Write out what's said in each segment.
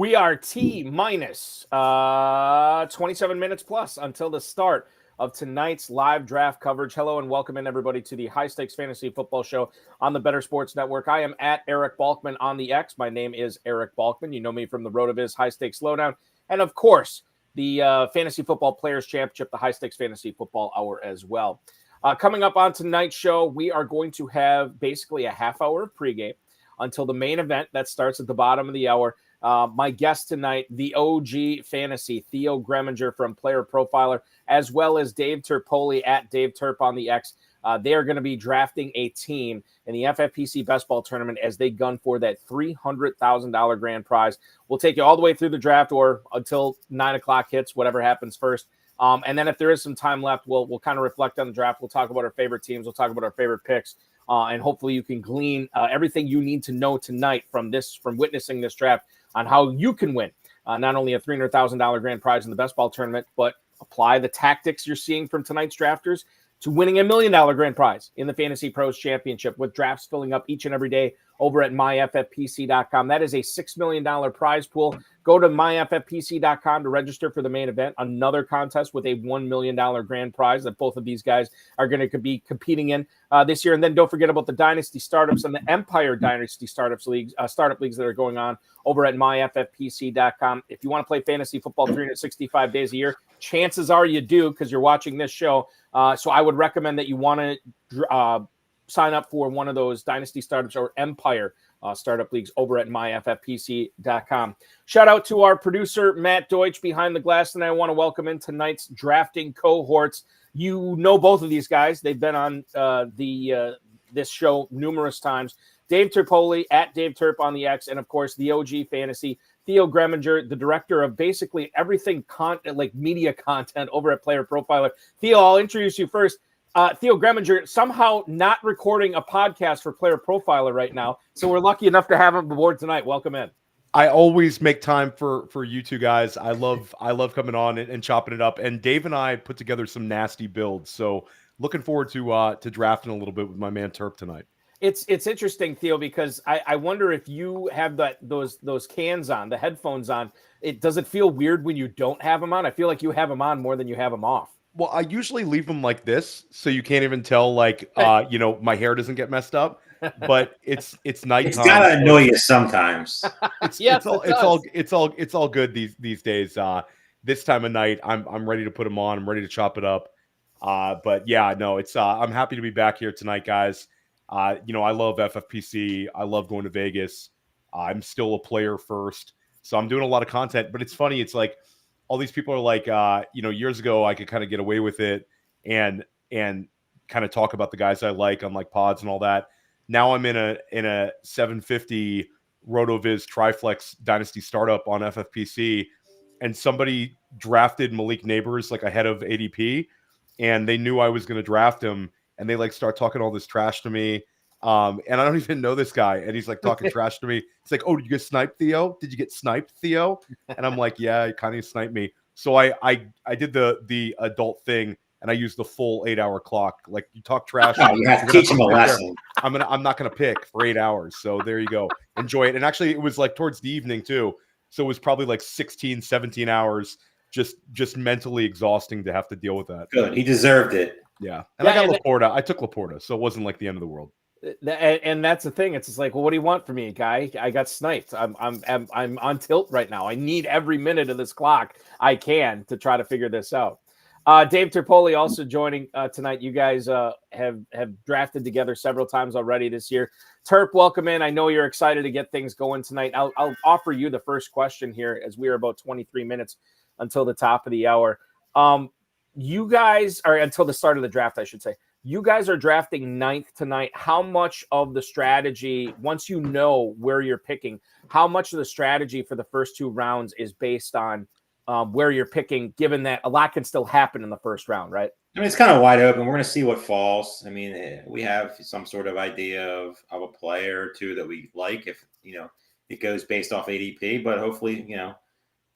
We are T minus 27 minutes plus until the start of tonight's live draft coverage. Hello and welcome in everybody to the High Stakes Fantasy Football Show on the Better Sports Network. I am at Eric Balkman on the X. My name is Eric Balkman. You know me from the RotoViz High Stakes Lowdown. And of course, the Fantasy Football Players Championship, the High Stakes Fantasy Football Hour as well. Coming up on tonight's show, we are going to have basically a half hour of pregame until the main event that starts at the bottom of the hour. My guest tonight, the OG Fantasy, Theo Gremminger from PlayerProfiler, as well as Dave Terpoilli at Dave Terp on the X. They are going to be drafting a team in the FFPC Best Ball Tournament as they gun for that $300,000 grand prize. We'll take you all the way through the draft or until 9 o'clock hits, whatever happens first. And then if there is some time left, we'll kind of reflect on the draft. We'll talk about our favorite teams. We'll talk about our favorite picks. And hopefully you can glean everything you need to know tonight from witnessing this draft on how you can win not only a $300,000 grand prize in the Best Ball Tournament, but apply the tactics you're seeing from tonight's drafters to winning $1 million grand prize in the Fantasy Pros Championship, with drafts filling up each and every day over at myffpc.com. That is a $6 million prize pool. Go to myffpc.com to register for the main event, another contest with a $1 million grand prize that both of these guys are going to be competing in this year. And then don't forget about the Dynasty Startups and the Empire Dynasty Startup leagues that are going on over at myffpc.com. If you want to play fantasy football 365 days a year, chances are you do because you're watching this show. So I would recommend that you want to sign up for one of those Dynasty Startups or Empire startup leagues over at myffpc.com. Shout out to our producer, Matt Deutsch, behind the glass. And I want to welcome in tonight's drafting cohorts. You know both of these guys. They've been on this show numerous times. Dave Terpoilli at Dave Terp on the X. And, of course, the OG Fantasy, Theo Gremminger, the director of basically everything like media content over at PlayerProfiler. Theo, I'll introduce you first. Theo Gremminger somehow not recording a podcast for PlayerProfiler right now, so we're lucky enough to have him aboard tonight. Welcome in. I always make time for you two guys. I love coming on and chopping it up. And Dave and I put together some nasty builds, so looking forward to drafting a little bit with my man Terp tonight. It's interesting, Theo, because I wonder if you have those cans on, the headphones on. Does it feel weird when you don't have them on? I feel like you have them on more than you have them off. Well, I usually leave them like this, so you can't even tell, my hair doesn't get messed up. But it's nighttime. It's gotta annoy you sometimes. It's all good these days. This time of night, I'm ready to put them on. I'm ready to chop it up. But yeah, no, it's I'm happy to be back here tonight, guys. I love FFPC. I love going to Vegas. I'm still a player first, so I'm doing a lot of content. But it's funny. It's like, all these people are like, years ago I could kind of get away with it and kind of talk about the guys I like on like pods and all that. Now I'm in a 750 RotoViz Triflex Dynasty Startup on FFPC, and somebody drafted Malik Neighbors like ahead of ADP, and they knew I was going to draft him, and they like start talking all this trash to me. And I don't even know this guy, and he's like talking trash to me. It's like, oh, did you get sniped, Theo? Did you get sniped, Theo? And I'm like, yeah, he kind of sniped me. So I did the adult thing, and I used the full 8-hour clock. Like, you talk trash, you have to teach him a lesson. I'm not gonna pick for 8 hours. So there you go. Enjoy it. And actually, it was like towards the evening too, so it was probably like 16, 17 hours, just mentally exhausting to have to deal with that. Good, he deserved it. Yeah, and I got Laporta. I took Laporta, so it wasn't like the end of the world. And that's the thing. It's just like, well, what do you want from me, guy? I got sniped. I'm on tilt right now. I need every minute of this clock I can to try to figure this out. Dave Terpoilli also joining tonight. You guys have drafted together several times already this year. Terp, welcome in. I know you're excited to get things going tonight. I'll offer you the first question here, as we are about 23 minutes until the top of the hour. You guys are until the start of the draft, I should say. You guys are drafting 9th tonight. How much of the strategy, once you know where you're picking, how much of the strategy for the first 2 rounds is based on where you're picking, given that a lot can still happen in the first round, right? I mean, it's kind of wide open. We're going to see what falls. I mean, we have some sort of idea of a player or two that we like if, it goes based off ADP. But hopefully,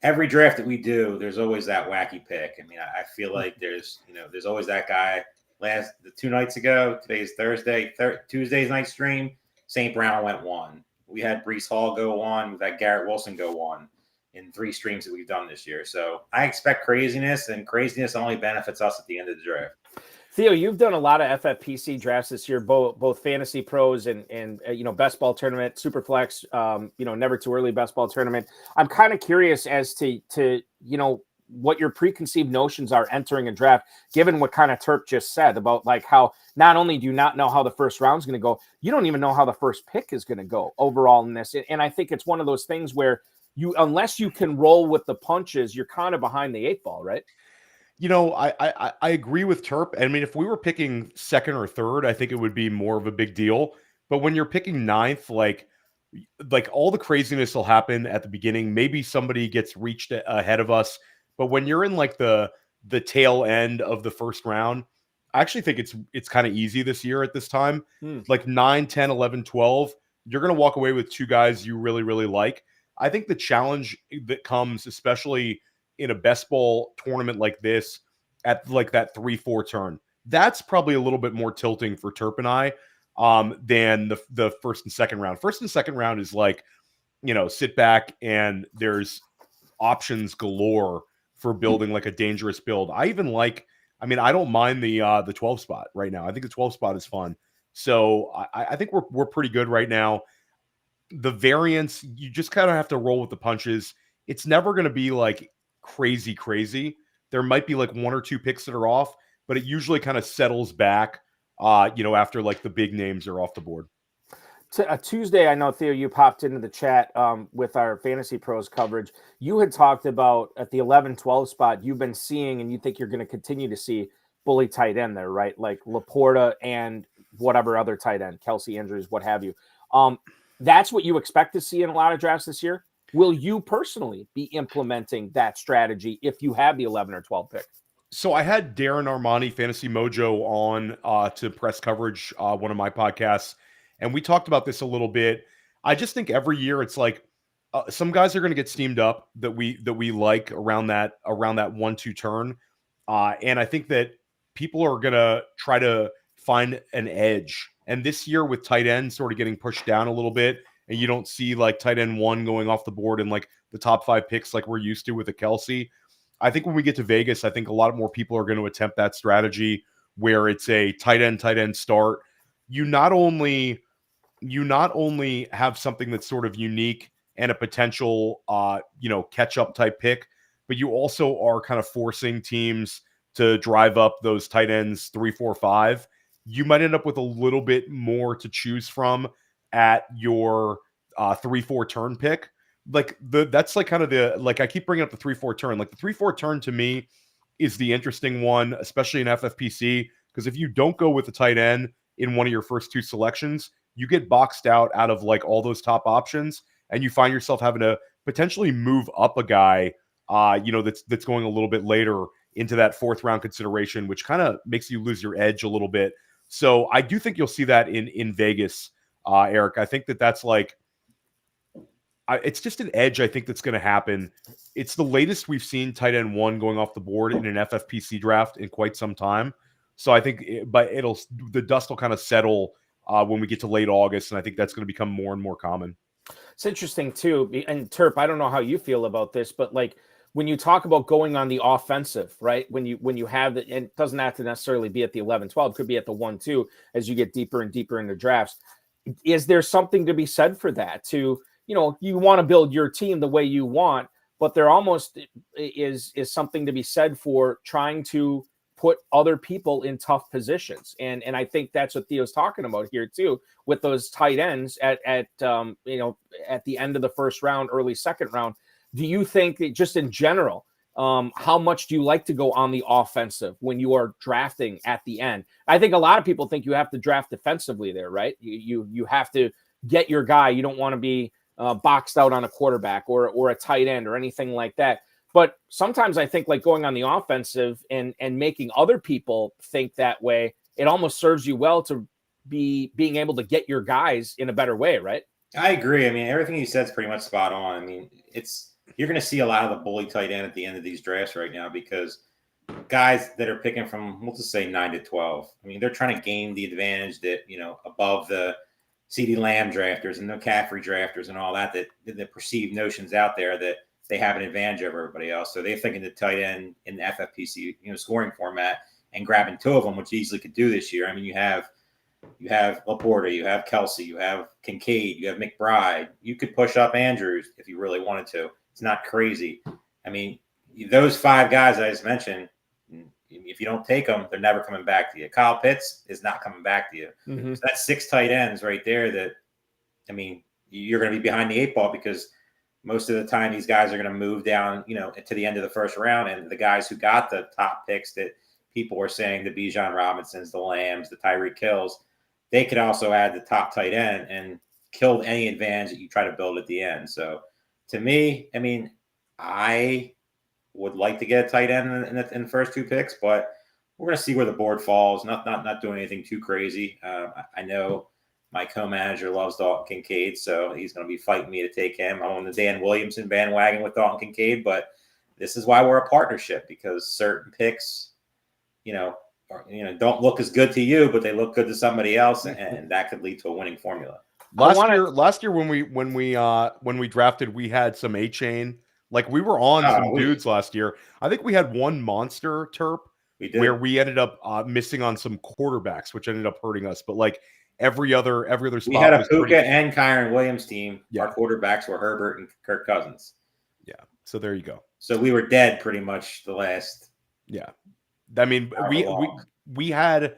every draft that we do, there's always that wacky pick. I mean, I feel like there's always that guy. The 2 nights ago, today's Thursday, Tuesday's night stream, St. Brown went 1. We had Breece Hall go 1. We've had Garrett Wilson go 1. in 3 streams that we've done this year. So I expect craziness, and craziness only benefits us at the end of the draft. Theo, you've done a lot of FFPC drafts this year, both fantasy pros and best ball tournament, Superflex, never too early best ball tournament. I'm kind of curious as to what your preconceived notions are entering a draft, given what kind of Terp just said about like how not only do you not know how the first round is going to go, you don't even know how the first pick is going to go overall in this. And I think it's one of those things where unless you can roll with the punches, you're kind of behind the 8 ball, right? I agree with Terp. I mean, if we were picking second or third, I think it would be more of a big deal. But when you're picking ninth, like all the craziness will happen at the beginning. Maybe somebody gets reached ahead of us. But when you're in like the tail end of the first round, I actually think it's kind of easy this year at this time. Like 9, 10, 11, 12, you're going to walk away with 2 guys you really, really like. I think the challenge that comes, especially in a best ball tournament like this, at like that 3-4 turn, that's probably a little bit more tilting for Terp and I than the first and second round. First and second round is like, sit back and there's options galore for building like a dangerous build. I don't mind the 12 spot right now. I think the 12 spot is fun. So I think we're pretty good right now. The variance, you just kind of have to roll with the punches. It's never going to be like crazy. There might be like 1 or 2 picks that are off, but it usually kind of settles back, after like the big names are off the board. Tuesday, I know, Theo, you popped into the chat with our Fantasy Pros coverage. You had talked about at the 11-12 spot, you've been seeing, and you think you're going to continue to see bully tight end there, right? Like Laporta and whatever other tight end, Kelsey, Andrews, what have you. That's what you expect to see in a lot of drafts this year. Will you personally be implementing that strategy if you have the 11 or 12 pick? So I had Darren Armani, Fantasy Mojo, on to press coverage, one of my podcasts, and we talked about this a little bit. I just think every year it's like some guys are going to get steamed up that we like around that 1-2 turn, and I think that people are going to try to find an edge. And this year with tight end sort of getting pushed down a little bit, and you don't see like tight end 1 going off the board in like the top 5 picks like we're used to with a Kelsey. I think when we get to Vegas, I think a lot more people are going to attempt that strategy where it's a tight end start. You not only have something that's sort of unique and a potential catch up type pick, but you also are kind of forcing teams to drive up those tight ends 3, 4, 5. You might end up with a little bit more to choose from at your 3-4 turn pick. That's like kind of I keep bringing up the 3-4 turn. Like the 3-4 turn to me is the interesting one, especially in FFPC, because if you don't go with the tight end in one of your first 2 selections, you get boxed out of like all those top options, and you find yourself having to potentially move up a guy, that's going a little bit later into that 4th round consideration, which kind of makes you lose your edge a little bit. So I do think you'll see that in Vegas, Eric. I think that's like, it's just an edge I think that's going to happen. It's the latest we've seen tight end 1 going off the board in an FFPC draft in quite some time. So I think, the dust will kind of settle when we get to late August, and I think that's going to become more and more common. It's interesting too, and Terp, I don't know how you feel about this, but like when you talk about going on the offensive, right? When you have the, and it doesn't have to necessarily be at the 11-12, it could be at the 1-2 as you get deeper and deeper into drafts. Is there something to be said for that? To, you want to build your team the way you want, but there almost is something to be said for trying to put other people in tough positions. And I think that's what Theo's talking about here too, with those tight ends at the end of the first round, early second round. Do you think that just in general, how much do you like to go on the offensive when you are drafting at the end? I think a lot of people think you have to draft defensively there, right? You have to get your guy. You don't want to be boxed out on a quarterback or a tight end or anything like that. But sometimes I think like going on the offensive and making other people think that way, it almost serves you well to be being able to get your guys in a better way, right? I agree. I mean, everything you said is pretty much spot on. I mean, you're going to see a lot of the bully tight end at the end of these drafts right now because guys that are picking from, we'll just say 9 to 12. I mean, they're trying to gain the advantage that, above the CeeDee Lamb drafters and the McCaffrey drafters and all that the perceived notions out there that they have an advantage over everybody else. So they're thinking the tight end in the FFPC, scoring format and grabbing 2 of them, which easily could do this year. I mean, you have Laporta, you have Kelsey, you have Kincaid, you have McBride. You could push up Andrews if you really wanted to. It's not crazy. I mean, those 5 guys I just mentioned, if you don't take them, they're never coming back to you. Kyle Pitts is not coming back to you. Mm-hmm. So that's 6 tight ends right there that, I mean, you're going to be behind the 8 ball because most of the time these guys are going to move down, to the end of the first round. And the guys who got the top picks that people were saying, the Bijan Robinsons, the Lambs, the Tyreek Hills, they could also add the top tight end and kill any advantage that you try to build at the end. So to me, I mean, I would like to get a tight end in the first 2 picks, but we're going to see where the board falls. Not doing anything too crazy. I know my co-manager loves Dalton Kincaid, so he's going to be fighting me to take him. I'm on the Dan Williamson bandwagon with Dalton Kincaid, but this is why we're a partnership, because certain picks, don't look as good to you, but they look good to somebody else, and that could lead to a winning formula. Last year when we drafted, we had some A-chain. Like we were on some dudes last year. I think we had one monster terp where we ended up missing on some quarterbacks, which ended up hurting us. But like every other spot, we had a Puka and Kyren Williams team. Yeah. Our quarterbacks were Herbert and Kirk Cousins. Yeah, so there you go. So we were dead pretty much the last. Yeah, I mean we had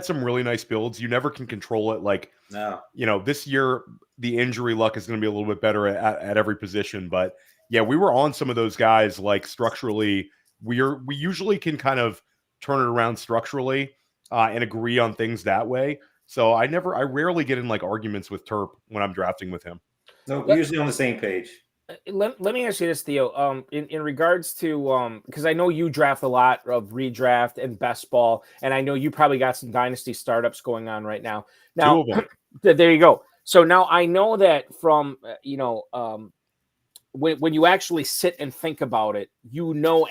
some really nice builds. You never can control it. Like no, this year the injury luck is going to be a little bit better at every position, but. Yeah, we were on some of those guys. Like structurally, we usually can kind of turn it around structurally and agree on things that way. So I rarely get in like arguments with Terp when I'm drafting with him. No, we're usually on the same page. Let me ask you this, Theo. In regards to because I know you draft a lot of redraft and best ball, and I know you probably got some dynasty startups going on right now. Now, 2 of them. There you go. So now I know that from when you actually sit and think about it,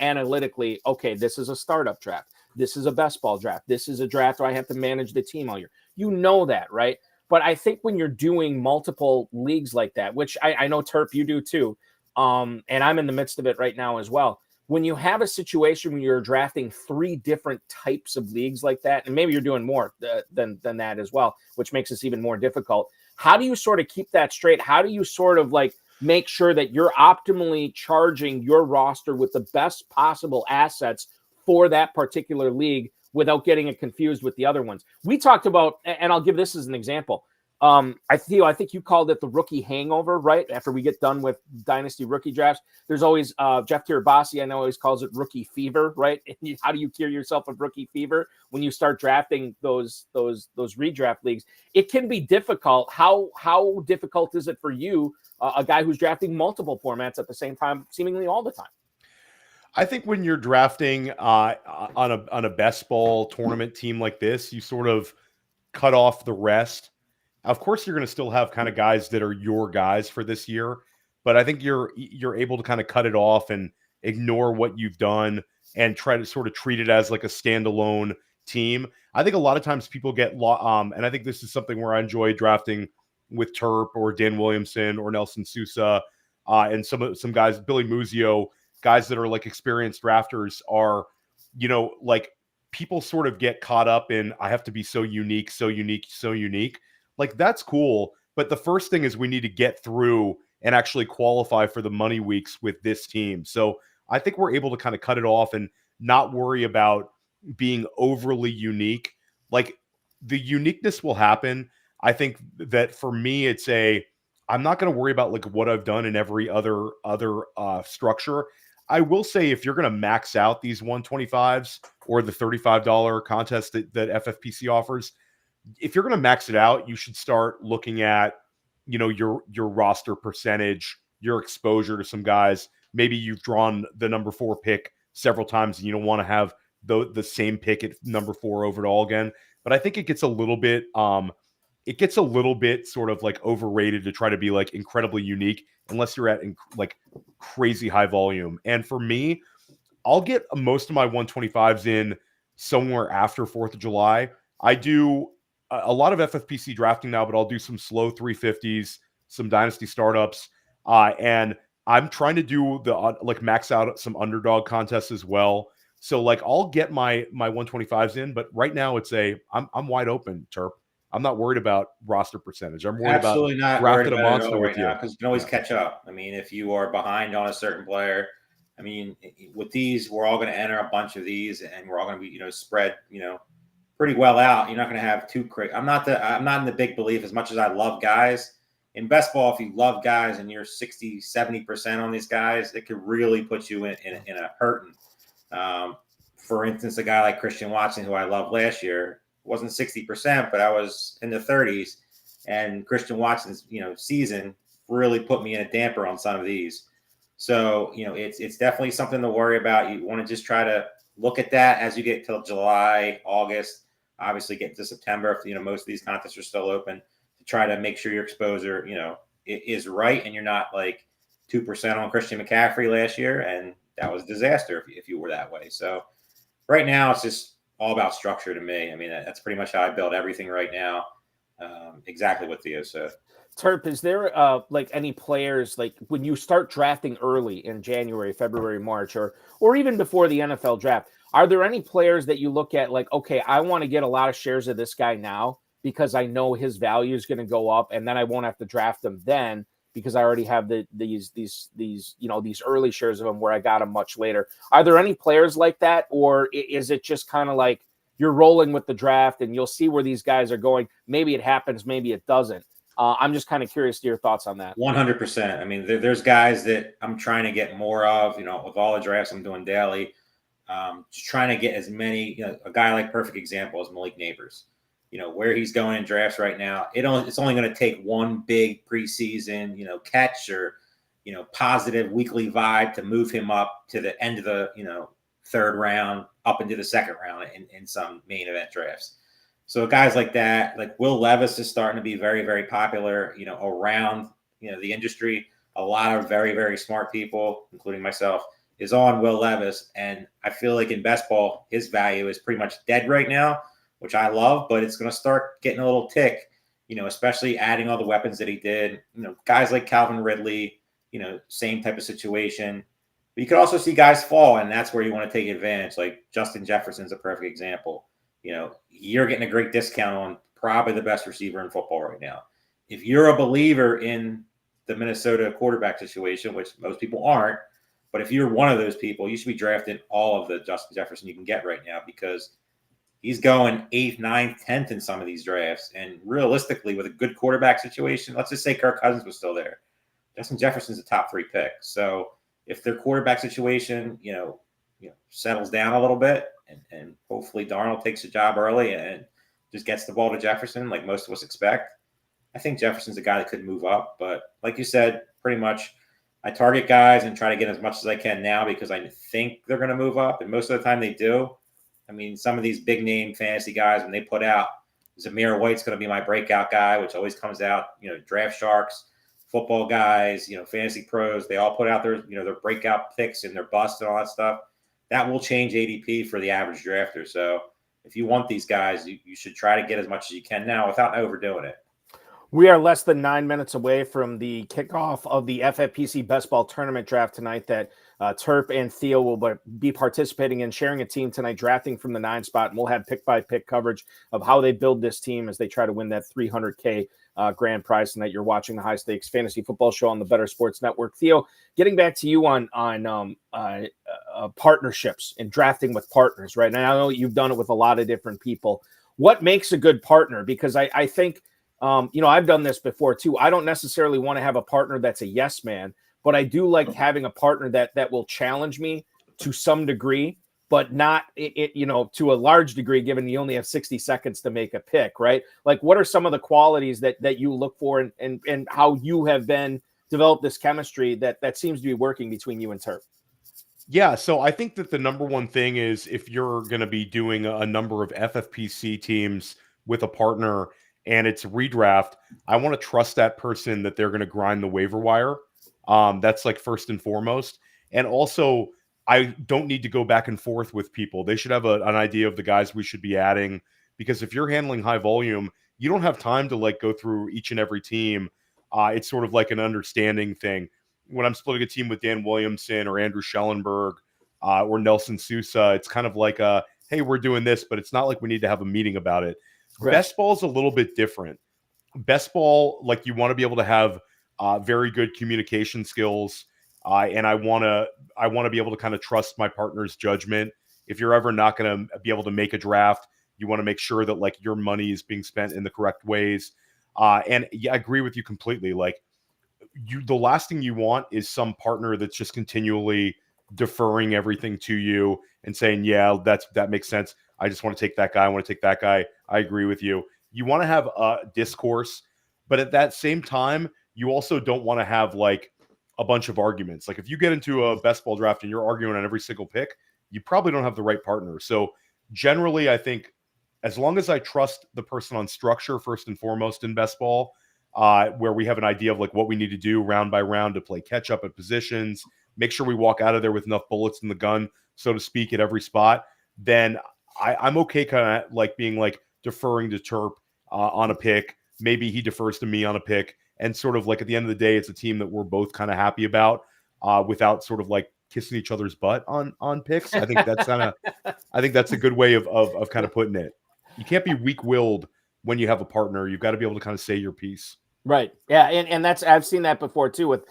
analytically, okay, this is a startup draft. This is a best ball draft. This is a draft where I have to manage the team all year. You know that, right? But I think when you're doing multiple leagues like that, which I know, Terp, you do too, and I'm in the midst of it right now as well. When you have a situation when you're drafting 3 different types of leagues like that, and maybe you're doing more than that as well, which makes this even more difficult. How do you sort of keep that straight? How do you sort of like make sure that you're optimally charging your roster with the best possible assets for that particular league without getting it confused with the other ones? We talked about, and I'll give this as an example. I think you called it the rookie hangover, right? After we get done with dynasty rookie drafts, there's always Jeff Tirabassi, I know, always calls it rookie fever, right? And how do you cure yourself of rookie fever when you start drafting those redraft leagues? It can be difficult. How difficult is it for you, a guy who's drafting multiple formats at the same time, seemingly all the time? I think when you're drafting on a best ball tournament team like this, you sort of cut off the rest. Of course, you're going to still have kind of guys that are your guys for this year, but I think you're able to kind of cut it off and ignore what you've done and try to sort of treat it as like a standalone team. I think a lot of times people get and I think this is something where I enjoy drafting with Terp or Dan Williamson or Nelson Sousa and some guys, Billy Muzio, guys that are like experienced drafters are, like people sort of get caught up in, I have to be so unique, so unique, so unique. Like that's cool. But the first thing is we need to get through and actually qualify for the money weeks with this team. So I think we're able to kind of cut it off and not worry about being overly unique. Like the uniqueness will happen. I think that for me, I'm not going to worry about like what I've done in every other structure. I will say if you're going to max out these 125s or the $35 contest that FFPC offers, if you're going to max it out, you should start looking at, your roster percentage, your exposure to some guys. Maybe you've drawn the number 4 pick several times and you don't want to have the same pick at number 4 over it all again. But I think it gets a little bit sort of like overrated to try to be like incredibly unique unless you're at like crazy high volume. And for me, I'll get most of my 125s in somewhere after 4th of July. I do a lot of FFPC drafting now, but I'll do some slow 350s, some dynasty startups. And I'm trying to do the like max out some underdog contests as well. So like I'll get my 125s in, but right now I'm wide open, Terp. I'm not worried about roster percentage. I'm worried Absolutely about not worried drafting a about it at monster all with right you. now because you can always catch up. I mean, if you are behind on a certain player, I mean, with these, we're all going to enter a bunch of these, and we're all going to be, spread, pretty well out. You're not going to have too crazy. I'm not in the big belief as much as I love guys in best ball. If you love guys and you're 60, 70% on these guys, it could really put you in a hurting. For instance, a guy like Christian Watson, who I loved last year, wasn't 60%, but I was in the 30s, and Christian Watson's, season really put me in a damper on some of these. So, it's definitely something to worry about. You want to just try to look at that as you get till July, August, obviously get to September. If, most of these contests are still open, to try to make sure your exposure, is right. And you're not like 2% on Christian McCaffrey last year. And that was a disaster if you were that way. So right now it's just all about structure to me. I mean, that's pretty much how I build everything right now. Exactly what Theo said. Terp, is there like any players, like when you start drafting early in January, February, March, or even before the NFL draft, are there any players that you look at like, okay, I want to get a lot of shares of this guy now because I know his value is going to go up, and then I won't have to draft him then because I already have these early shares of him where I got him much later. Are there any players like that, or is it just kind of like you're rolling with the draft and you'll see where these guys are going? Maybe it happens, maybe it doesn't. I'm just kind of curious to your thoughts on that. 100%. I mean, there's guys that I'm trying to get more of, with all the drafts I'm doing daily, just trying to get as many, a guy like perfect example is Malik Neighbors, where he's going in drafts right now. It's only going to take one big preseason, catch or, positive weekly vibe to move him up to the end of the, third round up into the second round in some main event drafts. So guys like that, like Will Levis is starting to be very, very popular, around, the industry. A lot of very, very smart people, including myself, is on Will Levis. And I feel like in best ball, his value is pretty much dead right now, which I love, but it's going to start getting a little tick, especially adding all the weapons that he did. Guys like Calvin Ridley, same type of situation. But you could also see guys fall, and that's where you want to take advantage. Like Justin Jefferson's a perfect example. You're getting a great discount on probably the best receiver in football right now. If you're a believer in the Minnesota quarterback situation, which most people aren't, but if you're one of those people, you should be drafting all of the Justin Jefferson you can get right now because he's going 8th, 9th, 10th in some of these drafts. And realistically, with a good quarterback situation, let's just say Kirk Cousins was still there. Justin Jefferson's a top 3 pick. So if their quarterback situation, settles down a little bit, and hopefully Darnold takes a job early and just gets the ball to Jefferson like most of us expect, I think Jefferson's a guy that could move up. But like you said, pretty much I target guys and try to get as much as I can now because I think they're going to move up. And most of the time they do. I mean, some of these big name fantasy guys, when they put out Zamir White's going to be my breakout guy, which always comes out, Draft Sharks, football guys, fantasy pros, they all put out their, their breakout picks and their bust and all that stuff. That will change ADP for the average drafter. So if you want these guys, you should try to get as much as you can now without overdoing it. We are less than 9 minutes away from the kickoff of the FFPC Best Ball Tournament draft tonight that Terp and Theo will be participating in, sharing a team tonight, drafting from the 9 spot, and we'll have pick-by-pick coverage of how they build this team as they try to win that $300K grand prize tonight. You're watching the High Stakes Fantasy Football Show on the Better Sports Network. Theo, getting back to you on partnerships and drafting with partners, right? And I know you've done it with a lot of different people. What makes a good partner? Because I think I've done this before too. I don't necessarily want to have a partner that's a yes man, but I do like having a partner that will challenge me to some degree, but not to a large degree, given you only have 60 seconds to make a pick, right? Like, what are some of the qualities that you look for and how you have been developed this chemistry that seems to be working between you and Terp? Yeah, so I think that the number one thing is if you're going to be doing a number of FFPC teams with a partner and it's redraft, I want to trust that person that they're going to grind the waiver wire. That's like first and foremost. And also, I don't need to go back and forth with people. They should have an idea of the guys we should be adding, because if you're handling high volume, you don't have time to like go through each and every team. It's sort of like an understanding thing. when I'm splitting a team with Dan Williamson or Andrew Schellenberg or Nelson Sousa, it's kind of like hey, we're doing this, but it's not like we need to have a meeting about it. Right. Best ball is a little bit different. Best ball, like you want to be able to have very good communication skills, and I want to be able to kind of trust my partner's judgment. If you're ever not going to be able to make a draft, you want to make sure that like your money is being spent in the correct ways. And yeah, I agree with you completely. Like the last thing you want is some partner that's just continually deferring everything to you and saying, yeah, that makes sense. I just want to take that guy. I want to take that guy. I agree with you. You want to have a discourse, but at that same time, you also don't want to have like a bunch of arguments. Like if you get into a best ball draft and you're arguing on every single pick, you probably don't have the right partner. So generally, I think as long as I trust the person on structure first and foremost in best ball, where we have an idea of like what we need to do round by round to play catch up at positions, make sure we walk out of there with enough bullets in the gun, so to speak, at every spot, then I'm okay kind of like being like deferring to Terp on a pick. Maybe he defers to me on a pick. And sort of like at the end of the day, it's a team that we're both kind of happy about without sort of like kissing each other's butt on picks. I think that's a good way of kind of putting it. You can't be weak-willed when you have a partner. You've got to be able to kind of say your piece. Right. Yeah. And that's, I've seen that before too, with,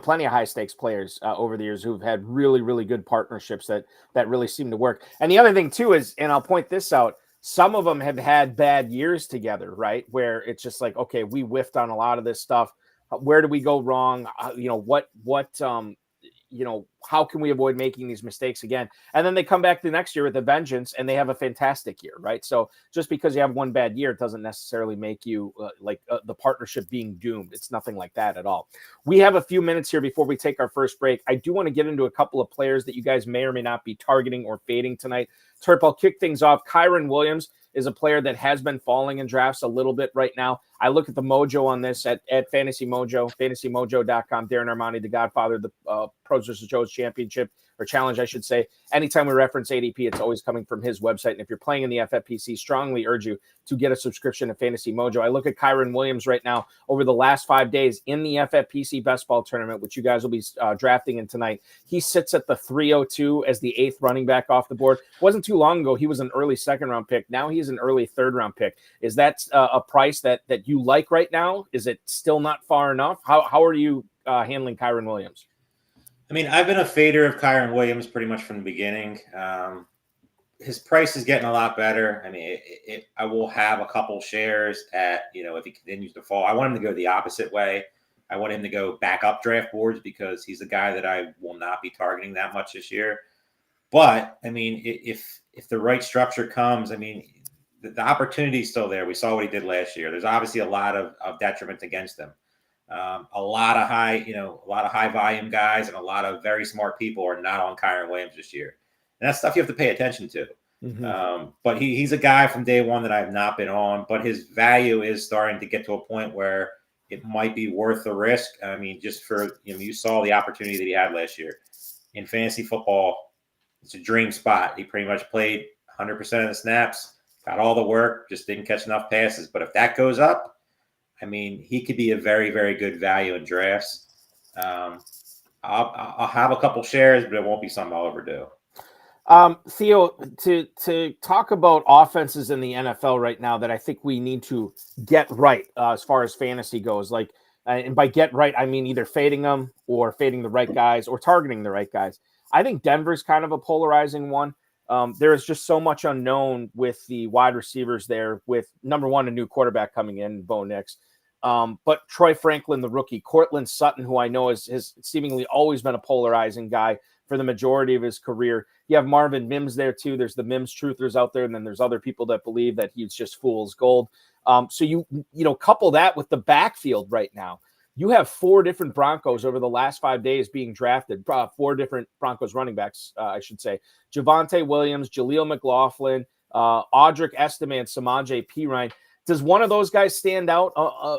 plenty of high stakes players over the years who've had really, really good partnerships that really seem to work. And the other thing too is, and I'll point this out, some of them have had bad years together, right? Where it's just like, okay, we whiffed on a lot of this stuff. Where do we go wrong? How can we avoid making these mistakes again? And then they come back the next year with a vengeance and they have a fantastic year, right? So just because you have one bad year, it doesn't necessarily make you the partnership being doomed. It's nothing like that at all. We have a few minutes here before we take our first break. I do want to get into a couple of players that you guys may or may not be targeting or fading tonight. Terp, I'll kick things off. Kyren Williams is a player that has been falling in drafts a little bit right now. I look at the mojo on this at Fantasy Mojo, fantasymojo.com. Darren Armani, the godfather of the Pros vs. Joes Championship, or Challenge, I should say. Anytime we reference ADP, it's always coming from his website. And if you're playing in the FFPC, strongly urge you to get a subscription to Fantasy Mojo. I look at Kyren Williams right now over the last 5 days in the FFPC Best Ball Tournament, which you guys will be drafting in tonight. He sits at the 302 as the 8th running back off the board. It wasn't too long ago, he was an early second-round pick. Now he's an early third-round pick. Is that a price that you like right now? Is it still not far enough? How are you handling Kyren Williams? I mean, I've been a fader of Kyren Williams pretty much from the beginning. His price is getting a lot better. I mean, I will have a couple shares at, if he continues to fall. I want him to go the opposite way. I want him to go back up draft boards because he's a guy that I will not be targeting that much this year. But, I mean, if the right structure comes, I mean, the opportunity is still there. We saw what he did last year. There's obviously a lot of detriment against him. A lot of high volume guys and a lot of very smart people are not on Kyren Williams this year. And that's stuff you have to pay attention to. Mm-hmm. But he's a guy from day one that I've not been on, but his value is starting to get to a point where it might be worth the risk. I mean, just for, you saw the opportunity that he had last year in fantasy football. It's a dream spot. He pretty much played 100% of the snaps, got all the work, just didn't catch enough passes. But if that goes up, I mean, he could be a very, very good value in drafts. I'll have a couple shares, but it won't be something I'll overdo. Theo, to talk about offenses in the NFL right now that I think we need to get right as far as fantasy goes. Like, and by get right, I mean either fading them or fading the right guys or targeting the right guys. I think Denver's kind of a polarizing one. There is just so much unknown with the wide receivers there, with number one, a new quarterback coming in, Bo Nix. But Troy Franklin, the rookie, Cortland Sutton, who I know has seemingly always been a polarizing guy for the majority of his career. You have Marvin Mims there too. There's the Mims truthers out there, and then there's other people that believe that he's just fool's gold. So you couple that with the backfield right now. You have 4 different Broncos over the last 5 days being drafted, 4 different Broncos running backs, I should say. Javonte Williams, Jaleel McLaughlin, Audric Estime, and Samaje Perine. Does one of those guys stand out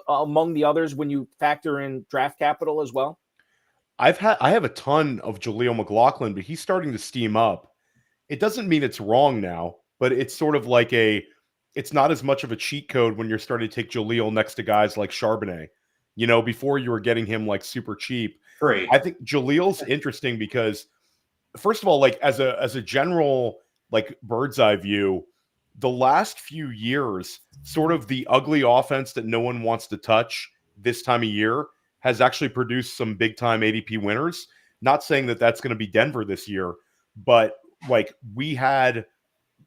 among the others when you factor in draft capital as well? I have a ton of Jaleel McLaughlin, but he's starting to steam up. It doesn't mean it's wrong now, but it's sort of like it's not as much of a cheat code when you're starting to take Jaleel next to guys like Charbonnet. Before you were getting him like super cheap. free. I think Jalil's interesting because, first of all, like as a general like bird's eye view, the last few years, sort of the ugly offense that no one wants to touch this time of year has actually produced some big time ADP winners. Not saying that that's going to be Denver this year, but like we had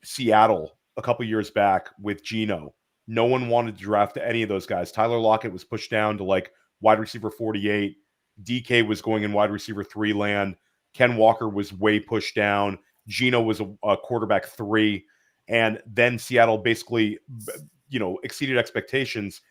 Seattle a couple years back with Geno. No one wanted to draft any of those guys. Tyler Lockett was pushed down to like wide receiver 48. DK was going in wide receiver 3 land. Ken Walker was way pushed down. Geno was a quarterback 3. And then Seattle basically, exceeded expectations.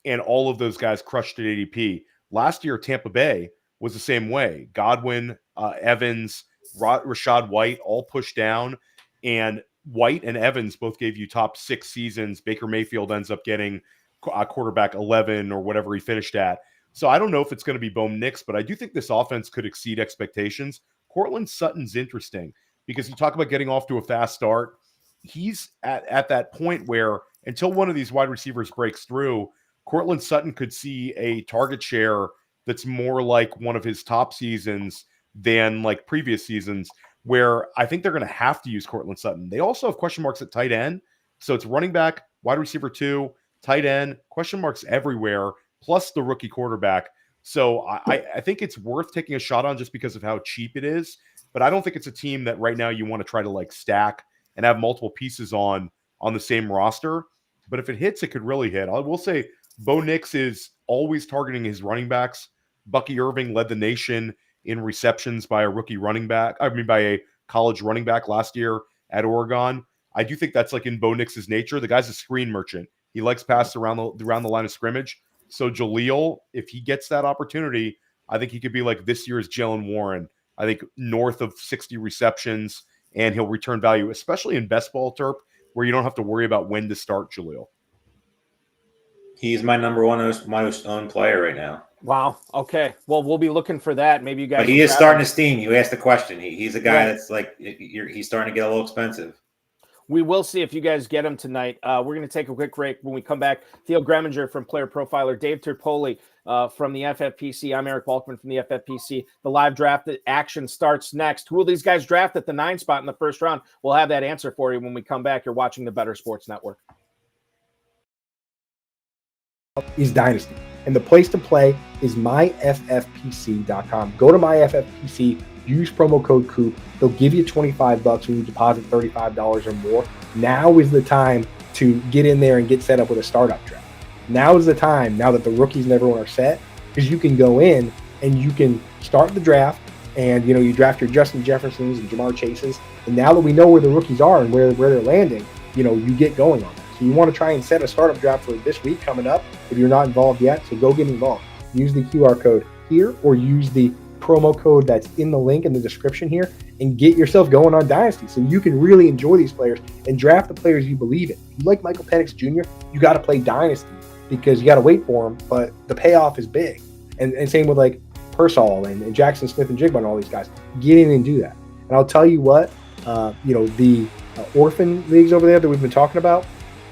And all of those guys crushed at ADP. Last year, Tampa Bay was the same way. Godwin, Evans, Rashad White, all pushed down. And White and Evans both gave you top 6 seasons. Baker Mayfield ends up getting quarterback 11 or whatever he finished at. So I don't know if it's going to be Bo Nix, but I do think this offense could exceed expectations. Cortland Sutton's interesting because you talk about getting off to a fast start. He's at that point where until one of these wide receivers breaks through, Cortland Sutton could see a target share that's more like one of his top seasons than like previous seasons, where I think they're going to have to use Cortland Sutton. They also have question marks at tight end. So it's running back, wide receiver 2, tight end, question marks everywhere, plus the rookie quarterback. So I think it's worth taking a shot on just because of how cheap it is. But I don't think it's a team that right now you want to try to like stack and have multiple pieces on the same roster. But if it hits, it could really hit. I will say Bo Nix is always targeting his running backs. Bucky Irving led the nation in receptions by a college running back last year at Oregon. I do think that's like in Bo Nix's nature. The guy's a screen merchant. He likes passes around the line of scrimmage. So Jalil, if he gets that opportunity, I think he could be like this year's Jalen Warren. I think north of 60 receptions, and he'll return value, especially in best ball Terp, where you don't have to worry about when to start Jalil. He's my number one most owned player right now. Wow. Okay. Well, we'll be looking for that. Maybe you guys. But he is starting to steam. You asked the question. He's a guy that's like he's starting to get a little expensive. We will see if you guys get him tonight. We're going to take a quick break. When we come back, Theo Gremminger from Player Profiler, Dave Terpoilli from the FFPC. I'm Eric Balkman from the FFPC. The live draft action starts next. Who will these guys draft at the 9 spot in the first round? We'll have that answer for you when we come back. You're watching the Better Sports Network. Is Dynasty. And the place to play is myffpc.com. Go to myffpc, use promo code COOP. They'll give you $25 when you deposit $35 or more. Now is the time to get in there and get set up with a startup draft. Now is the time, now that the rookies and everyone are set, because you can go in and you can start the draft and you draft your Justin Jeffersons and Jamar Chases. And now that we know where the rookies are and where they're landing, you get going on that. So you want to try and set a startup draft for this week coming up if you're not involved yet. So go get involved. Use the QR code here or use the promo code that's in the link in the description here and get yourself going on Dynasty so you can really enjoy these players and draft the players you believe in. If you like Michael Penix Jr., you got to play Dynasty because you got to wait for him, but the payoff is big. And same with like Pearsall and Jackson Smith and Jigba and all these guys. Get in and do that. And I'll tell you what, the orphan leagues over there that we've been talking about,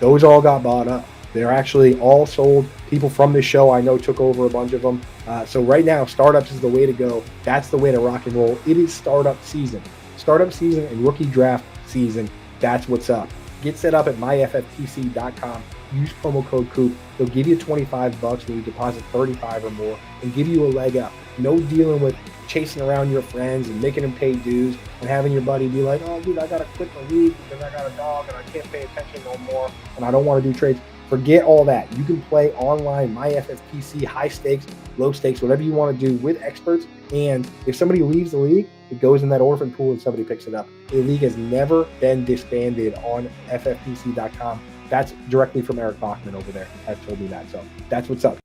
those all got bought up. They're actually all sold. People from this show I know took over a bunch of them. So right now, startups is the way to go. That's the way to rock and roll. It is startup season. Startup season and rookie draft season. That's what's up. Get set up at myffpc.com. Use promo code COOP. They'll give you $25 when you deposit $35 or more and give you a leg up. No dealing with chasing around your friends and making them pay dues and having your buddy be like, oh, dude, I got to quit the league because I got a dog and I can't pay attention no more and I don't want to do trades. Forget all that. You can play online, MyFFPC, high stakes, low stakes, whatever you want to do with experts. And if somebody leaves the league, it goes in that orphan pool and somebody picks it up. The league has never been disbanded on FFPC.com. That's directly from Eric Balkman over there. Has told me that. So that's what's up.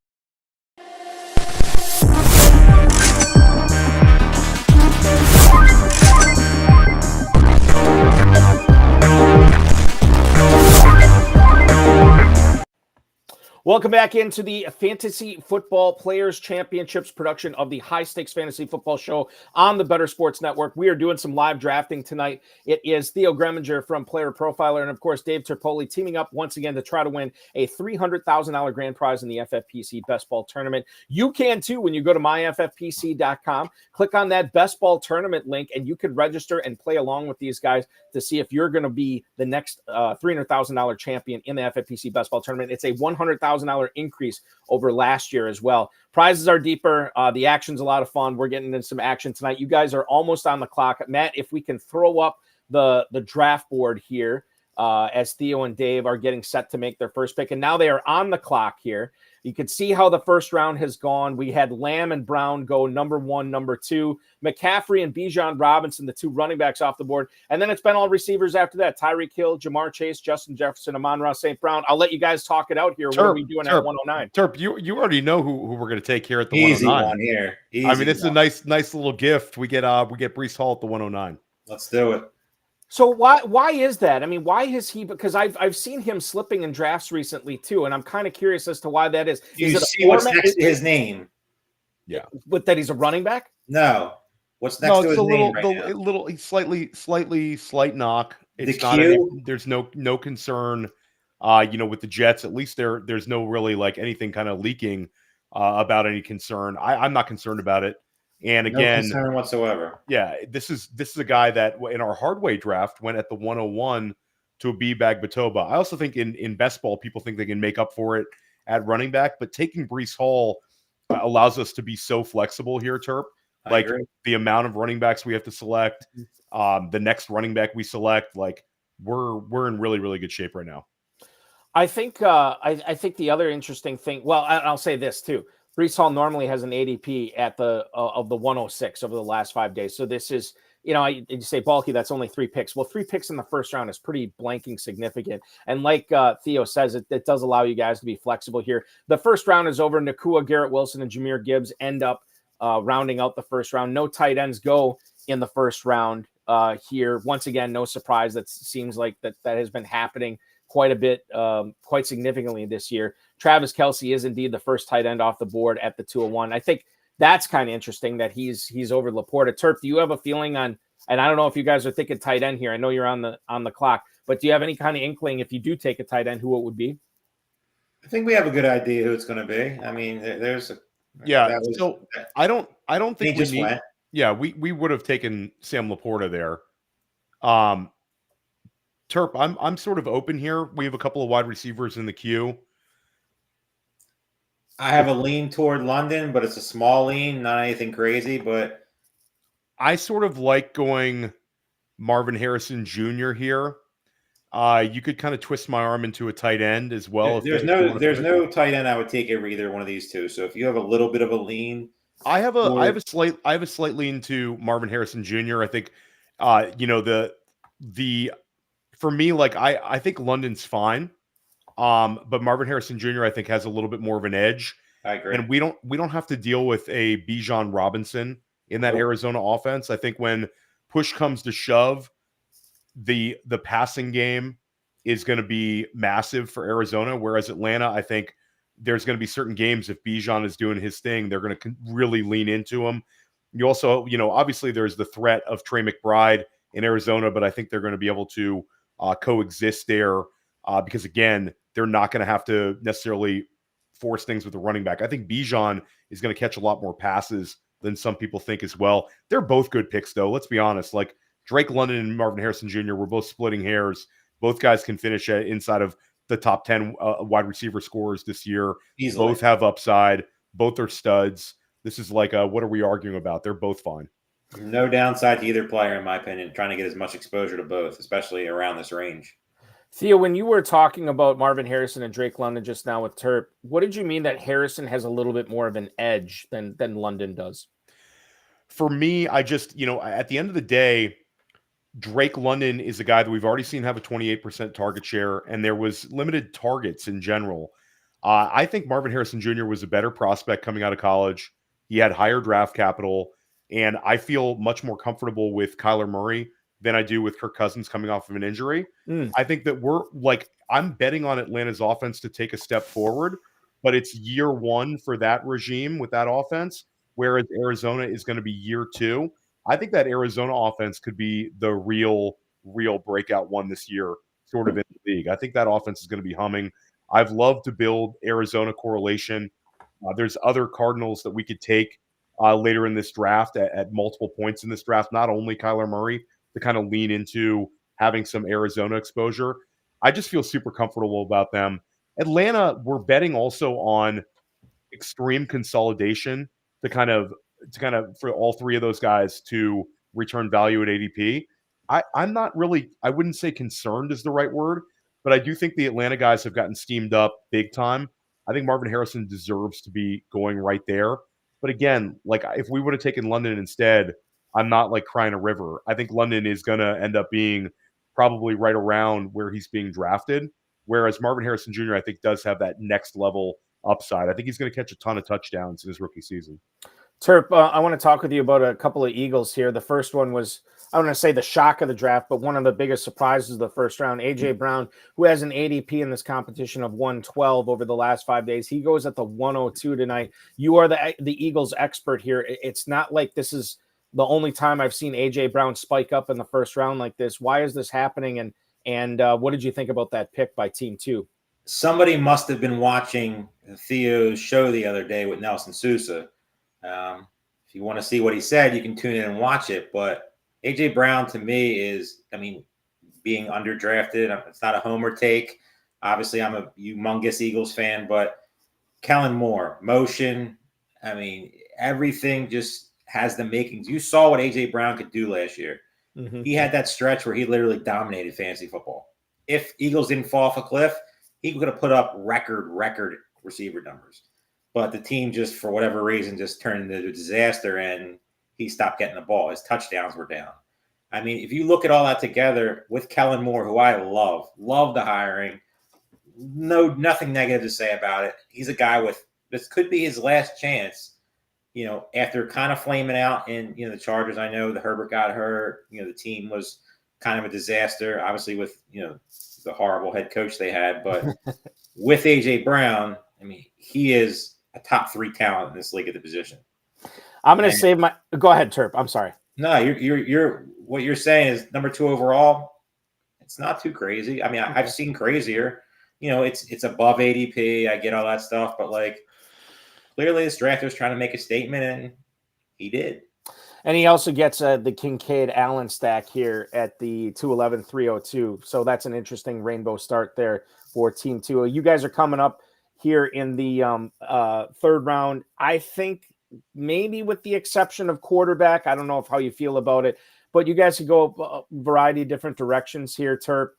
Welcome back into the Fantasy Football Players Championships production of the High Stakes Fantasy Football Show on the Better Sports Network. We are doing some live drafting tonight. It is Theo Gremminger from PlayerProfiler and, of course, Dave Terpoilli teaming up once again to try to win a $300,000 grand prize in the FFPC Best Ball Tournament. You can, too, when you go to myffpc.com. Click on that Best Ball Tournament link, and you can register and play along with these guys to see if you're going to be the next $300,000 champion in the FFPC Best Ball Tournament. It's a $100,000 increase over last year as well. Prizes are deeper. The action's a lot of fun. We're getting into some action tonight. You guys are almost on the clock. Matt, if we can throw up the draft board here as Theo and Dave are getting set to make their first pick. And now they are on the clock here. You can see how the first round has gone. We had Lamb and Brown go number 1, number 2. McCaffrey and Bijan Robinson, the 2 running backs off the board. And then it's been all receivers after that. Tyreek Hill, Jamar Chase, Justin Jefferson, Amon-Ra St. Brown. I'll let you guys talk it out here. What are we doing at 109? Terp, you already know who we're going to take here at the Easy 109. one here. Easy I mean, it's one. a nice little gift. We get Breece Hall at the 109. Let's do it. So why is that? I mean, why is he? Because I've seen him slipping in drafts recently too, and I'm kind of curious as to why that is. You see what's next to his name? Yeah, but that he's a running back? No. What's next to his name right now? Slight knock. It's the not. Q? There's no concern. With the Jets, at least there's no really like anything kind of leaking about any concern. I'm not concerned about it. And again, no concern whatsoever. Yeah, this is a guy that in our hardway draft went at the 101 to Abib Agbatoba. I also think in best ball, people think they can make up for it at running back, but taking Breece Hall allows us to be so flexible here, Terp. Like the amount of running backs we have to select, the next running back we select, like we're in really, really good shape right now. I think I think the other interesting thing. Well, I'll say this too. Breece Hall normally has an ADP at the 106 over the last 5 days. So this is, you say bulky, that's only 3 picks. Well, 3 picks in the first round is pretty blanking significant. And like Theo says, it does allow you guys to be flexible here. The first round is over. Nakua, Garrett Wilson, and Jahmyr Gibbs end up rounding out the first round. No tight ends go in the first round here. Once again, no surprise. That seems like that has been happening quite a bit, quite significantly this year. Travis Kelce is indeed the first tight end off the board at the 201. I think that's kind of interesting that he's over Laporta. Terp, do you have a feeling on, and I don't know if you guys are thinking tight end here. I know you're on the clock, but do you have any kind of inkling if you do take a tight end, who it would be? I think we have a good idea who it's going to be. I mean, there's a so I don't think we need. Went. Yeah, we would have taken Sam Laporta there. Terp, I'm sort of open here. We have a couple of wide receivers in the queue. I have a lean toward London, but it's a small lean, not anything crazy. But I sort of like going Marvin Harrison Jr. here. You could kind of twist my arm into a tight end as well. There's no tight end I would take over either one of these two. So if you have a little bit of a lean, I have a slight lean to Marvin Harrison Jr. I think, for me, like I think London's fine. But Marvin Harrison Jr. I think has a little bit more of an edge. I agree. And we don't have to deal with a Bijan Robinson in that Arizona offense. I think when push comes to shove, the passing game is going to be massive for Arizona. Whereas Atlanta, I think there's going to be certain games if Bijan is doing his thing, they're going to really lean into him. You also, obviously there's the threat of Trey McBride in Arizona, but I think they're going to be able to coexist there because again, they're not going to have to necessarily force things with the running back. I think Bijan is going to catch a lot more passes than some people think as well. They're both good picks, though. Let's be honest. Like Drake London and Marvin Harrison Jr. were both splitting hairs. Both guys can finish inside of the top 10 wide receiver scorers this year. Easily. Both have upside. Both are studs. This is like, what are we arguing about? They're both fine. No downside to either player, in my opinion, trying to get as much exposure to both, especially around this range. Theo, when you were talking about Marvin Harrison and Drake London just now with Terp, what did you mean that Harrison has a little bit more of an edge than London does? For me, I just, at the end of the day, Drake London is a guy that we've already seen have a 28% target share, and there was limited targets in general. I think Marvin Harrison Jr. was a better prospect coming out of college. He had higher draft capital, and I feel much more comfortable with Kyler Murray than I do with Kirk Cousins coming off of an injury. I think that I'm betting on Atlanta's offense to take a step forward. but it's year one for that regime with that offense, whereas Arizona is going to be year two. I think that Arizona offense could be the real breakout one this year, sort of in the league. I think that offense is going to be humming. I've loved to build Arizona correlation. There's other Cardinals that we could take later in this draft at multiple points in this draft, not only Kyler Murray, to kind of lean into having some Arizona exposure. I just feel super comfortable about them. Atlanta, we're betting also on extreme consolidation to kind of for all three of those guys to return value at ADP. I'm not really, I wouldn't say concerned is the right word, but I do think the Atlanta guys have gotten steamed up big time. I think Marvin Harrison deserves to be going right there. But again, like if we would have taken London instead, I'm not like crying a river. I think London is going to end up being probably right around where he's being drafted. Whereas Marvin Harrison Jr., I think, does have that next level upside. I think he's going to catch a ton of touchdowns in his rookie season. Terp, I want to talk with you about a couple of Eagles here. The first one was, I want to say the shock of the draft, but one of the biggest surprises of the first round, A.J. Brown, who has an ADP in this competition of 112 over the last 5 days. He goes at the 102 tonight. You are the Eagles expert here. It's not like this is the only time I've seen A.J. Brown spike up in the first round like this. Why is this happening? And what did you think about that pick by Team 2? Somebody must have been watching Theo's show the other day with Nelson Sousa. If you want to see what he said, you can tune in and watch it. But A.J. Brown, to me, is, I mean, being underdrafted. It's not a homer take. Obviously, I'm a humongous Eagles fan, but Kellen Moore, motion, I mean, everything just has the makings. You saw what A.J. Brown could do last year. Mm-hmm. He had that stretch where he literally dominated fantasy football. If Eagles didn't fall off a cliff, he could have put up record receiver numbers. But the team just, for whatever reason, just turned into a disaster, and he stopped getting the ball. His touchdowns were down. I mean, if you look at all that together with Kellen Moore, who I love the hiring, nothing negative to say about it. He's a guy with, this could be his last chance, you know, after kind of flaming out in, you know, the Chargers. I know the Herbert got hurt. You know, the team was kind of a disaster, obviously, with, you know, the horrible head coach they had. But with A.J. Brown, I mean, he is a top 3 talent in this league at the position. I'm going to save my. Go ahead, Terp. I'm sorry. No, you're what you're saying is number 2 overall. It's not too crazy. I mean, I've seen crazier. You know, it's above ADP. I get all that stuff, but like clearly this drafter's trying to make a statement, and he did. And he also gets the Kincaid Allen stack here at the 211 302. So that's an interesting rainbow start there for Team 2. You guys are coming up here in the third round. I think maybe with the exception of quarterback, I don't know how you feel about it, but you guys could go a variety of different directions here, Terp.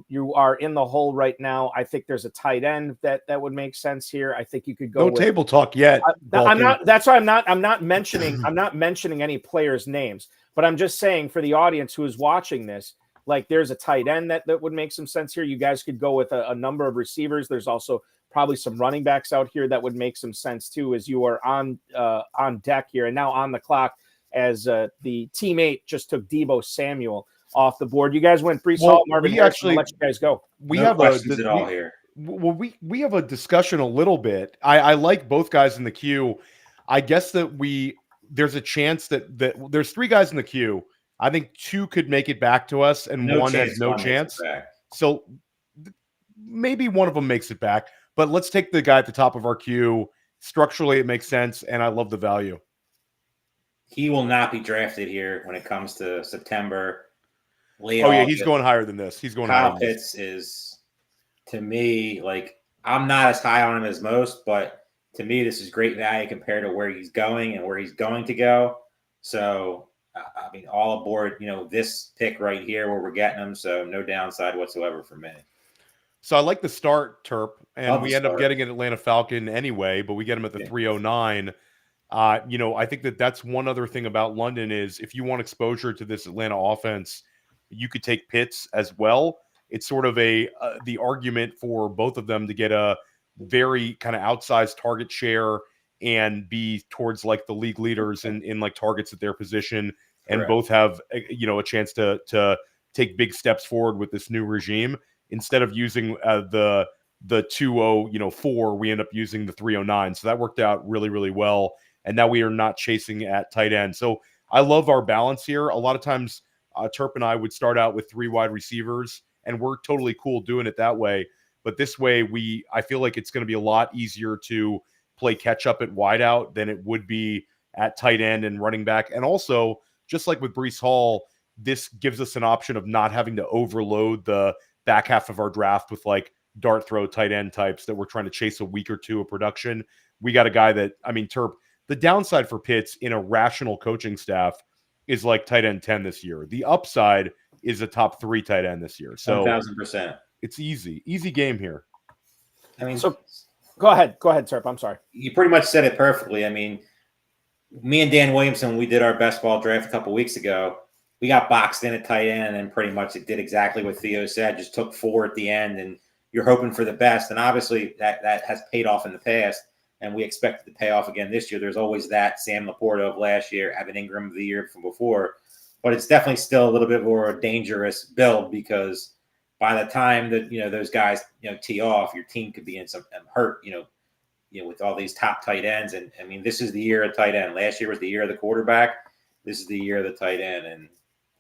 You are in the hole right now. I think there's a tight end that would make sense here. I think you could go. No table talk yet. I'm not. That's why I'm not mentioning. I'm not mentioning any players' names, but I'm just saying for the audience who is watching this, like there's a tight end that would make some sense here. You guys could go with a number of receivers. There's also probably some running backs out here that would make some sense too, as you are on deck here and now on the clock as the teammate just took Deebo Samuel off the board. You guys went Breece Hall, Marvin Harrison. I'll let you guys go. We have questions at all here. Well, we have a discussion a little bit. I like both guys in the queue. I guess that there's a chance that there's 3 guys in the queue. I think 2 could make it back to us, and one has no chance. So maybe one of them makes it back. But let's take the guy at the top of our queue. Structurally, it makes sense, and I love the value. He will not be drafted here when it comes to September. He's going higher than this. He's going higher. Kyle Pitts is, to me, like, I'm not as high on him as most, but to me, this is great value compared to where he's going and where he's going to go. So, I mean, all aboard, you know, this pick right here where we're getting him. So no downside whatsoever for me. So I like the start, Terp, and we end up getting an Atlanta Falcon anyway, but we get him at the 309. You know, I think that's one other thing about London is if you want exposure to this Atlanta offense, you could take Pitts as well. It's sort of the argument for both of them to get a very kind of outsized target share and be towards like the league leaders in like targets at their position, and both have a chance to take big steps forward with this new regime instead of using the the 204, we end up using the 309. So that worked out really, really well. And now we are not chasing at tight end. So I love our balance here. A lot of times Terp and I would start out with 3 wide receivers, and we're totally cool doing it that way. But this way, I feel like it's going to be a lot easier to play catch up at wideout than it would be at tight end and running back. And also, just like with Breece Hall, this gives us an option of not having to overload the back half of our draft with like dart throw tight end types that we're trying to chase a week or two of production. We got a guy that, I mean, Terp, the downside for Pitts in a rational coaching staff is like tight end 10 this year. The upside is a top 3 tight end this year. So 1,000%. It's easy game here. I mean, so go ahead, Terp. I'm sorry. You pretty much said it perfectly. I mean, me and Dan Williamson, we did our best ball draft a couple weeks ago. We got boxed in at tight end, and pretty much it did exactly what Theo said. Just took 4 at the end, and you're hoping for the best. And obviously that has paid off in the past, and we expect it to pay off again this year. There's always that Sam Laporta of last year, Evan Ingram of the year from before, but it's definitely still a little bit more a dangerous build because by the time that those guys tee off, your team could be in some hurt. With all these top tight ends, and I mean, this is the year of tight end. Last year was the year of the quarterback. This is the year of the tight end, and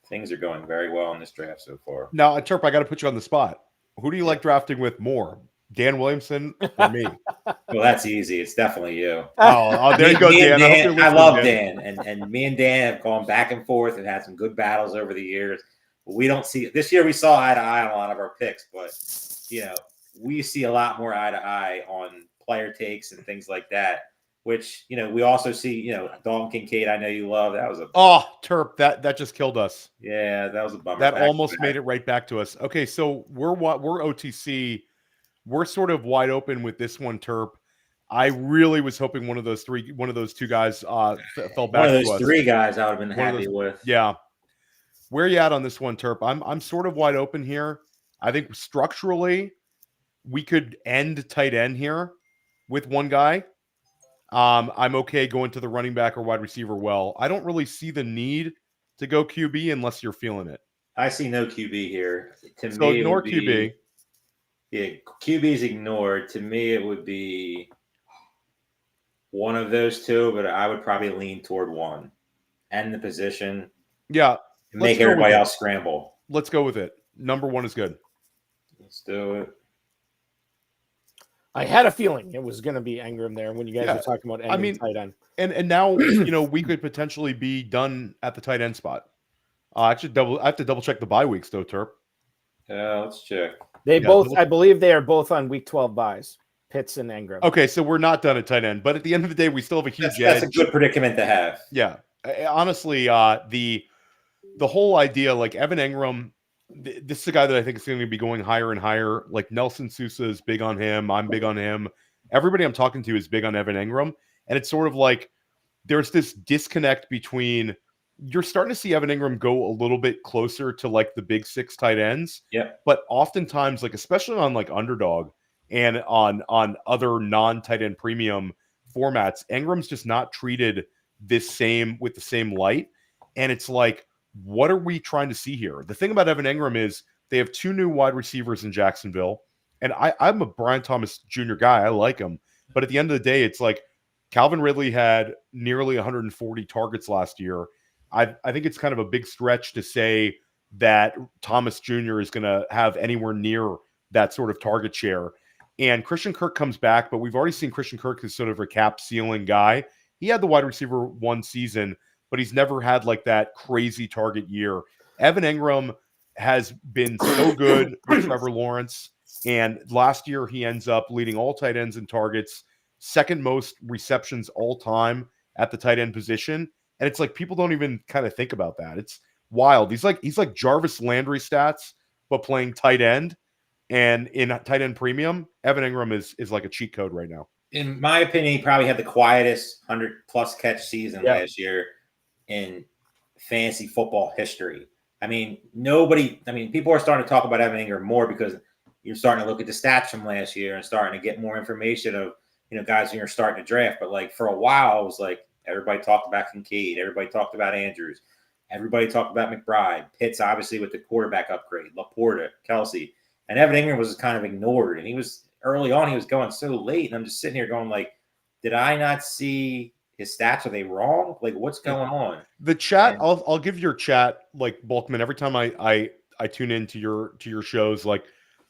things are going very well in this draft so far. Now, Terp, I got to put you on the spot. Who do you like drafting with more, Dan Williamson or me? Well, that's easy. It's definitely you. Oh, there you go, Dan. I love Dan, and me and Dan have gone back and forth and had some good battles over the years. We don't see this year. We saw eye to eye on a lot of our picks, but we see a lot more eye to eye on player takes and things like that. Which we also see. Dalton Kincaid. I know you love. That was Terp. That just killed us. Yeah, that was a bummer. That almost made it right back to us. Okay, so we're OTC. We're sort of wide open with this one, Terp. I really was hoping one of those 2 guys fell back to us. One of those 3 guys I would have been happy with. Yeah. Where are you at on this one, Terp? I'm sort of wide open here. I think structurally we could end tight end here with one guy. I'm okay going to the running back or wide receiver well. I don't really see the need to go QB unless you're feeling it. I see no QB here. So ignore QB. Yeah, QB is ignored. To me, it would be one of those 2, but I would probably lean toward one. End the position. Yeah. Make everybody else scramble. Let's go with it. Number 1 is good. Let's do it. I had a feeling it was going to be Ingram there when you guys were talking about tight end. And now we could potentially be done at the tight end spot. I have to double check the bye weeks though, Terp. Let's check. I believe they are both on week 12 buys. Pitts and Ingram. Okay, so we're not done at tight end, but at the end of the day, we still have a huge edge. That's a good predicament to have. Yeah, honestly, the whole idea, like Evan Ingram. This is a guy that I think is going to be going higher and higher. Like Nelson Sousa is big on him. I'm big on him. Everybody I'm talking to is big on Evan Ingram. And it's sort of like there's this disconnect between you're starting to see Evan Ingram go a little bit closer to like the big 6 tight ends. Yeah. But oftentimes, like especially on like Underdog and on other non-tight end premium formats, Ingram's just not treated with the same light. And it's like, what are we trying to see here? The thing about Evan Ingram is they have 2 new wide receivers in Jacksonville. And I'm a Brian Thomas Jr. guy. I like him. But at the end of the day, it's like Calvin Ridley had nearly 140 targets last year. I think it's kind of a big stretch to say that Thomas Jr. is going to have anywhere near that sort of target share. And Christian Kirk comes back, but we've already seen Christian Kirk as sort of a cap ceiling guy. He had the wide receiver 1 season, but he's never had like that crazy target year. Evan Ingram has been so good with Trevor Lawrence. And last year he ends up leading all tight ends in targets, 2nd most receptions all time at the tight end position. And it's like, people don't even kind of think about that. It's wild. He's like Jarvis Landry stats, but playing tight end. And in tight end premium, Evan Ingram is like a cheat code right now. In my opinion, he probably had the quietest 100+ catch season last year in fantasy football history. I mean, people are starting to talk about Evan Ingram more because you're starting to look at the stats from last year and starting to get more information of, guys when you're starting to draft. But like for a while, it was like everybody talked about Kincaid, everybody talked about Andrews, everybody talked about McBride, Pitts, obviously with the quarterback upgrade, Laporta, Kelsey, and Evan Ingram was kind of ignored. And he was early on he was going so late, and I'm just sitting here going like, did I not see his stats? Are they wrong? Like, what's going on? The chat, I'll give your chat, like, Balkman, every time I tune into your shows, like,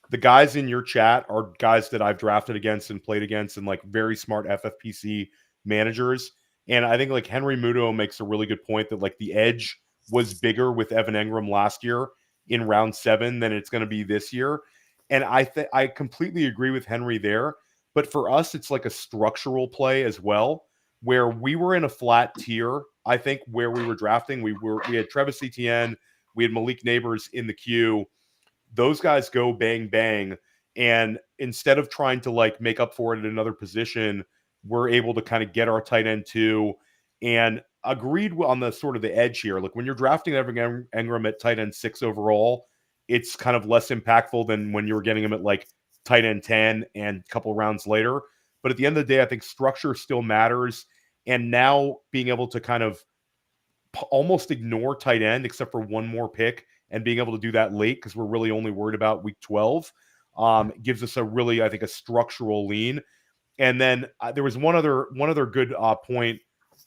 the guys in your chat are guys that I've drafted against and played against, and like very smart FFPC managers. And I think like Henry Muto makes a really good point that like the edge was bigger with Evan Engram last year in round 7 than it's going to be this year. And I completely agree with Henry there. But for us, it's like a structural play as well, where we were in a flat tier. I think where we were drafting, we had Travis Etienne, we had Malik Neighbors in the queue. Those guys go bang, bang. And instead of trying to like make up for it at another position, we're able to kind of get our tight end too. And agreed on the sort of the edge here. Like when you're drafting Evan Engram at tight end 6 overall, it's kind of less impactful than when you're getting him at like tight end 10 and a couple rounds later. But at the end of the day, I think structure still matters. And now being able to kind of almost ignore tight end except for one more pick and being able to do that late because we're really only worried about week 12 gives us a really, I think, a structural lean. And then there was one other good point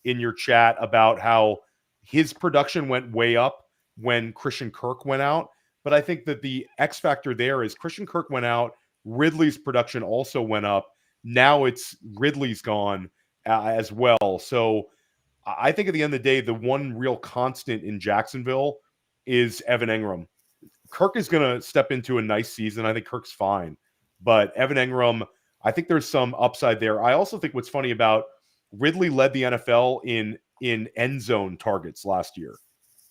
in your chat about how his production went way up when Christian Kirk went out. But I think that the X factor there is Christian Kirk went out, Ridley's production also went up. Now it's Ridley's gone as well. So I think at the end of the day, the one real constant in Jacksonville is Evan Engram. Kirk is going to step into a nice season. I think Kirk's fine. But Evan Engram, I think there's some upside there. I also think what's funny about Ridley led the NFL in end zone targets last year.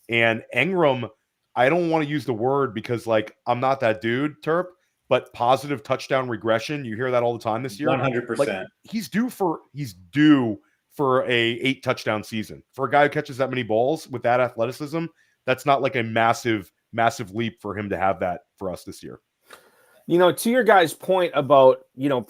And Engram, I don't want to use the word because, like, I'm not that dude, Terp, but positive touchdown regression. You hear that all the time this year. 100%. Like, he's due for a 8 touchdown season. For a guy who catches that many balls with that athleticism, that's not like a massive leap for him to have that for us this year. You know, to your guys' point about,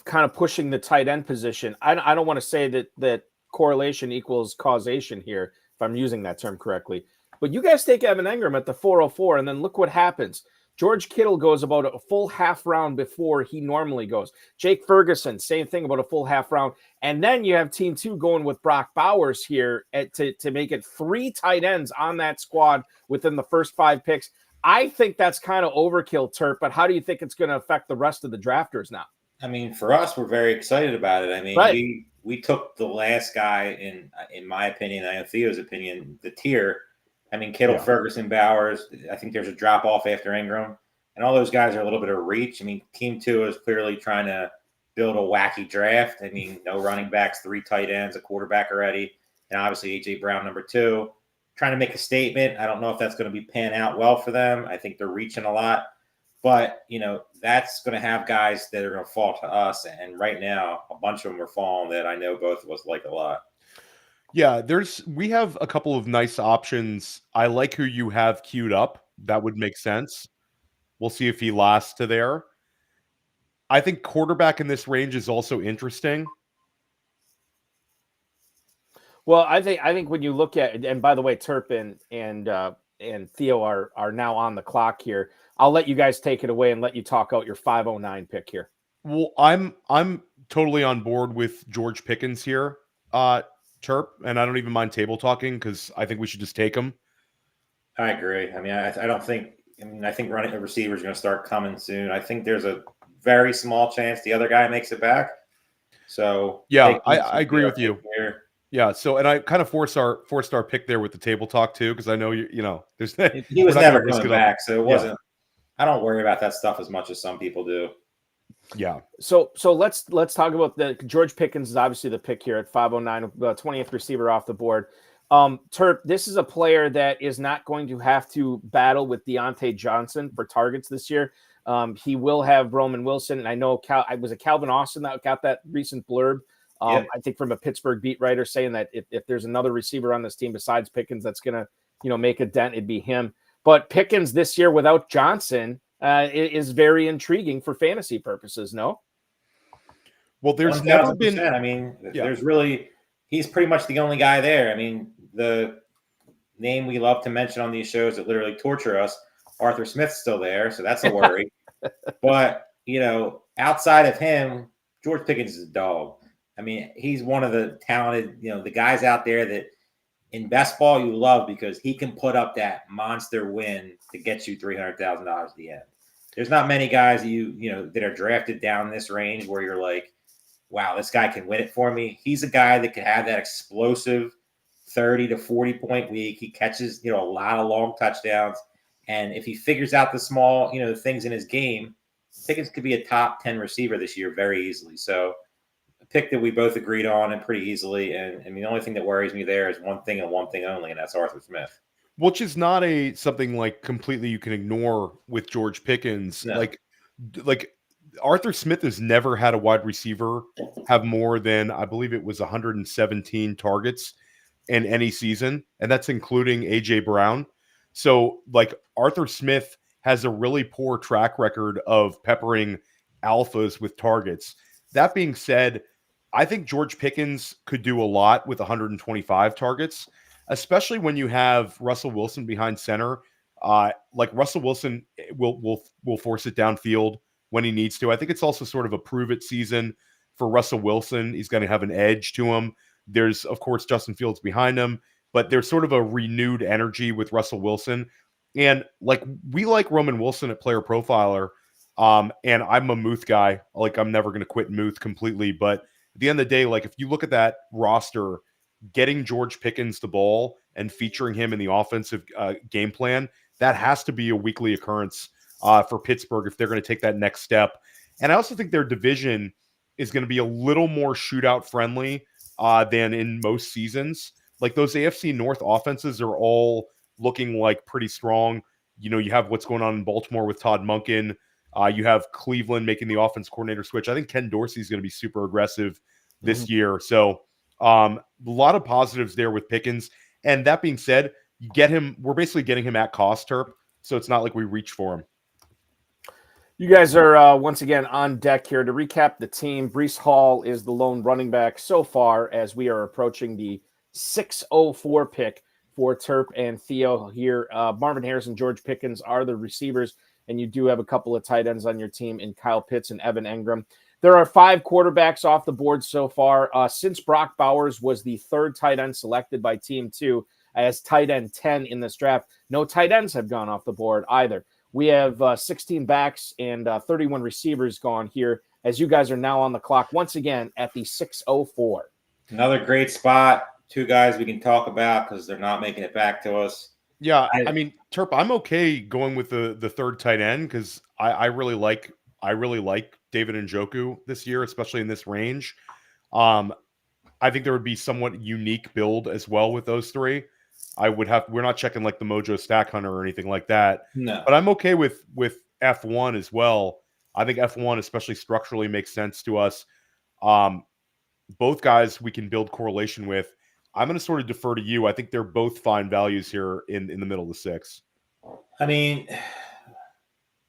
kind of pushing the tight end position, I don't want to say that correlation equals causation here, if I'm using that term correctly. But you guys take Evan Engram at the 404, and then look what happens. George Kittle goes about a full half round before he normally goes. Jake Ferguson, same thing, about a full half round. And then you have Team 2 going with Brock Bowers here to make it 3 tight ends on that squad within the first 5 picks. I think that's kind of overkill, Terp, but how do you think it's going to affect the rest of the drafters now? I mean, for us, we're very excited about it. I mean, right. we took the last guy in my opinion, I know Theo's opinion, the tier. I mean, Kittle, yeah. Ferguson, Bowers. I think there's a drop off after Engram, and all those guys are a little bit of reach. I mean, Team 2 is clearly trying to build a wacky draft. I mean, no running backs, 3 tight ends, a quarterback already, and obviously AJ Brown number 2. Trying to make a statement. I don't know if that's going to be pan out well for them. I think they're reaching a lot, but that's going to have guys that are going to fall to us. And right now, a bunch of them are falling that I know both of us like a lot. Yeah, we have a couple of nice options. I like who you have queued up. That would make sense. We'll see if he lasts to there. I think quarterback in this range is also interesting. Well, I think when you look at, and by the way, Terp and Theo are now on the clock here. I'll let you guys take it away and let you talk out your 509 pick here. Well, I'm totally on board with George Pickens here, Terp, and I don't even mind table talking because I think we should just take him. I agree. I mean, I think running the receiver is going to start coming soon. I think there's a very small chance the other guy makes it back. So yeah, I agree with you. Here. Yeah, so and I kind of forced our pick there with the table talk too because I know there's he was never coming back, so it wasn't. I don't worry about that stuff as much as some people do. Yeah. So let's talk about the George Pickens is obviously the pick here at 509, 20th receiver off the board. Terp, this is a player that is not going to have to battle with Deontay Johnson for targets this year. He will have Roman Wilson, and I know was it Calvin Austin that got that recent blurb. I think from a Pittsburgh beat writer saying that if there's another receiver on this team besides Pickens that's going to, make a dent, it'd be him. But Pickens this year without Johnson is very intriguing for fantasy purposes, no? Well, there's never been. I mean, he's pretty much the only guy there. I mean, the name we love to mention on these shows that literally torture us, Arthur Smith's still there, so that's a worry. But outside of him, George Pickens is a dog. I mean, he's one of the talented, the guys out there that in best ball you love because he can put up that monster win to get you $300,000 at the end. There's not many guys that are drafted down this range where you're like, wow, this guy can win it for me. He's a guy that can have that explosive 30 to 40 point week. He catches, a lot of long touchdowns. And if he figures out the small, things in his game, Pickens could be a top 10 receiver this year very easily. So a pick that we both agreed on and pretty easily. And I mean, the only thing that worries me there is one thing and one thing only, and that's Arthur Smith. Which is not something like completely you can ignore with George Pickens. No. Like Arthur Smith has never had a wide receiver have more than, I believe it was 117 targets in any season. And that's including AJ Brown. So like Arthur Smith has a really poor track record of peppering alphas with targets. That being said, I think George Pickens could do a lot with 125 targets, especially when you have Russell Wilson behind center. Like Russell Wilson will force it downfield when he needs to. I think it's also sort of a prove it season for Russell Wilson. He's going to have an edge to him. There's, of course, Justin Fields behind him, but there's sort of a renewed energy with Russell Wilson. And like we like Roman Wilson at Player Profiler. And I'm a Muth guy. Like I'm never going to quit Muth completely. But at the end of the day, like if you look at that roster, getting George Pickens the ball and featuring him in the offensive game plan, that has to be a weekly occurrence for Pittsburgh if they're going to take that next step. And I also think their division is going to be a little more shootout friendly than in most seasons. Like those AFC North offenses are all looking like pretty strong. You have what's going on in Baltimore with Todd Monken. You have Cleveland making the offense coordinator switch. I think Ken Dorsey is going to be super aggressive this year. So a lot of positives there with Pickens. And that being said, you get him. We're basically getting him at cost, Terp. So it's not like we reach for him. You guys are once again on deck here. To recap the team, Breece Hall is the lone running back so far as we are approaching the 604 pick for Terp and Theo here. Marvin Harrison, George Pickens are the receivers, and you do have a couple of tight ends on your team in Kyle Pitts and Evan Engram. There are 5 quarterbacks off the board so far. Since Brock Bowers was the third tight end selected by Team 2 as tight end 10 in this draft, no tight ends have gone off the board either. We have 16 backs and 31 receivers gone here as you guys are now on the clock once again at the 604. Another great spot. 2 guys we can talk about because they're not making it back to us. Yeah, I mean, Terp, I'm okay going with the third tight end because I really like David Njoku this year, especially in this range. I think there would be somewhat unique build as well with those 3. We're not checking like the Mojo Stack Hunter or anything like that. No. But I'm okay with F1 as well. I think F1 especially structurally makes sense to us. Both guys we can build correlation with. I'm going to sort of defer to you. I think they're both fine values here in the middle of the 6. I mean,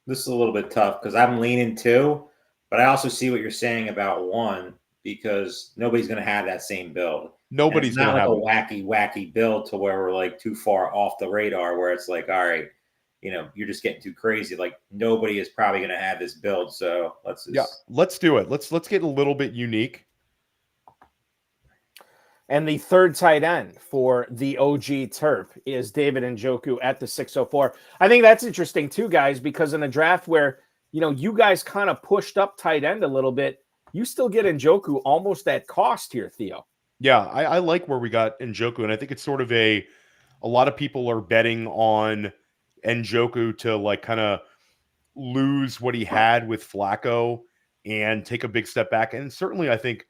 this is a little bit tough because I'm leaning 2, but I also see what you're saying about 1 because nobody's going to have that same build. Nobody's going to have a wacky build to where we're like too far off the radar where it's like, all right, you're just getting too crazy. Like nobody is probably going to have this build. So let's do it. Let's get a little bit unique. And the third tight end for the OG Terp is David Njoku at the 604. I think that's interesting too, guys, because in a draft where, you guys kind of pushed up tight end a little bit, you still get Njoku almost at cost here, Theo. Yeah, I like where we got Njoku, and I think it's sort of a lot of people are betting on Njoku to like kind of lose what he had with Flacco and take a big step back. And certainly I think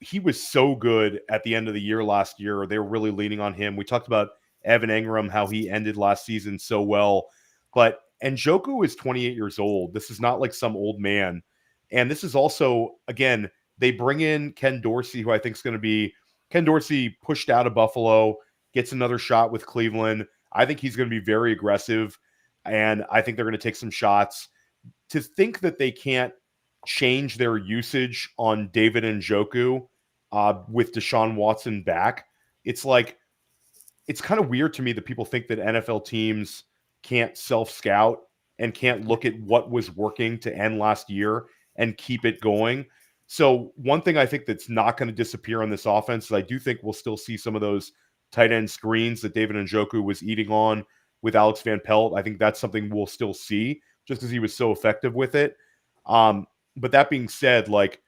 he was so good at the end of the year last year. They were really leaning on him. We talked about Evan Engram, how he ended last season so well. But Njoku is 28 years old. This is not like some old man. And this is also, again, they bring in Ken Dorsey, who I think is going to be Ken Dorsey pushed out of Buffalo, gets another shot with Cleveland. I think he's going to be very aggressive, and I think they're going to take some shots. To think that they can't change their usage on David Njoku with Deshaun Watson back, it's kind of weird to me that people think that NFL teams can't self-scout and can't look at what was working to end last year and keep it going. So one thing I think that's not going to disappear on this offense is I do think we'll still see some of those tight end screens that David Njoku was eating on with Alex Van Pelt. I think that's something we'll still see just because he was so effective with it. But that being said, like,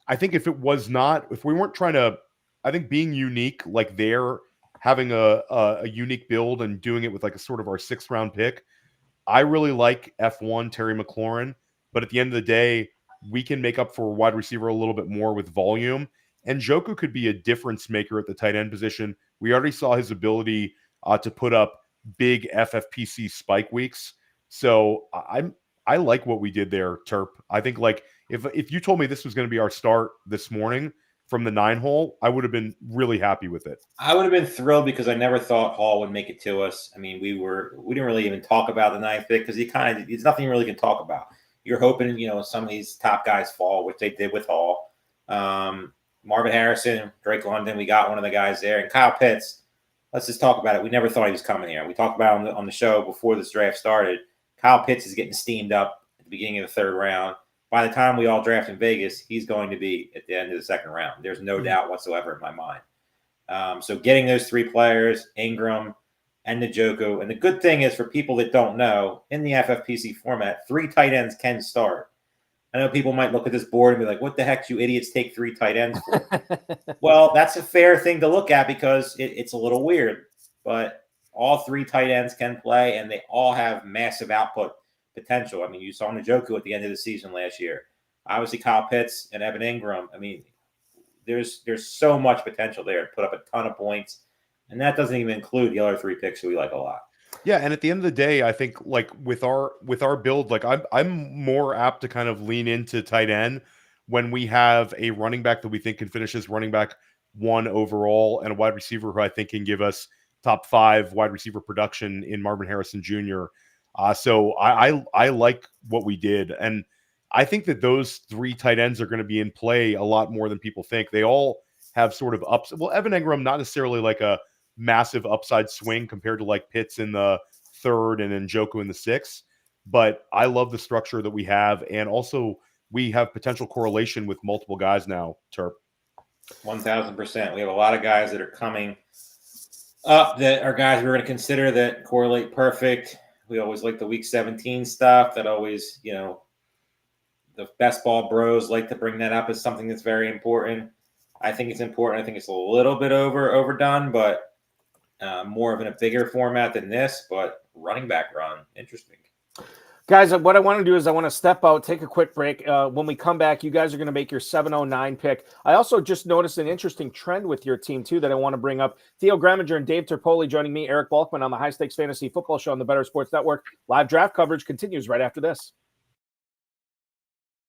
I think if we weren't trying to, I think being unique, like they're having a unique build and doing it with like a sort of our 6th round pick. I really like F1 Terry McLaurin, but at the end of the day, we can make up for wide receiver a little bit more with volume. And Njoku could be a difference maker at the tight end position. We already saw his ability to put up big FFPC spike weeks. So I like what we did there, Terp. I think like if you told me this was going to be our start this morning from the 9 hole, I would have been really happy with it. I would have been thrilled because I never thought Hall would make it to us. I mean, we didn't really even talk about the 9th pick because there's nothing you really can talk about. You're hoping, some of these top guys fall, which they did with Hall. Marvin Harrison, Drake London, we got one of the guys there. And Kyle Pitts, let's just talk about it. We never thought he was coming here. We talked about him on the show before this draft started. Kyle Pitts is getting steamed up at the beginning of the 3rd round. By the time we all draft in Vegas, he's going to be at the end of the 2nd round. There's no doubt whatsoever in my mind. So getting those 3 players, Ingram and Njoku, and the good thing is for people that don't know, in the FFPC format, 3 tight ends can start. I know people might look at this board and be like, what the heck do you idiots take 3 tight ends for? Well, that's a fair thing to look at because it's a little weird. But all 3 tight ends can play, and they all have massive output potential. I mean, you saw Njoku at the end of the season last year. Obviously, Kyle Pitts and Evan Ingram. I mean, there's so much potential there to put up a ton of points, and that doesn't even include the other 3 picks who we like a lot. Yeah, and at the end of the day, I think like with our build, like I'm more apt to kind of lean into tight end when we have a running back that we think can finish as running back 1 overall and a wide receiver who I think can give us top 5 wide receiver production in Marvin Harrison Jr. So I like what we did, and I think that those 3 tight ends are going to be in play a lot more than people think. They all have sort of ups. Well, Evan Ingram, not necessarily like a massive upside swing compared to like Pitts in the 3rd and Njoku in the 6th, but I love the structure that we have, and also we have potential correlation with multiple guys now. Terp, 1,000%. We have a lot of guys that are coming up that are guys we're going to consider that correlate perfect. We always like the week 17 stuff. That always, the best ball bros like to bring that up as something that's very important. I think it's important. I think it's a little bit overdone, but more of in a bigger format than this. But running back run, interesting. Guys, what I want to do is I want to step out, take a quick break. When we come back, you guys are going to make your 709 pick. I also just noticed an interesting trend with your team, too, that I want to bring up. Theo, Gremminger, and Dave Terpoilli joining me, Eric Balkman, on the High Stakes Fantasy Football Show on the Better Sports Network. Live draft coverage continues right after this.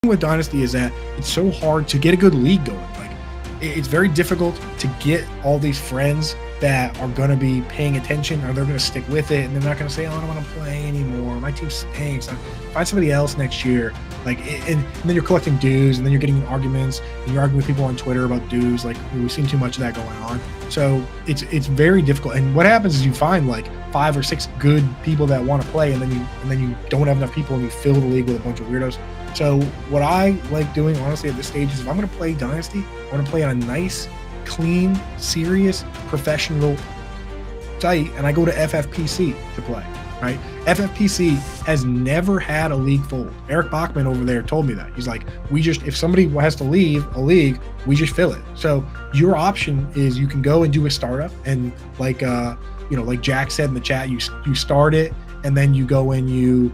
With Dynasty is that it's so hard to get a good league going. Like, it's very difficult to get all these friends that are going to be paying attention, or they're going to stick with it, and they're not going to say, oh, I don't want to play anymore. My team stinks. Find somebody else next year. Like, and then you're collecting dues, and then you're getting in arguments, and you're arguing with people on Twitter about dues. Like, we've seen too much of that going on. So it's very difficult. And what happens is you find like 5 or 6 good people that want to play, and then you don't have enough people, and you fill the league with a bunch of weirdos. So what I like doing, honestly, at this stage is if I'm going to play Dynasty, I want to play on a nice, clean, serious, professional site, and I go to FFPC to play, right? FFPC has never had a league fold. Eric Balkman over there told me that. He's like, if somebody has to leave a league, we just fill it. So your option is you can go and do a startup, and like Jack said in the chat, you start it, and then you go and you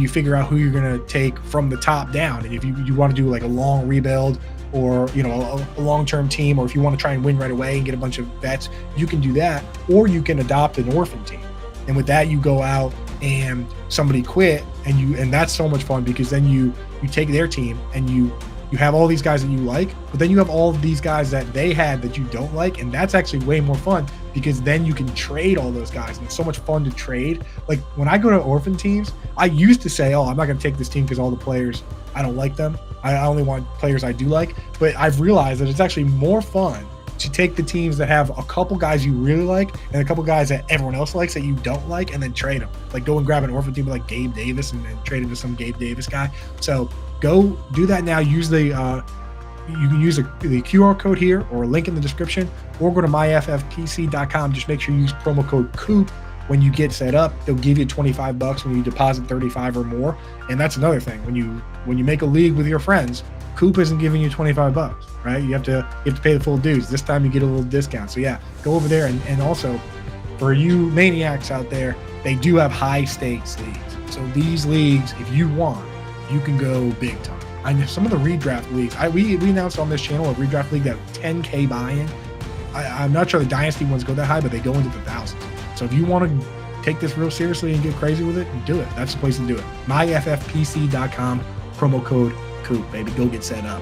figure out who you're going to take from the top down. And if you want to do like a long rebuild, or a long-term team, or if you want to try and win right away and get a bunch of vets, you can do that. Or you can adopt an orphan team, and with that you go out and somebody quit, and that's so much fun, because then you take their team and you have all these guys that you like, but then you have all of these guys that they had that you don't like, and that's actually way more fun, because then you can trade all those guys, and it's so much fun to trade. Like when I go to orphan teams, I used to say, oh, I'm not going to take this team because all the players, I don't like them. I only want players I do like. But I've realized that it's actually more fun to take the teams that have a couple guys you really like and a couple guys that everyone else likes that you don't like, and then trade them. Like go and grab an orphan team like Gabe Davis and trade him to some Gabe Davis guy. So go do that now. Use the you can use the QR code here or a link in the description, or go to myffpc.com. Just make sure you use promo code COOP when you get set up. They'll give you $25 when you deposit 35 or more. And that's another thing. When you make a league with your friends, Coop isn't giving you $25, right? You have to pay the full dues. This time you get a little discount. So yeah, go over there. And also for you maniacs out there, they do have high stakes leagues. So these leagues, if you want, you can go big time. I know some of the redraft leagues. We announced on this channel a redraft league that 10K buy-in. I'm not sure the dynasty ones go that high, but they go into the thousands. So if you want to take this real seriously and get crazy with it, do it. That's the place to do it. myffpc.com, promo code COOP, baby. Go get set up.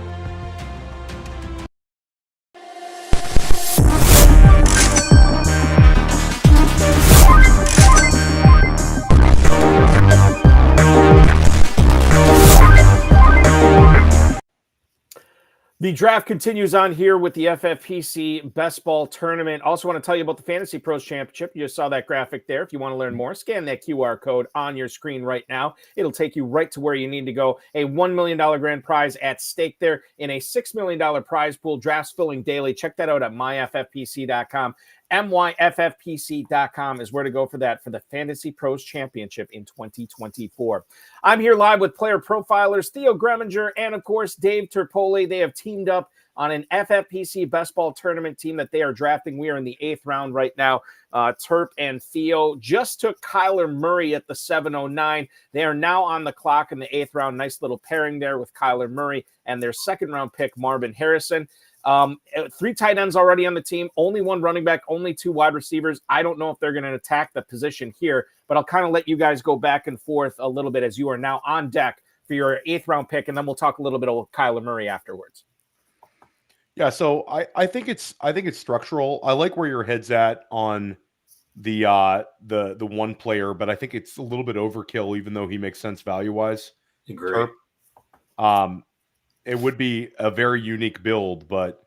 The draft continues on here with the FFPC Best Ball Tournament. Also want to tell you about the Fantasy Pros Championship. You just saw that graphic there. If you want to learn more, scan that QR code on your screen right now. It'll take you right to where you need to go. A $1 million grand prize at stake there in a $6 million prize pool. Drafts filling daily. Check that out at myffpc.com. myffpc.com is where to go for that, for the Fantasy Pros Championship in 2024. I'm here live with player profilers Theo Gremminger and, of course, Dave Terpoilli. They have teamed up on an FFPC Best Ball Tournament team that they are drafting. We are in the 8th round right now. Terp and Theo just took Kyler Murray at the 709. They are now on the clock in the 8th round. Nice little pairing there with Kyler Murray and their 2nd round pick, Marvin Harrison. 3 tight ends already on the team, only 1 running back, only 2 wide receivers. I don't know if they're going to attack the position here, but I'll kind of let you guys go back and forth a little bit as you are now on deck for your 8th round pick, and then we'll talk a little bit about Kyler Murray afterwards. Yeah, so I think it's structural. I like where your head's at on the one player, but I think it's a little bit overkill, even though he makes sense value wise. Agree. It would be a very unique build, but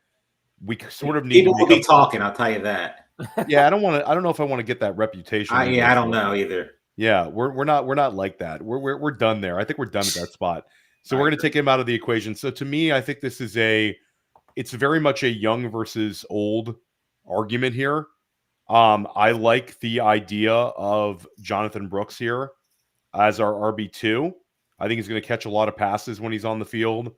we sort of need. People will be talking. I'll tell you that. Yeah, I don't know if I want to get that reputation. I don't know either. Yeah, we're not like that. We're done there. I think we're done at that spot. So we're going to take him out of the equation. So to me, I think this is it's very much a young versus old argument here. I like the idea of Jonathan Brooks here as our RB2. I think he's going to catch a lot of passes when he's on the field.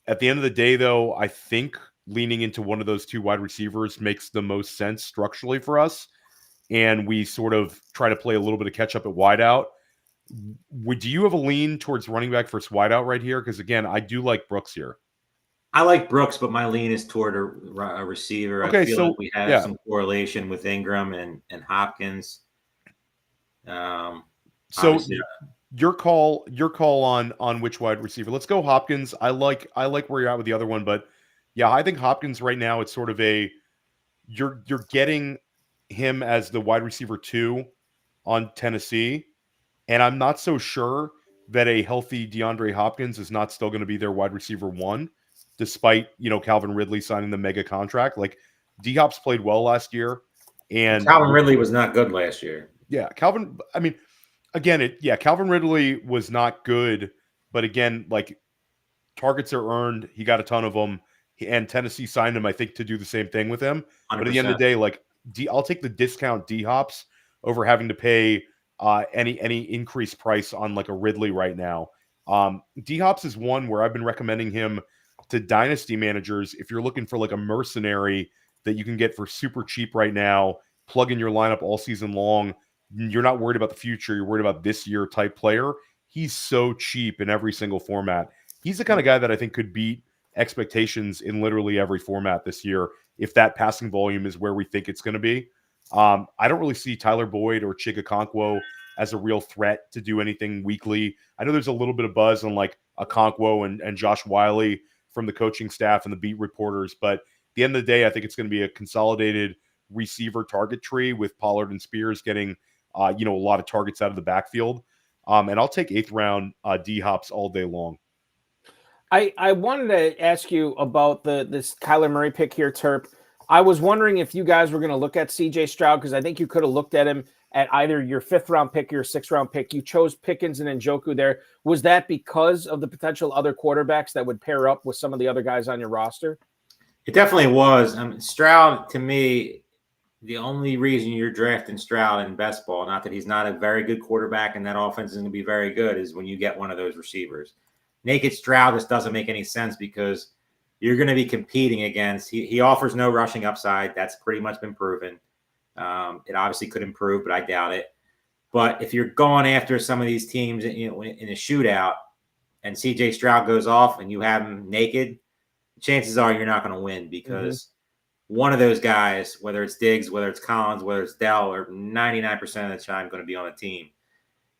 At the end of the day, though, I think leaning into one of those 2 wide receivers makes the most sense structurally for us. And we sort of try to play a little bit of catch up at wideout. Do you have a lean towards running back versus wideout right here? Because, again, I do like Brooks here. I like Brooks, but my lean is toward a receiver. Okay, I feel so like we have some correlation with Ingram and Hopkins. So your call on which wide receiver. Let's go Hopkins. I like where you're at with the other one, but yeah, I think Hopkins right now, it's sort of you're getting him as the wide receiver 2 on Tennessee, and I'm not so sure that a healthy DeAndre Hopkins is not still going to be their wide receiver 1, despite Calvin Ridley signing the mega contract. Like D-Hop's played well last year, and Calvin Ridley was not good last year. Yeah, Calvin Ridley was not good, but again, like targets are earned. He got a ton of them, and Tennessee signed him, I think, to do the same thing with him. 100%. But at the end of the day, like I'll take the discount D-Hops over having to pay any increased price on like a Ridley right now. D-Hops is one where I've been recommending him to dynasty managers. If you're looking for like a mercenary that you can get for super cheap right now, plug in your lineup all season long. You're not worried about the future. You're worried about this year type player. He's so cheap in every single format. He's the kind of guy that I think could beat expectations in literally every format this year if that passing volume is where we think it's going to be. I don't really see Tyler Boyd or Chigakonkwo as a real threat to do anything weekly. I know there's a little bit of buzz on like Okonkwo and Josh Wiley from the coaching staff and the beat reporters, but at the end of the day, I think it's going to be a consolidated receiver target tree with Pollard and Spears getting a lot of targets out of the backfield. And I'll take 8th round D-Hops all day long. I wanted to ask you about this Kyler Murray pick here, Terp. I was wondering if you guys were going to look at CJ Stroud, because I think you could have looked at him at either your 5th round pick or your 6th round pick. You chose Pickens and Njoku there. Was that because of the potential other quarterbacks that would pair up with some of the other guys on your roster? It definitely was. Stroud, to me, the only reason you're drafting Stroud in best ball, not that he's not a very good quarterback and that offense is going to be very good, is when you get one of those receivers. Naked Stroud just doesn't make any sense because you're going to be competing against. He offers no rushing upside. That's pretty much been proven. It obviously could improve, but I doubt it. But if you're going after some of these teams in a shootout and CJ Stroud goes off and you have him naked, chances are you're not going to win because one of those guys, whether it's Diggs, whether it's Collins, whether it's Dell, are 99% of the time going to be on the team.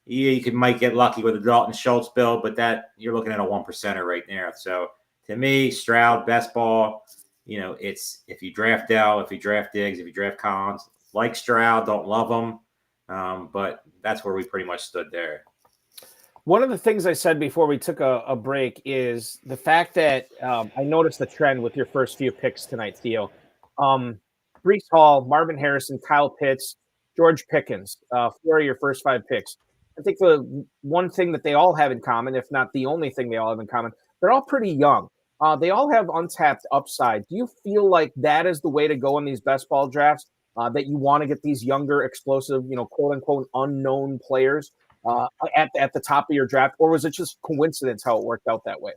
Yeah, you might get lucky with a Dalton Schultz build, but that you're looking at a 1%er right there. So to me, Stroud, best ball, it's if you draft Dell, if you draft Diggs, if you draft Collins, like Stroud, don't love them. But that's where we pretty much stood there. One of the things I said before we took a break is the fact that I noticed the trend with your first few picks tonight, Theo. Breece Hall, Marvin Harrison, Kyle Pitts, George Pickens, 4 of your first 5 picks. I think the one thing that they all have in common, if not the only thing they all have in common, they're all pretty young. They all have untapped upside. Do you feel like that is the way to go in these best ball drafts, that you want to get these younger, explosive, quote unquote, unknown players at the top of your draft? Or was it just coincidence how it worked out that way?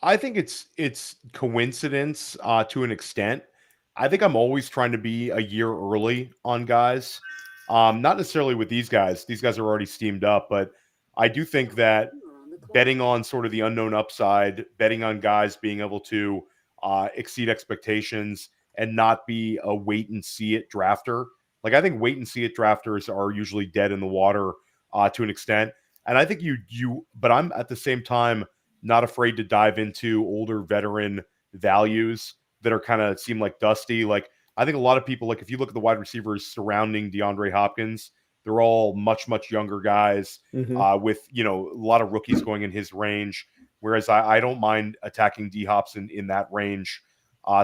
I think it's coincidence to an extent. I think I'm always trying to be a year early on guys. Not necessarily with these guys. These guys are already steamed up, but I do think that betting on sort of the unknown upside, betting on guys being able to exceed expectations and not be a wait and see it drafter. Like, I think wait and see it drafters are usually dead in the water to an extent. And I think but I'm at the same time not afraid to dive into older veteran values that are kind of seem like dusty. Like, I think a lot of people, like if you look at the wide receivers surrounding DeAndre Hopkins, they're all much, much younger guys with, a lot of rookies going in his range. Whereas I don't mind attacking D-Hops in that range.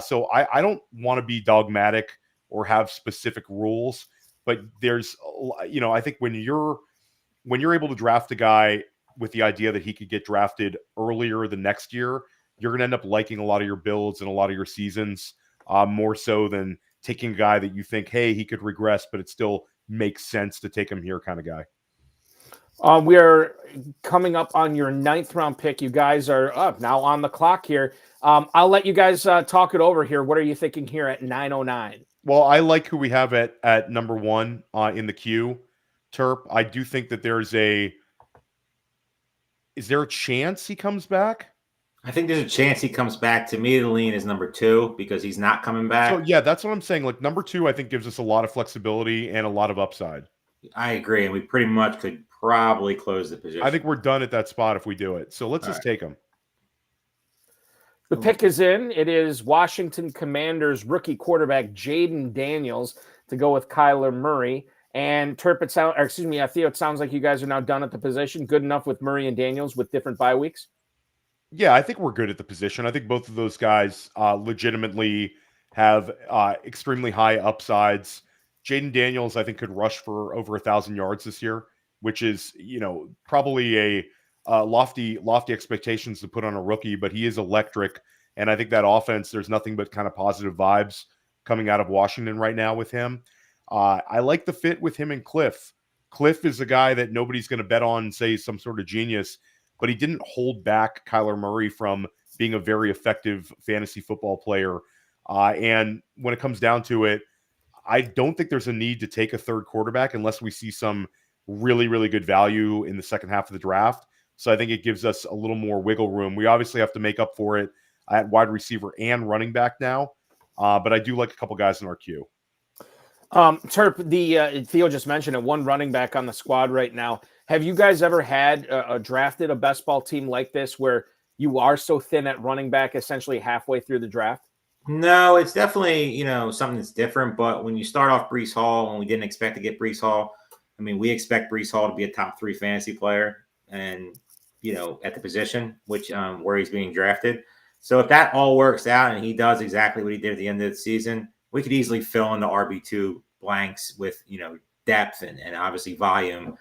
So I don't want to be dogmatic or have specific rules, but there's, I think when you're able to draft a guy with the idea that he could get drafted earlier the next year, you're going to end up liking a lot of your builds and a lot of your seasons more so than taking a guy that you think, hey, he could regress, but it still makes sense to take him here kind of guy. We are coming up on your 9th round pick. You guys are up now on the clock here. I'll let you guys talk it over here. What are you thinking here at 9:09? Well, I like who we have at number 1 in the queue, Terp. I do think that is there a chance he comes back? I think there's a chance he comes back. To me, the lean is number 2 because he's not coming back. So, yeah, that's what I'm saying. Like, number 2, I think, gives us a lot of flexibility and a lot of upside. I agree. And we pretty much could probably close the position. I think we're done at that spot if we do it. So let's just take him. The pick is in. It is Washington Commanders rookie quarterback Jaden Daniels to go with Kyler Murray. And Terp, Theo, it sounds like you guys are now done at the position. Good enough with Murray and Daniels with different bye weeks? Yeah, I think we're good at the position. I think both of those guys legitimately have extremely high upsides. Jaden Daniels, I think, could rush for over 1,000 yards this year, which is, probably a lofty expectations to put on a rookie, but he is electric. And I think that offense, there's nothing but kind of positive vibes coming out of Washington right now with him. I like the fit with him and Cliff. Cliff is a guy that nobody's going to bet on and say he's some sort of genius, but he didn't hold back Kyler Murray from being a very effective fantasy football player. And when it comes down to it, I don't think there's a need to take a third quarterback unless we see some really, really good value in the second half of the draft. So I think it gives us a little more wiggle room. We obviously have to make up for it at wide receiver and running back now. But I do like a couple guys in our queue. Terp, Theo just mentioned it, one running back on the squad right now. Have you guys ever had drafted a best ball team like this where you are so thin at running back essentially halfway through the draft? No, it's definitely, something that's different. But when you start off Breece Hall, and we didn't expect to get Breece Hall, I mean, we expect Breece Hall to be a top 3 fantasy player and, at the position, which where he's being drafted. So if that all works out and he does exactly what he did at the end of the season, we could easily fill in the RB2 blanks with, depth and obviously volume.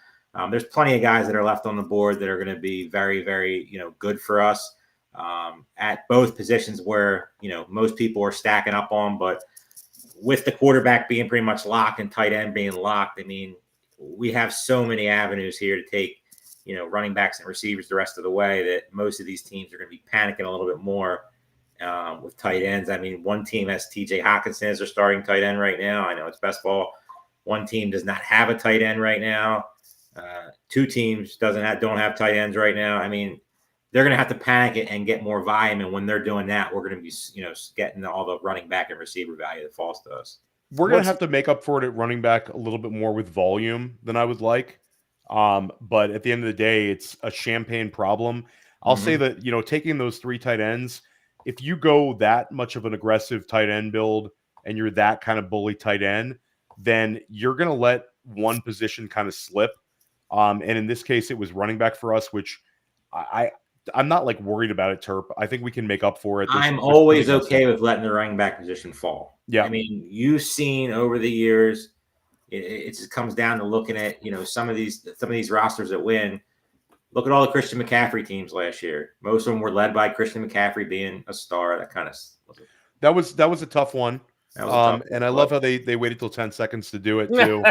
There's plenty of guys that are left on the board that are going to be very, very, good for us at both positions where, most people are stacking up on. But with the quarterback being pretty much locked and tight end being locked, I mean, we have so many avenues here to take, running backs and receivers the rest of the way that most of these teams are going to be panicking a little bit more with tight ends. I mean, one team has TJ Hawkinson as their starting tight end right now. I know it's best ball. One team does not have a tight end right now. Two teams don't have tight ends right now. I mean, they're going to have to panic it and get more volume. And when they're doing that, we're going to be, getting all the running back and receiver value that falls to us. We're going to have to make up for it at running back a little bit more with volume than I would like. But at the end of the day, it's a champagne problem. I'll say that, taking those 3 tight ends, if you go that much of an aggressive tight end build and you're that kind of bully tight end, then you're going to let one position kind of slip. And in this case, it was running back for us, which I'm not like worried about it, Terp. I think we can make up for it. I'm always okay with letting the running back position fall. Yeah. I mean, you've seen over the years, it just comes down to looking at, some of these rosters that win. Look at all the Christian McCaffrey teams last year. Most of them were led by Christian McCaffrey being a star. That was a tough one. And I love how they waited till 10 seconds to do it too,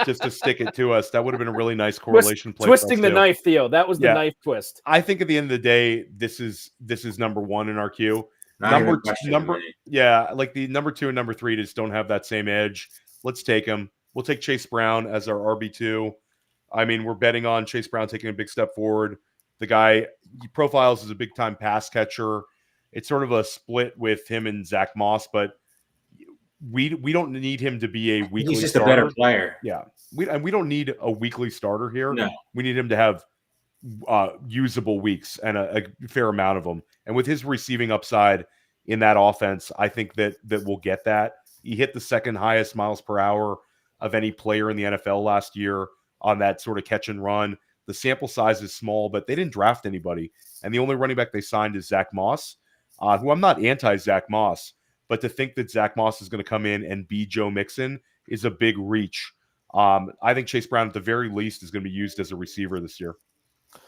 just to stick it to us. That would have been a really nice correlation play. Twisting the knife, Theo. That was the knife twist. I think at the end of the day, this is number 1 in our queue. Like the number 2 and number 3 just don't have that same edge. Let's take them. We'll take Chase Brown as our RB2. I mean, we're betting on Chase Brown taking a big step forward. The guy he profiles as a big time pass catcher. It's sort of a split with him and Zach Moss, but we don't need him to be a weekly He's just starter. a better player. Yeah. We don't need a weekly starter here. No. We need him to have usable weeks and a fair amount of them. And with his receiving upside in that offense, I think that we'll get that. He hit the second highest miles per hour of any player in the NFL last year on that sort of catch and run. The sample size is small, but they didn't draft anybody. And the only running back they signed is Zach Moss, who I'm not anti-Zach Moss. But to think that Zach Moss is going to come in and be Joe Mixon is a big reach. I think Chase Brown, at the very least, is going to be used as a receiver this year.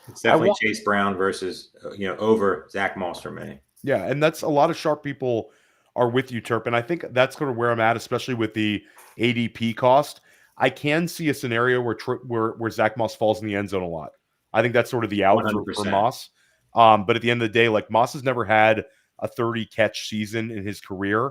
It's definitely Chase Brown versus, over Zach Moss for me. Yeah, and that's a lot of sharp people are with you, Terp. And I think that's sort of where I'm at, especially with the ADP cost. I can see a scenario where Zach Moss falls in the end zone a lot. I think that's sort of the out for Moss. But at the end of the day, like Moss has never had a 30 catch season in his career.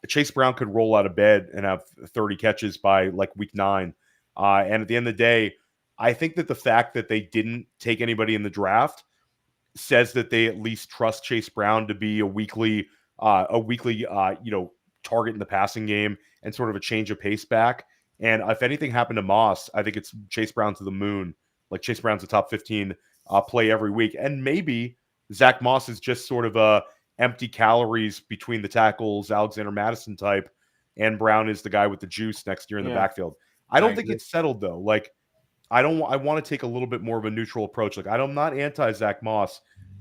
Chase Brown could roll out of bed and have 30 catches by like week 9. And at the end of the day, I think that the fact that they didn't take anybody in the draft says that they at least trust Chase Brown to be a weekly target in the passing game and sort of a change of pace back. And if anything happened to Moss, I think it's Chase Brown to the moon. Like Chase Brown's a top 15 play every week. And maybe Zach Moss is just sort of a empty calories between the tackles, Alexander Madison type, and Brown is the guy with the juice next year in the backfield. I don't think it's settled though. Like I want to take a little bit more of a neutral approach. Like I'm not anti Zach Moss,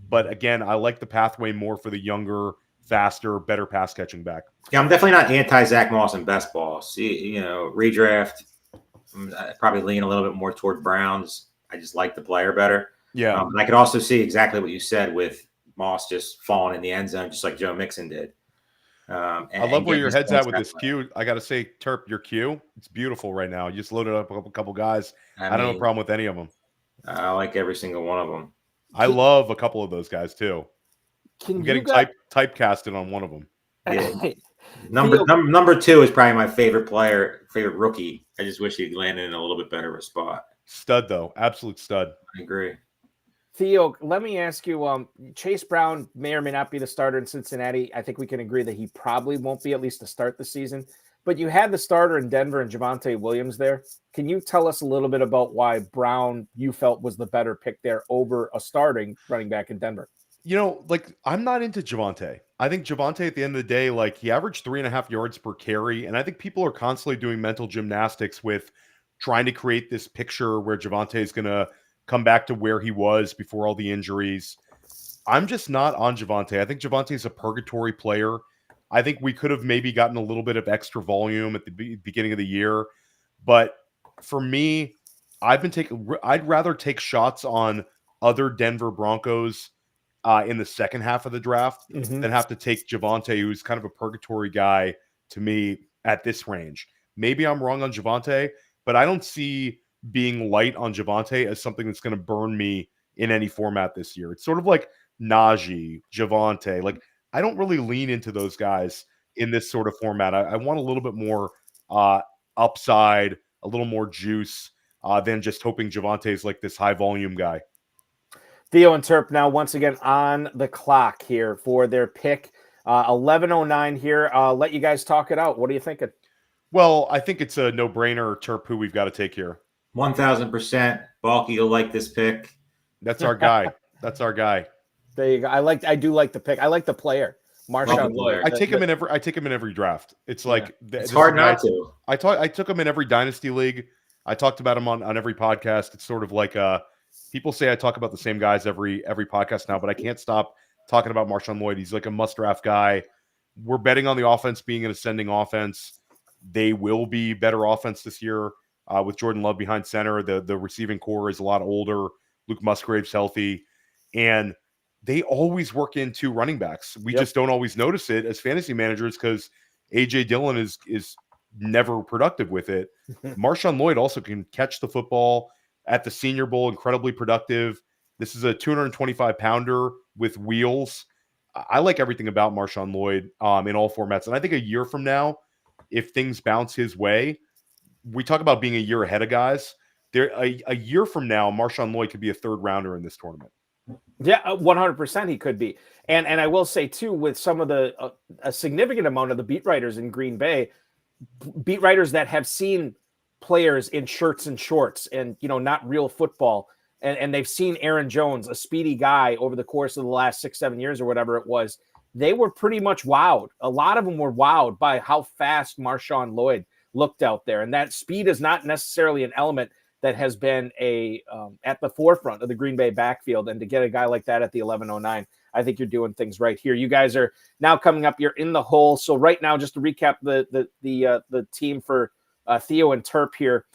but again, I like the pathway more for the younger, faster, better pass catching back. Yeah, I'm definitely not anti Zach Moss in best ball. See, redraft, I probably lean a little bit more toward Browns. I just like the player better. Yeah. I could also see exactly what you said with Moss just falling in the end zone, just like Joe Mixon did. I love where your head's at with this queue. I got to say, Terp, your queue, it's beautiful right now. You just loaded up a couple guys. I don't have a problem with any of them. I like every single one of them. I love a couple of those guys too. I'm getting typecasted on one of them. Yeah. Number 2 is probably my favorite rookie. I just wish he'd landed in a little bit better of a spot. Stud though, absolute stud. I agree. Theo, let me ask you, Chase Brown may or may not be the starter in Cincinnati. I think we can agree that he probably won't be, at least to start the season. But you had the starter in Denver and Javonte Williams there. Can you tell us a little bit about why Brown you felt was the better pick there over a starting running back in Denver? I'm not into Javonte. I think Javonte at the end of the day, he averaged 3.5 yards per carry. And I think people are constantly doing mental gymnastics with trying to create this picture where Javonte is going to come back to where he was before all the injuries. I'm just not on Javonte. I think Javonte is a purgatory player. I think we could have maybe gotten a little bit of extra volume at the beginning of the year. But for me, I'd rather take shots on other Denver Broncos in the second half of the draft than have to take Javonte, who's kind of a purgatory guy to me at this range. Maybe I'm wrong on Javonte, but I don't see being light on Javonte as something that's going to burn me in any format this year. It's sort of like Najee, Javonte. Like, I don't really lean into those guys in this sort of format. I want a little bit more upside, a little more juice than just hoping Javonte is like this high volume guy. Theo and Terp now once again on the clock here for their pick. 11:09 here. I'll let you guys talk it out. What are you thinking? Well, I think it's a no-brainer, Terp, who we've got to take here. 1,000%. Balky, you'll like this pick. That's our guy. That's our guy. There you go. I do like the pick. I like the player, MarShawn Lloyd. I take him in every draft. It's like it's hard not to. I took him in every dynasty league. I talked about him on every podcast. It's sort of like people say I talk about the same guys every podcast now, but I can't stop talking about MarShawn Lloyd. He's like a must-draft guy. We're betting on the offense being an ascending offense. They will be better offense this year with Jordan Love behind center. The receiving core is a lot older. Luke Musgrave's healthy. And they always work in two running backs. We just don't always notice it as fantasy managers because A.J. Dillon is never productive with it. MarShawn Lloyd also can catch the football at the Senior Bowl, incredibly productive. This is a 225-pounder with wheels. I like everything about MarShawn Lloyd in all formats. And I think a year from now, if things bounce his way, we talk about being a year ahead of guys. A year from now, MarShawn Lloyd could be a third rounder in this tournament. Yeah, 100% he could be. And I will say, too, with some of the a significant amount of the beat writers in Green Bay, beat writers that have seen players in shirts and shorts and, not real football. And they've seen Aaron Jones, a speedy guy, over the course of the last 6-7 years or whatever it was. They were pretty much wowed. A lot of them were wowed by how fast MarShawn Lloyd looked out there. And that speed is not necessarily an element that has been at the forefront of the Green Bay backfield. And to get a guy like that at the 11:09, I think you're doing things right here. You guys are now coming up. You're in the hole. So right now, just to recap the team for Theo and Terp here,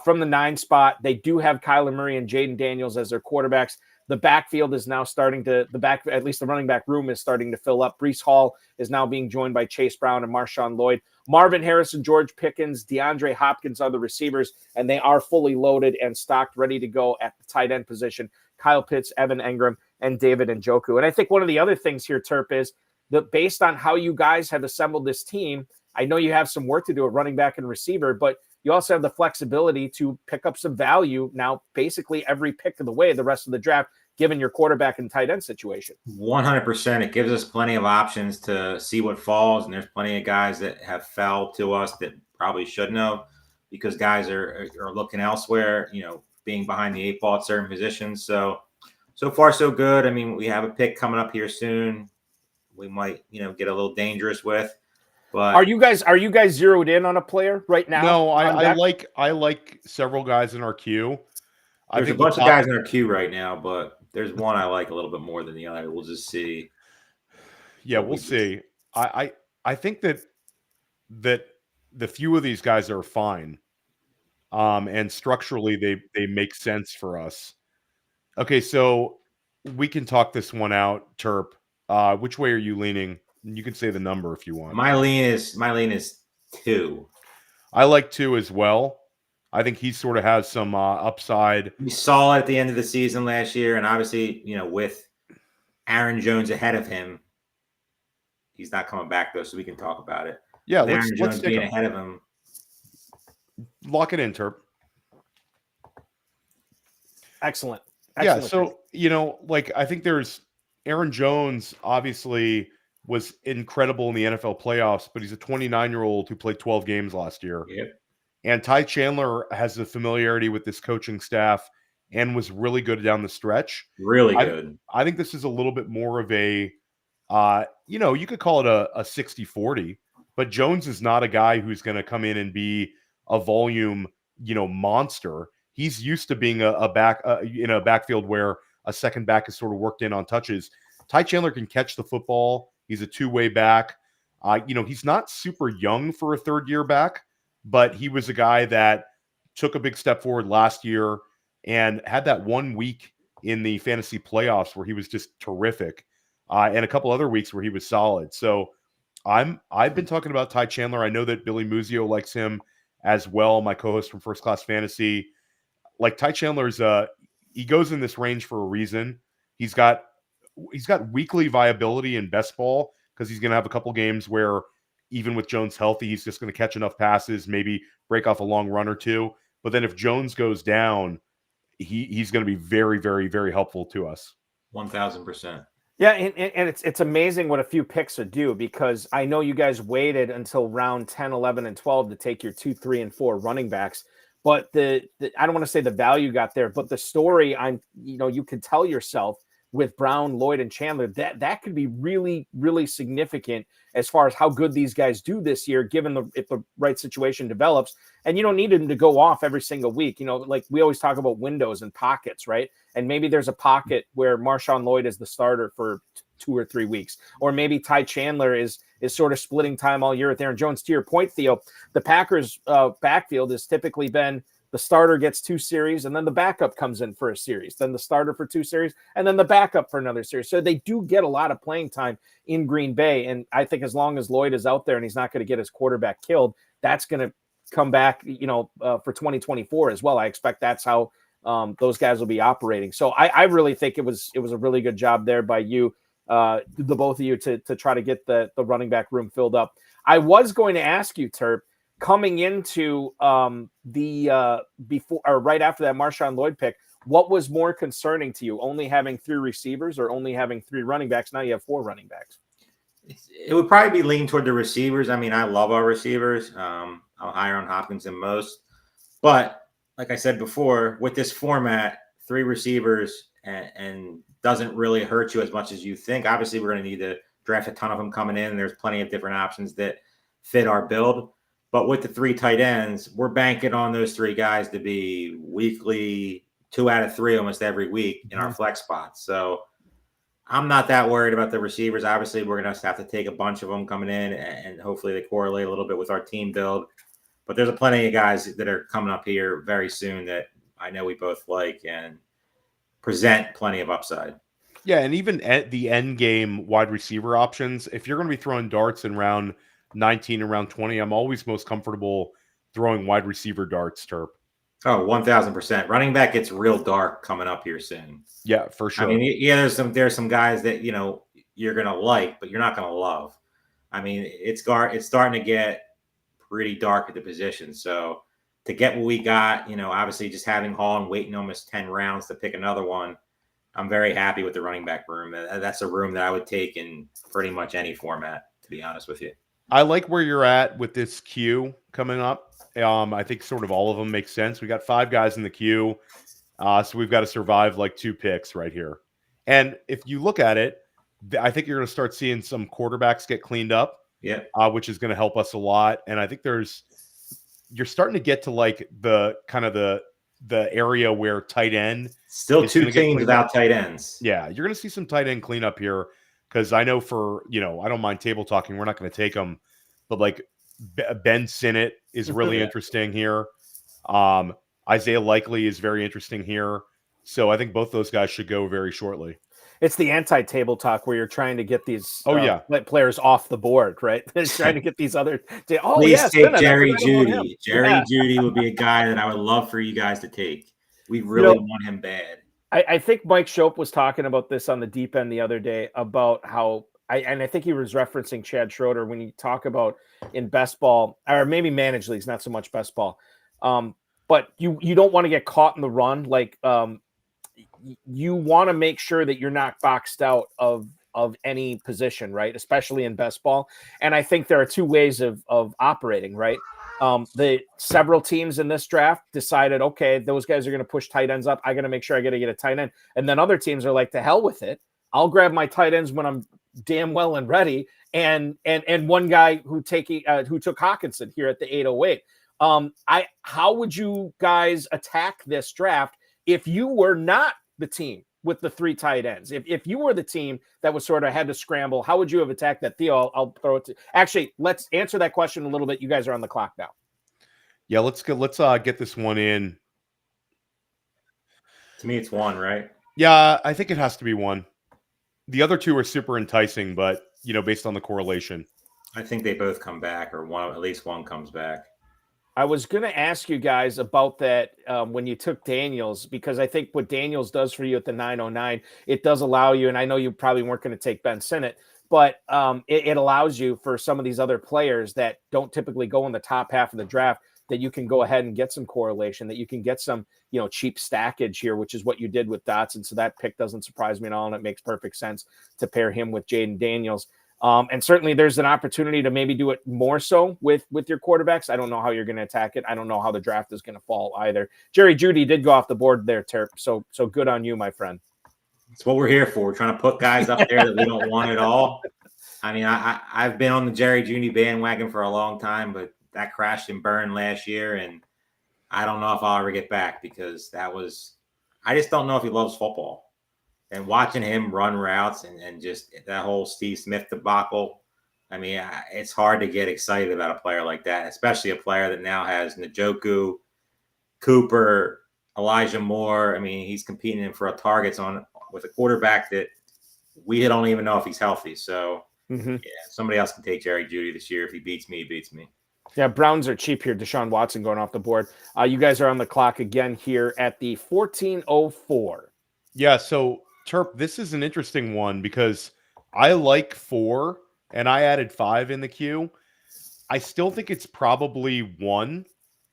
from the 9 spot, they do have Kyler Murray and Jaden Daniels as their quarterbacks. The backfield is now at least the running back room is starting to fill up. Breece Hall is now being joined by Chase Brown and MarShawn Lloyd. Marvin Harrison, George Pickens, DeAndre Hopkins are the receivers, and they are fully loaded and stocked, ready to go at the tight end position. Kyle Pitts, Evan Engram, and David Njoku. And I think one of the other things here, Terp, is that based on how you guys have assembled this team, I know you have some work to do at running back and receiver, but you also have the flexibility to pick up some value now, basically every pick of the way, the rest of the draft, given your quarterback and tight end situation. 100%. It gives us plenty of options to see what falls. And there's plenty of guys that have fell to us that probably shouldn't have because guys are looking elsewhere, being behind the 8 ball at certain positions. So far, so good. I mean, we have a pick coming up here soon. We might, get a little dangerous with. But are you guys zeroed in on a player right now? No, I like several guys in our queue. There's a bunch of guys in our queue right now, but there's one I like a little bit more than the other. We'll just see. Yeah, we'll see. I think that the few of these guys are fine. And structurally they make sense for us. Okay, so we can talk this one out, Terp. Which way are you leaning? You can say the number if you want. My lean is 2. I like 2 as well. I think he sort of has some upside. We saw it at the end of the season last year, and obviously, with Aaron Jones ahead of him, he's not coming back though, so we can talk about it. Yeah, with Aaron Jones being ahead of him. Lock it in, Terp. Excellent. Yeah, so I think there's Aaron Jones obviously was incredible in the NFL playoffs, but he's a 29-year-old who played 12 games last year. Yep. And Ty Chandler has a familiarity with this coaching staff and was really good down the stretch. Really good. I think this is a little bit more of a, you could call it a 60-40, but Jones is not a guy who's going to come in and be a volume, monster. He's used to being a back in a backfield where a second back is sort of worked in on touches. Ty Chandler can catch the football. He's a two-way back. He's not super young for a third-year back, but he was a guy that took a big step forward last year and had that 1 week in the fantasy playoffs where he was just terrific, and a couple other weeks where he was solid. So I've been talking about Ty Chandler. I know that Billy Muzio likes him as well, my co-host from First Class Fantasy. Like Ty Chandler's he goes in this range for a reason. He's got weekly viability in best ball because he's going to have a couple games where even with Jones healthy, he's just going to catch enough passes, maybe break off a long run or two. But then if Jones goes down, he's going to be very, very, very helpful to us. 1,000%. Yeah, and it's amazing what a few picks would do, because I know you guys waited until round 10, 11, and 12 to take your 2, 3, and 4 running backs. But I don't want to say the value got there, but the story you could tell yourself with Brown, Lloyd, and Chandler, that could be really, really significant as far as how good these guys do this year, given if the right situation develops. And you don't need them to go off every single week. Like we always talk about windows and pockets, right? And maybe there's a pocket where MarShawn Lloyd is the starter for 2 or 3 weeks, or maybe Ty Chandler is sort of splitting time all year with Aaron Jones. To your point, Theo, the Packers backfield has typically been the starter gets 2 series, and then the backup comes in for a series, then the starter for 2 series, and then the backup for another series. So they do get a lot of playing time in Green Bay. And I think as long as Lloyd is out there and he's not going to get his quarterback killed, that's going to come back, for 2024 as well. I expect that's how those guys will be operating. So I really think it was a really good job there by you, the both of you, to try to get the running back room filled up. I was going to ask you, Terp, coming into before or right after that MarShawn Lloyd pick, what was more concerning to you, only having 3 receivers or only having 3 running backs? Now you have 4 running backs. It would probably be leaning toward the receivers. I mean, I love our receivers. I'm higher on Hopkins than most. But like I said before, with this format, 3 receivers and doesn't really hurt you as much as you think. Obviously, we're going to need to draft a ton of them coming in. There's plenty of different options that fit our build. But with the 3 tight ends, we're banking on those 3 guys to be weekly 2 out of 3 almost every week in our flex spots. So I'm not that worried about the receivers. Obviously, we're going to have to take a bunch of them coming in, and hopefully they correlate a little bit with our team build. But there's plenty of guys that are coming up here very soon that I know we both like and present plenty of upside. Yeah, and even at the end game wide receiver options, if you're going to be throwing darts in round 19 and round 20, I'm always most comfortable throwing wide receiver darts, Terp. Oh, 1,000%. Running back gets real dark coming up here soon. Yeah, for sure. I mean, yeah, there's some guys that, you're going to like, but you're not going to love. I mean, it's starting to get pretty dark at the position. So to get what we got, obviously just having Hall and waiting almost 10 rounds to pick another one, I'm very happy with the running back room. That's a room that I would take in pretty much any format, to be honest with you. I like where you're at with this queue coming up. I think sort of all of them make sense. We got 5 guys in the queue, so we've got to survive like 2 picks right here. And if you look at it, I think you're going to start seeing some quarterbacks get cleaned up, which is going to help us a lot. And I think you're starting to get to like the kind of the area where tight end still 2 teams without tight ends. Yeah, you're going to see some tight end cleanup here. Because I know I don't mind table talking. We're not going to take them. But like Ben Sinnott is really interesting here. Isaiah Likely is very interesting here. So I think both those guys should go very shortly. It's the anti-table talk where you're trying to get these players off the board, right? Trying to get these other. Please take Jerry Jeudy. Jerry Jeudy would be a guy that I would love for you guys to take. We really want him bad. I think Mike Shope was talking about this on the deep end the other day about how I think he was referencing Chad Schroeder when you talk about in best ball, or maybe managed leagues, not so much best ball. But you don't want to get caught in the run. Like you want to make sure that you're not boxed out of any position, right? Especially in best ball. And I think there are 2 ways of operating, right? The several teams in this draft decided, okay, those guys are going to push tight ends up. I got to make sure I got to get a tight end. And then other teams are like, to hell with it. I'll grab my tight ends when I'm damn well and ready. And one guy who took Hawkinson here at the 808. How would you guys attack this draft if you were not the team with the 3 tight ends? If you were the team that was sort of had to scramble, how would you have attacked that? Theo, I'll throw it to actually. Let's answer that question a little bit. You guys are on the clock now. Yeah, let's get this one in. To me, it's 1, right? Yeah, I think it has to be 1. The other 2 are super enticing, but based on the correlation, I think they both come back, or at least one comes back. I was going to ask you guys about that when you took Daniels, because I think what Daniels does for you at the 909, it does allow you, and I know you probably weren't going to take Ben Sinnott, but it allows you for some of these other players that don't typically go in the top half of the draft, that you can go ahead and get some correlation, that you can get some, cheap stackage here, which is what you did with Dotson. So that pick doesn't surprise me at all, and it makes perfect sense to pair him with Jaden Daniels. And certainly there's an opportunity to maybe do it more so with your quarterbacks. I don't know how you're going to attack it. I don't know how the draft is going to fall either. Jerry Jeudy did go off the board there, Terp. So good on you, my friend. It's what we're here for. We're trying to put guys up there that we don't want at all. I mean, I've been on the Jerry Jeudy bandwagon for a long time, but that crashed and burned last year, and I don't know if I'll ever get back, because I just don't know if he loves football. And watching him run routes and just that whole Steve Smith debacle, I mean, it's hard to get excited about a player like that, especially a player that now has Njoku, Cooper, Elijah Moore. I mean, he's competing for targets with a quarterback that we don't even know if he's healthy. So, yeah, somebody else can take Jerry Jeudy this year. If he beats me, he beats me. Yeah, Browns are cheap here. Deshaun Watson going off the board. You guys are on the clock again here at the 14:04. Yeah, so Terp, this is an interesting one because I like 4 and I added 5 in the queue. I still think it's probably 1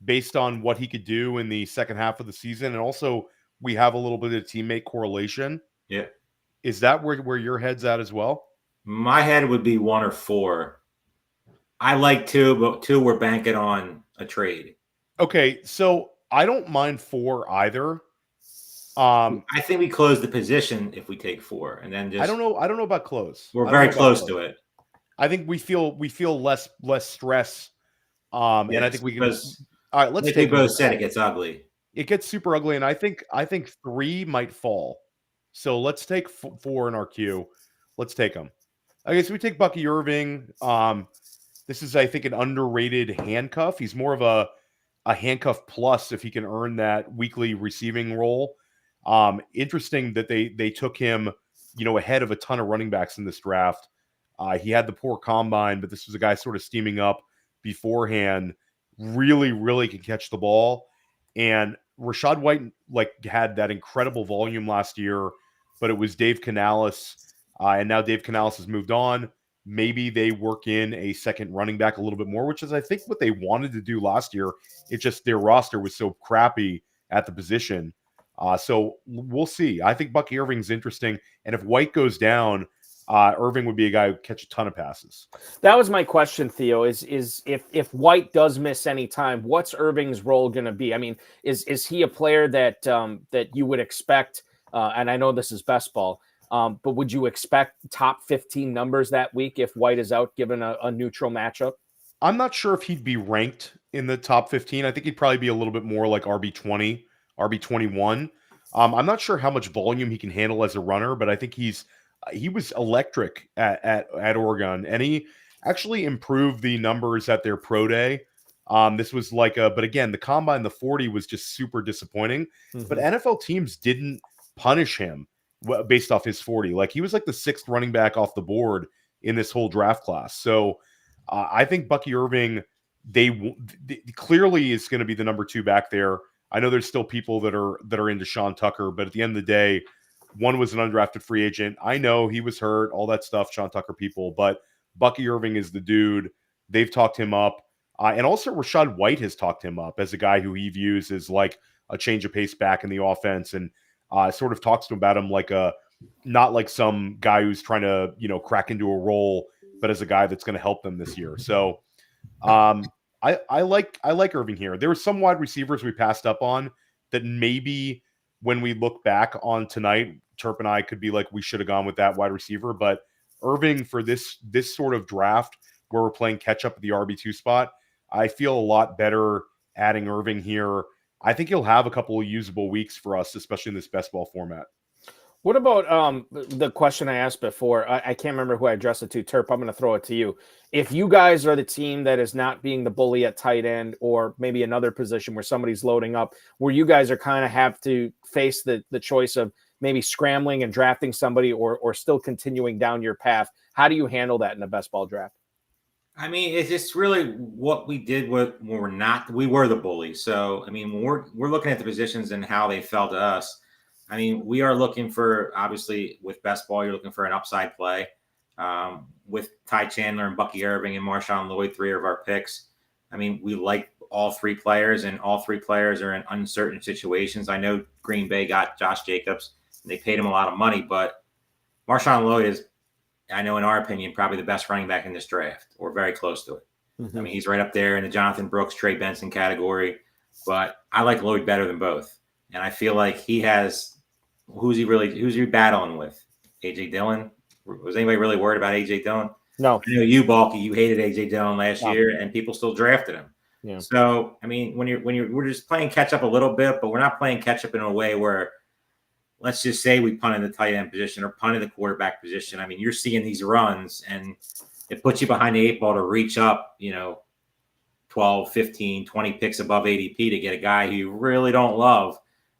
based on what he could do in the second half of the season. And also we have a little bit of teammate correlation. Yeah. Is that where your head's at as well? My head would be 1 or 4. I like 2, but 2 we're banking on a trade. Okay, so I don't mind 4 either. I think we close the position if we take 4, and then just I don't know about close. We're very close to it. I think we feel less stress. And I think we can. All right, let's take. We both said it gets ugly. It gets super ugly, and I think 3 might fall. So let's take 4 in our queue. Let's take them. Okay, so we take Bucky Irving. This is, I think, an underrated handcuff. He's more of a handcuff plus if he can earn that weekly receiving role. Interesting that they took him, ahead of a ton of running backs in this draft. He had the poor combine, but this was a guy sort of steaming up beforehand. Really, really can catch the ball. And Rachaad White had that incredible volume last year, but it was Dave Canales, and now Dave Canales has moved on. Maybe they work in a second running back a little bit more, which is I think what they wanted to do last year. It's just their roster was so crappy at the position. So we'll see. I think Bucky Irving's interesting. And if White goes down, Irving would be a guy who catch a ton of passes. That was my question, Theo, is if White does miss any time, what's Irving's role going to be? I mean, is he a player that you would expect, and I know this is best ball, but would you expect top 15 numbers that week if White is out, given a neutral matchup? I'm not sure if he'd be ranked in the top 15. I think he'd probably be a little bit more like RB20, RB21. I'm not sure how much volume he can handle as a runner, but I think he was electric at Oregon, and he actually improved the numbers at their pro day. This was but again, the combine, the 40 was just super disappointing. Mm-hmm. But NFL teams didn't punish him based off his 40. He was like the 6th running back off the board in this whole draft class. So I think Bucky Irving, they clearly is going to be the number 2 back there. I know there's still people that are into Sean Tucker, but at the end of the day, one was an undrafted free agent. I know he was hurt, all that stuff, Sean Tucker people, but Bucky Irving is the dude. They've talked him up. And also Rachaad White has talked him up as a guy who he views as like a change of pace back in the offense, and sort of talks to him about him not like some guy who's trying to, crack into a role, but as a guy that's going to help them this year. So I like Irving here. There were some wide receivers we passed up on that maybe when we look back on tonight, Terp and I could be like, we should have gone with that wide receiver. But Irving, for this sort of draft where we're playing catch up at the RB2 spot, I feel a lot better adding Irving here. I think he'll have a couple of usable weeks for us, especially in this best ball format. What about the question I asked before? I can't remember who I addressed it to. Terp, I'm going to throw it to you. If you guys are the team that is not being the bully at tight end, or maybe another position where somebody's loading up, where you guys are kind of have to face the choice of maybe scrambling and drafting somebody, or still continuing down your path, how do you handle that in a best ball draft? I mean, it's just really what we did when we were the bullies. So, I mean, when we're looking at the positions and how they fell to us, I mean, we are looking for, obviously, with best ball, you're looking for an upside play. With Ty Chandler and Bucky Irving and MarShawn Lloyd, 3 of our picks. I mean, we like all 3 players, and all 3 players are in uncertain situations. I know Green Bay got Josh Jacobs, and they paid him a lot of money, but MarShawn Lloyd is, I know in our opinion, probably the best running back in this draft, or very close to it. Mm-hmm. I mean, he's right up there in the Jonathan Brooks, Trey Benson category, but I like Lloyd better than both. And I feel like he has, who's he battling with? A.J. Dillon? Was anybody really worried about A.J. Dillon? No. I know you, Balky, you hated A.J. Dillon last year, and people still drafted him. Yeah. So, I mean, we're just playing catch up a little bit, but we're not playing catch up in a way where, let's just say we punted the tight end position or punted the quarterback position. I mean, you're seeing these runs, and it puts you behind the 8 ball to reach up, 12, 15, 20 picks above ADP to get a guy who you really don't love,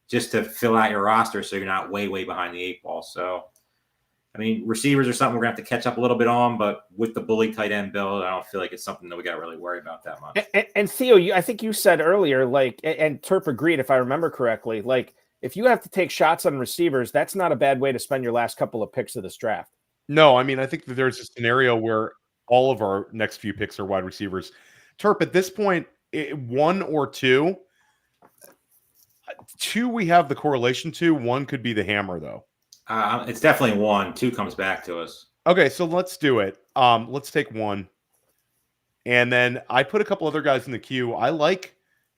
just to fill out your roster so you're not way, way behind the 8 ball. So, I mean, receivers are something we're going to have to catch up a little bit on, but with the bully tight end build, I don't feel like it's something that we got to really worry about that much. And Theo, I think you said earlier, and Terp agreed, if I remember correctly, if you have to take shots on receivers, that's not a bad way to spend your last couple of picks of this draft. No, I mean, I think that there's a scenario where all of our next few picks are wide receivers. Terp, at this point, 1 or 2 we have the correlation to. 1 could be the hammer, though. It's definitely 1. 2 comes back to us. Okay, so let's do it. Let's take 1. And then I put a couple other guys in the queue. I like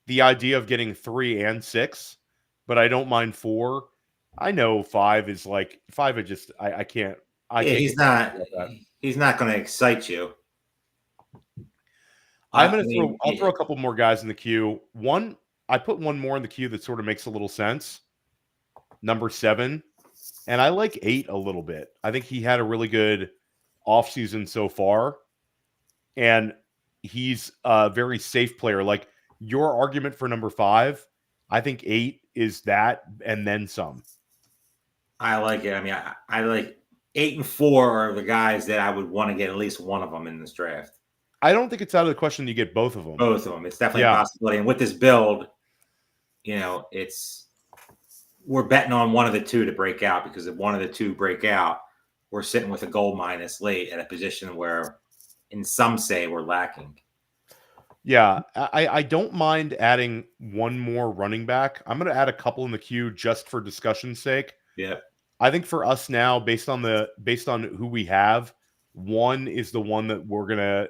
the idea of getting 3 and 6, but I don't mind 4. I know 5 is like 5. I can't. He's not going to excite you. I'll throw a couple more guys in the queue. I put 1 more in the queue that sort of makes a little sense. Number 7. And I like 8 a little bit. I think he had a really good offseason so far. And he's a very safe player. Like your argument for number 5, I think 8 is that and then some. I like it. I mean, I like 8 and 4 are the guys that I would want to get at least one of them in this draft. I don't think it's out of the question you get both of them. Both of them. It's definitely a possibility. And with this build, we're betting on one of the 2 to break out, because if one of the 2 break out, we're sitting with a gold minus late at a position where, in some say, we're lacking. Yeah, I don't mind adding 1 more running back. I'm going to add a couple in the queue just for discussion's sake. Yeah. I think for us now, based on who we have, 1 is the one that we're gonna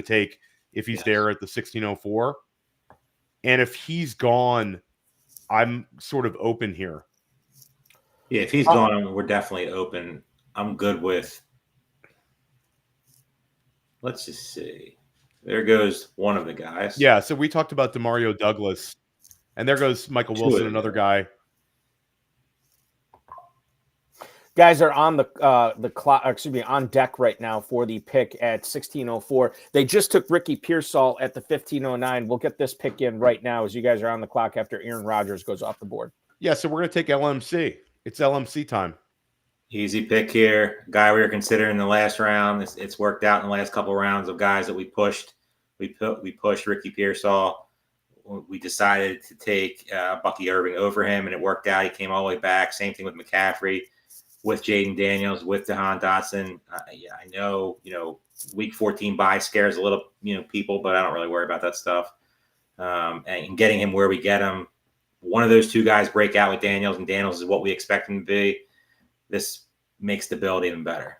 take if he's there at the 1604. And if he's gone, I'm sort of open here. Yeah, if he's gone, we're definitely open. I'm good with. Let's just see. There goes one of the guys. Yeah, so we talked about Demario Douglas, and there goes Michael Wilson, another guy. Guys are on the clock. On deck right now for the pick at 1604. They just took Ricky Pearsall at the 1509. We'll get this pick in right now as you guys are on the clock after Aaron Rodgers goes off the board. Yeah, so we're going to take LMC. It's LMC time. Easy pick here. Guy we were considering in the last round. It's worked out in the last couple of rounds of guys that we pushed. We pushed Ricky Pearsall. We decided to take Bucky Irving over him, and it worked out. He came all the way back. Same thing with McCaffrey, with Jaden Daniels, with Jahan Dotson. I know, week 14 bye scares a little, people, but I don't really worry about that stuff. And getting him where we get him, one of those 2 guys break out with Daniels, and Daniels is what we expect him to be. This makes the build even better.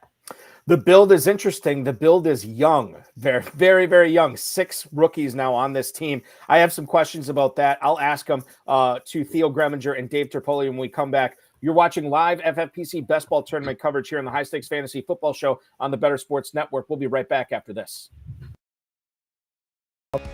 The build is interesting. The build is young, very, very, very young. 6 rookies now on this team. I have some questions about that. I'll ask them to Theo Gremminger and Dave Terpoilli when we come back. You're watching live FFPC Best Ball Tournament coverage here on the High Stakes Fantasy Football Show on the Better Sports Network. We'll be right back after this.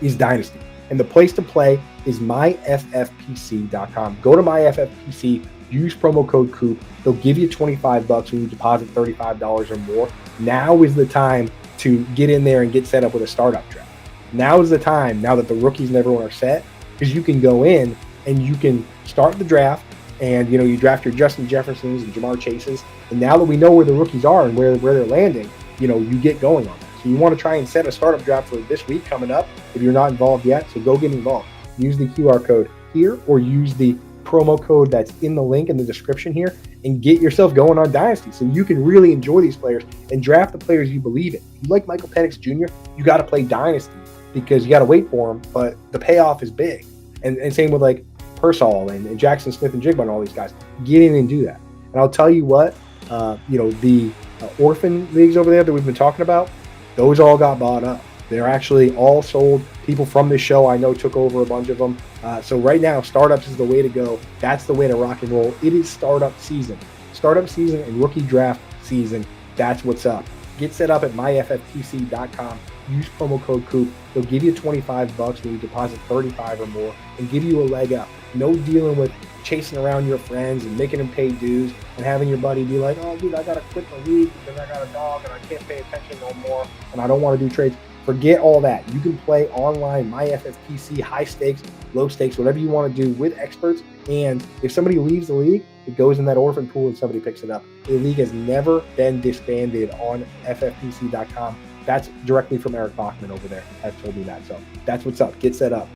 Is Dynasty. And the place to play is myffpc.com. Go to myffpc, Use promo code COOP. They'll give you $25 when you deposit $35 or more. Now is the time to get in there and get set up with a startup draft. Now is the time, now that the rookies and everyone are set, because you can go in and you can start the draft and, you draft your Justin Jeffersons and Jamar Chases. And now that we know where the rookies are and where they're landing, you get going on that. So you want to try and set a startup draft for this week coming up if you're not involved yet. So go get involved. Use the QR code here or use the promo code that's in the link in the description here and get yourself going on Dynasty so you can really enjoy these players and draft the players you believe in. If you like Michael Penix Jr., you got to play Dynasty because you got to wait for him, but the payoff is big. And same with like Pearsall and Jackson Smith and Jigba and all these guys. Get in and do that. And I'll tell you what, the orphan leagues over there that we've been talking about, those all got bought up. They're actually all sold. People from this show I know took over a bunch of them. So right now, startups is the way to go. That's the way to rock and roll. It is startup season. Startup season and rookie draft season. That's what's up. Get set up at myffpc.com. Use promo code COOP. They'll give you $25 when you deposit $35 or more and give you a leg up. No dealing with chasing around your friends and making them pay dues and having your buddy be like, oh, dude, I got to quit the league because I got a dog and I can't pay attention no more and I don't want to do trades. Forget all that. You can play online, MyFFPC, high stakes, low stakes, whatever you want to do with experts. And if somebody leaves the league, it goes in that orphan pool and somebody picks it up. The league has never been disbanded on FFPC.com. That's directly from Eric Balkman over there has told me that. So that's what's up. Get set up.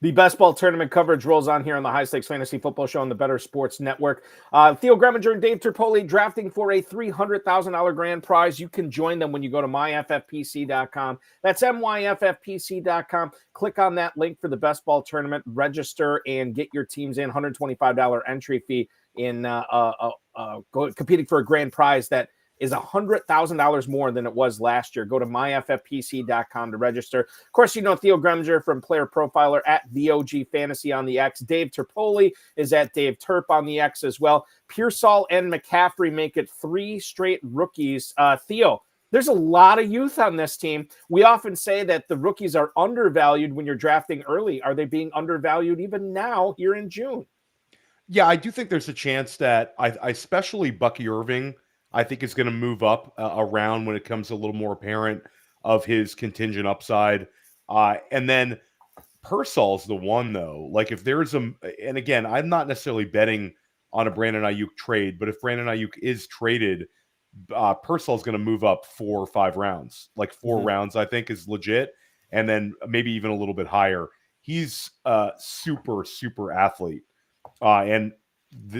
The best ball tournament coverage rolls on here on the High Stakes Fantasy Football Show on the Better Sports Network. Theo Gremminger and Dave Terpoilli drafting for a $300,000 grand prize. You can join them when you go to myffpc.com. That's myffpc.com. Click on that link for the best ball tournament, register, and get your teams in. $125 entry fee in competing for a grand prize that is $100,000 more than it was last year. Go to myffpc.com to register. Of course, Theo Gremminger from Player Profiler at the OG Fantasy on the X. Dave Terpoilli is at Dave Terp on the X as well. Pearsall and McCaffrey make it 3 straight rookies. Theo, there's a lot of youth on this team. We often say that the rookies are undervalued when you're drafting early. Are they being undervalued even now here in June? Yeah, I do think there's a chance that I especially Bucky Irving, I think is going to move up around when it comes a little more apparent of his contingent upside. And then Pearsall's the one, though. Like if there's and again, I'm not necessarily betting on a Brandon Ayuk trade, but if Brandon Ayuk is traded, Pearsall's going to move up 4 or 5 rounds. Like 4 rounds, I think, is legit. And then maybe even a little bit higher. He's a super, super athlete. And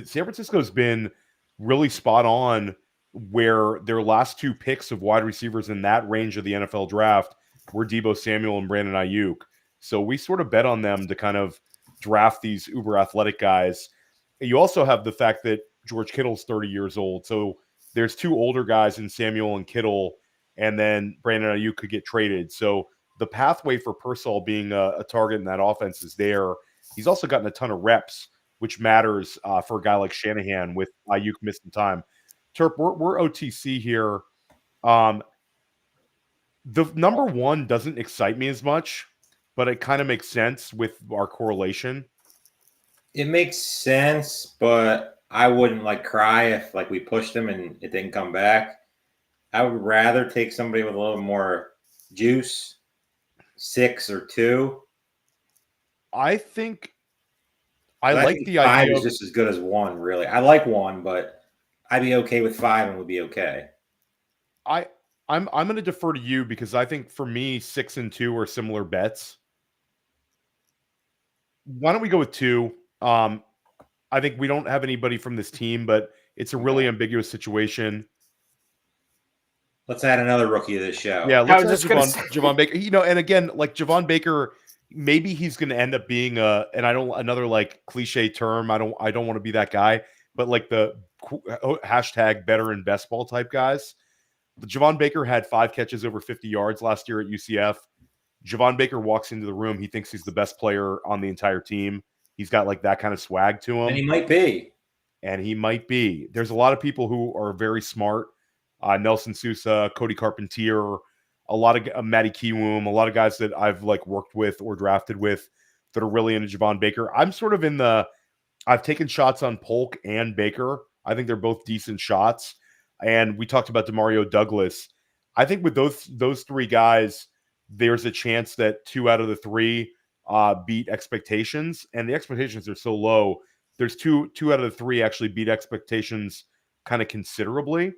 San Francisco's been really spot on where their last 2 picks of wide receivers in that range of the NFL draft were Deebo Samuel and Brandon Ayuk. So we sort of bet on them to kind of draft these uber athletic guys. You also have the fact that George Kittle's 30 years old. So there's 2 older guys in Samuel and Kittle, and then Brandon Ayuk could get traded. So the pathway for Pearsall being a target in that offense is there. He's also gotten a ton of reps, which matters for a guy like Shanahan with Ayuk missing time. Terp, we're OTC here. The number 1 doesn't excite me as much, but it kind of makes sense with our correlation. It makes sense, but I wouldn't cry if we pushed him and it didn't come back. I would rather take somebody with a little more juice, 6 or 2. I think I like the 5 idea is just as good as 1, really. I like 1, but I'd be okay with 5 and would be okay. I'm going to defer to you because I think for me 6 and 2 are similar bets. Why don't we go with 2? I think we don't have anybody from this team, but it's a really ambiguous situation. Let's add another rookie to this show. Yeah, let's add Javon Baker. And again, Javon Baker, maybe he's going to end up being another cliche term. I don't want to be that guy, but the hashtag better in best ball type guys. Javon Baker had 5 catches over 50 yards last year at UCF. Javon Baker walks into the room. He thinks he's the best player on the entire team. He's got that kind of swag to him. And he might be. and he might be. There's a lot of people who are very smart. Nelson Sousa, Cody Carpentier, a lot of Matty Kiwoom, a lot of guys that I've like worked with or drafted with that are really into Javon Baker. I'm sort of I've taken shots on Polk and Baker. I think they're both decent shots. And we talked about DeMario Douglas. I think with those three guys, there's a chance that 2 out of the 3 beat expectations, and the expectations are so low. There's two out of the 3 actually beat expectations kind of considerably.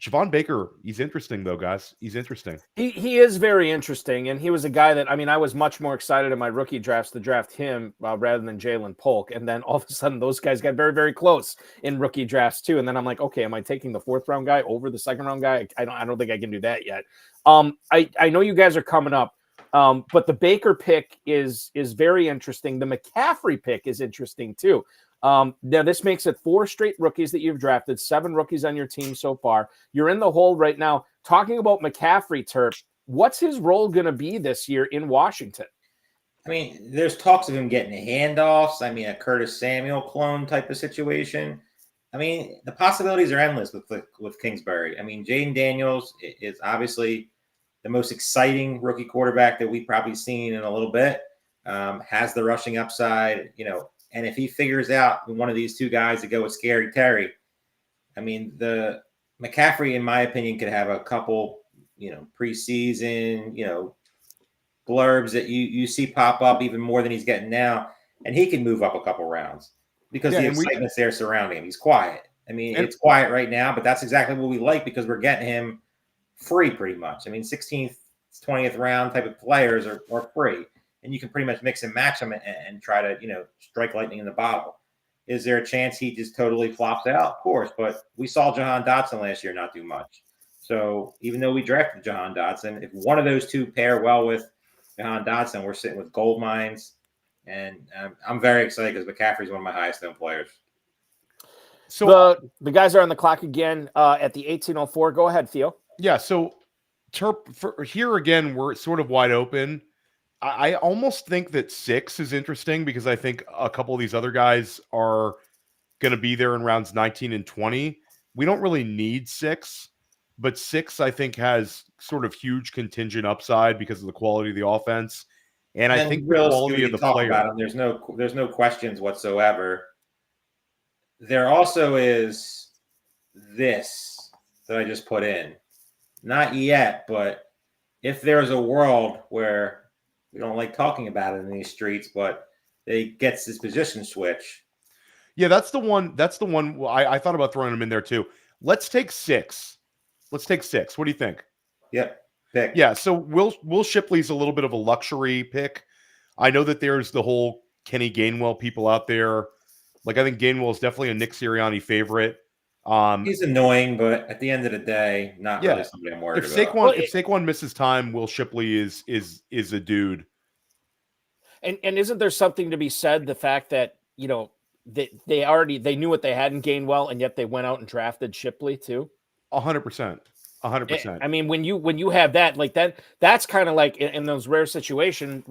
Javon Baker, he's interesting though, guys. He's interesting. He is very interesting, and he was a guy that, I mean, I was much more excited in my rookie drafts to draft him rather than Jalen Polk, and then all of a sudden those guys got very, very close in rookie drafts too, and then I'm like, okay, am I taking the 4th round guy over the 2nd round guy? I don't think I can do that yet. I know you guys are coming up, but the Baker pick is very interesting. The McCaffrey pick is interesting too. Now, this makes it 4 straight rookies that you've drafted, 7 rookies on your team so far. You're in the hole right now. Talking about McCaffrey, Terp, what's his role going to be this year in Washington? I mean, there's talks of him getting handoffs. I mean, a Curtis Samuel clone type of situation. I mean, the possibilities are endless with Kingsbury. I mean, Jaden Daniels is obviously the most exciting rookie quarterback that we've probably seen in a little bit. Has the rushing upside, and if he figures out one of these 2 guys to go with Scary Terry, I mean, the McCaffrey, in my opinion, could have a couple, preseason, blurbs that you see pop up even more than he's getting now, and he can move up a couple rounds because the excitement's there surrounding him. He's quiet. I mean, it's quiet right now, but that's exactly what we like because we're getting him free pretty much. I mean, 16th, 20th round type of players are free. And you can pretty much mix and match them and try to, strike lightning in the bottle. Is there a chance he just totally flops out? Of course, but we saw Jahan Dotson last year not do much. So even though we drafted Jahan Dotson, if one of those 2 pair well with Jahan Dotson, we're sitting with gold mines. And I'm very excited because McCaffrey's one of my highest known players. So the guys are on the clock again at the 18:04. Go ahead, Theo. Yeah, so Terp, here again, we're sort of wide open. I almost think that 6 is interesting because I think a couple of these other guys are going to be there in rounds 19 and 20. We don't really need 6, but 6 I think has sort of huge contingent upside because of the quality of the offense, and I think the quality of the player. About him, there's no questions whatsoever. There also is this that I just put in, not yet, but if there's a world where we don't like talking about it in these streets, but it gets this position switch. Yeah, that's the one. I thought about throwing him in there too. Let's take 6. What do you think? Yep. Pick. Yeah. So Will Shipley's a little bit of a luxury pick. I know that there's the whole Kenny Gainwell people out there. Like, I think Gainwell is definitely a Nick Sirianni favorite. He's annoying, but at the end of the day, not really somebody I'm worried about. If Saquon misses time, Will Shipley is a dude. And isn't there something to be said, the fact that, they knew what they had in Gainwell, and yet they went out and drafted Shipley too? 100%. 100%. I mean, when you have that, like that's kind of like in a rare situation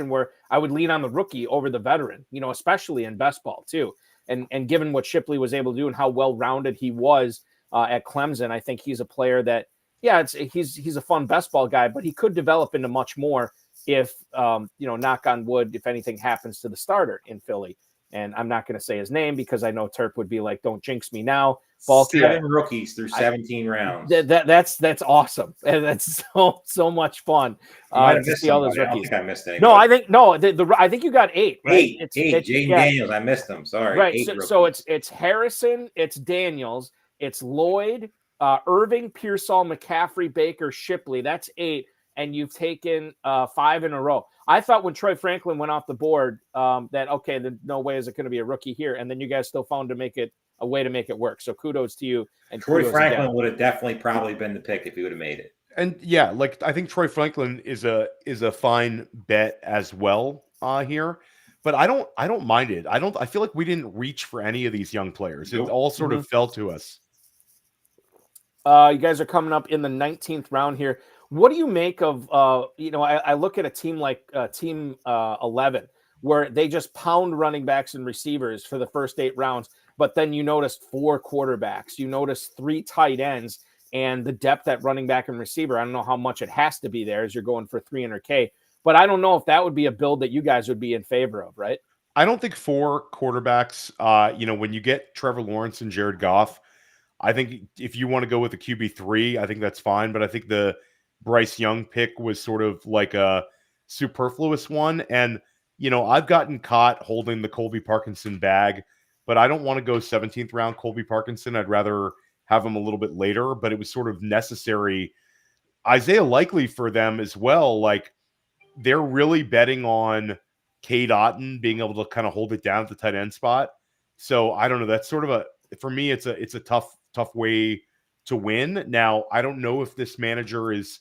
where I would lean on the rookie over the veteran, especially in best ball too. And given what Shipley was able to do and how well-rounded he was at Clemson, I think he's a player that, he's a fun best ball guy, but he could develop into much more if, knock on wood, if anything happens to the starter in Philly. And I'm not going to say his name because I know Terp would be like, don't jinx me now. Balky, 7 rookies through 17 rounds. That's awesome. And that's so much fun to see all those rookies. I don't think I missed any. No, I think you got 8. Right? 8. Jaden Daniels, I missed them. Sorry. Right. So it's Harrison, it's Daniels, it's Lloyd, Irving, Pearsall, McCaffrey, Baker, Shipley. That's 8. And you've taken 5 in a row. I thought when Troy Franklin went off the board that, okay, then no way is it going to be a rookie here. And then you guys still found a way to make it work. So kudos to you. And Troy Franklin would have definitely probably been the pick if he would have made it. And yeah, like I think Troy Franklin is a fine bet as well here. But I don't mind it. I feel like we didn't reach for any of these young players. It all sort of fell to us. You guys are coming up in the 19th round here. What do you make of, I look at a team like Team 11 where they just pound running backs and receivers for the first 8 rounds, but then you noticed 4 quarterbacks, you noticed 3 tight ends, and the depth at running back and receiver. I don't know how much it has to be there as you're going for $300K, but I don't know if that would be a build that you guys would be in favor of, right? I don't think 4 quarterbacks, when you get Trevor Lawrence and Jared Goff, I think if you want to go with a QB3, I think that's fine. But I think the Bryce Young pick was sort of like a superfluous one. And, I've gotten caught holding the Colby Parkinson bag, but I don't want to go 17th round Colby Parkinson. I'd rather have him a little bit later, but it was sort of necessary. Isaiah Likely for them as well. Like, they're really betting on Cade Otton being able to kind of hold it down at the tight end spot. So I don't know. That's sort of for me, it's a tough way to win. Now, I don't know if this manager is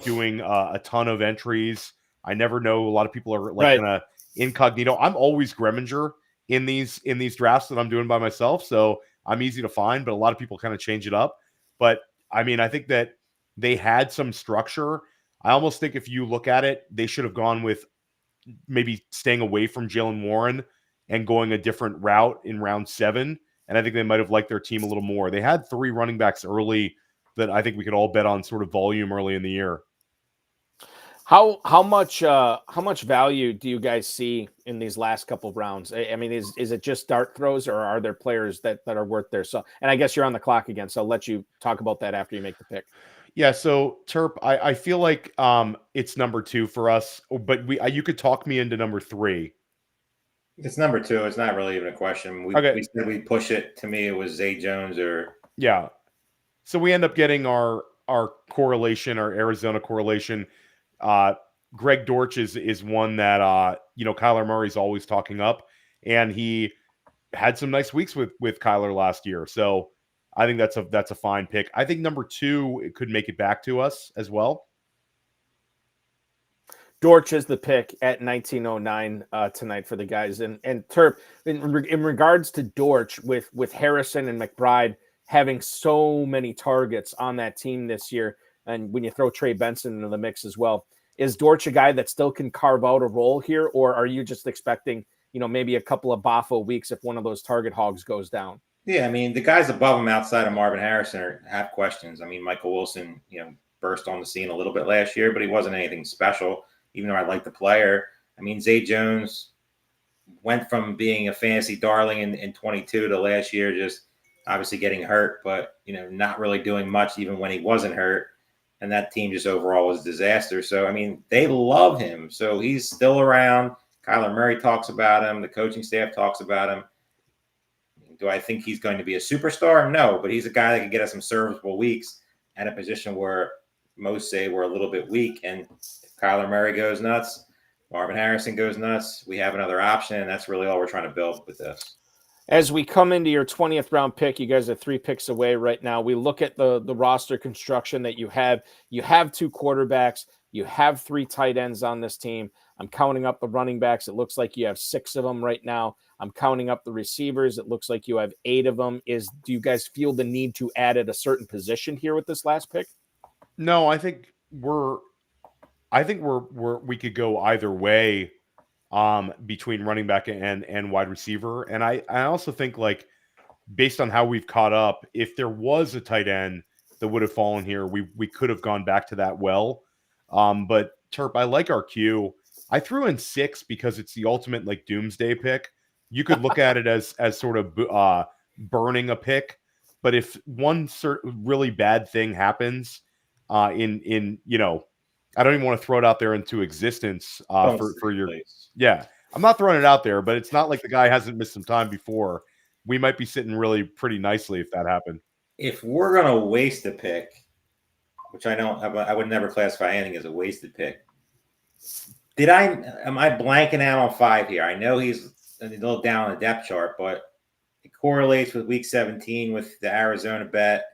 doing a ton of entries. I never know. A lot of people are like kind of incognito. I'm always Gremminger in these drafts that I'm doing by myself. So I'm easy to find, but a lot of people kind of change it up. But I mean, I think that they had some structure. I almost think if you look at it, they should have gone with maybe staying away from Jalen Warren and going a different route in round 7. And I think they might have liked their team a little more. They had 3 running backs early that I think we could all bet on sort of volume early in the year. How much value do you guys see in these last couple of rounds? I mean, is it just dart throws, or are there players that are worth their so? And I guess you're on the clock again, so I'll let you talk about that after you make the pick. Yeah, so Terp, I feel like it's number 2 for us, but you could talk me into number 3. It's number 2. It's not really even a question. We said we push it. To me, it was Zay Jones or So we end up getting our correlation, our Arizona correlation. Greg Dortch is one that Kyler Murray's always talking up, and he had some nice weeks with Kyler last year. So I think that's a fine pick. I think number 2, it could make it back to us as well. Dortch is the pick at 1909 tonight for the guys. And Terp, in regards to Dortch, with Harrison and McBride having so many targets on that team this year, and when you throw Trey Benson into the mix as well, is Dortch a guy that still can carve out a role here, or are you just expecting, maybe a couple of Boffo weeks if one of those target hogs goes down? Yeah, I mean, the guys above him outside of Marvin Harrison have questions. I mean, Michael Wilson, burst on the scene a little bit last year, but he wasn't anything special, even though I like the player. I mean, Zay Jones went from being a fantasy darling in 22 to last year just obviously getting hurt, but, not really doing much even when he wasn't hurt. And that team just overall was a disaster. So, I mean, they love him. So he's still around. Kyler Murray talks about him. The coaching staff talks about him. Do I think he's going to be a superstar? No, but he's a guy that can get us some serviceable weeks at a position where most say we're a little bit weak. And if Kyler Murray goes nuts, Marvin Harrison goes nuts, we have another option, and that's really all we're trying to build with this. As we come into your 20th round pick, you guys are 3 picks away right now. We look at the roster construction that you have. You have 2 quarterbacks. You have 3 tight ends on this team. I'm counting up the running backs. It looks like you have 6 of them right now. I'm counting up the receivers. It looks like you have 8 of them. Do you guys feel the need to add at a certain position here with this last pick? No, I think we could go either way between running back and wide receiver. And I also think, like, based on how we've caught up, if there was a tight end that would have fallen here, we could have gone back to that well. But Terp, I like our Q. I threw in 6 because it's the ultimate like doomsday pick. You could look at it as sort of burning a pick, but if one really bad thing happens I don't even want to throw it out there into existence for your place. Yeah, I'm not throwing it out there, but it's not like the guy hasn't missed some time before. We might be sitting really pretty nicely if that happened. If we're going to waste a pick, which I would never classify anything as a wasted pick. Am I blanking out on 5 here? I know he's a little down on the depth chart, but it correlates with week 17 with the Arizona bet.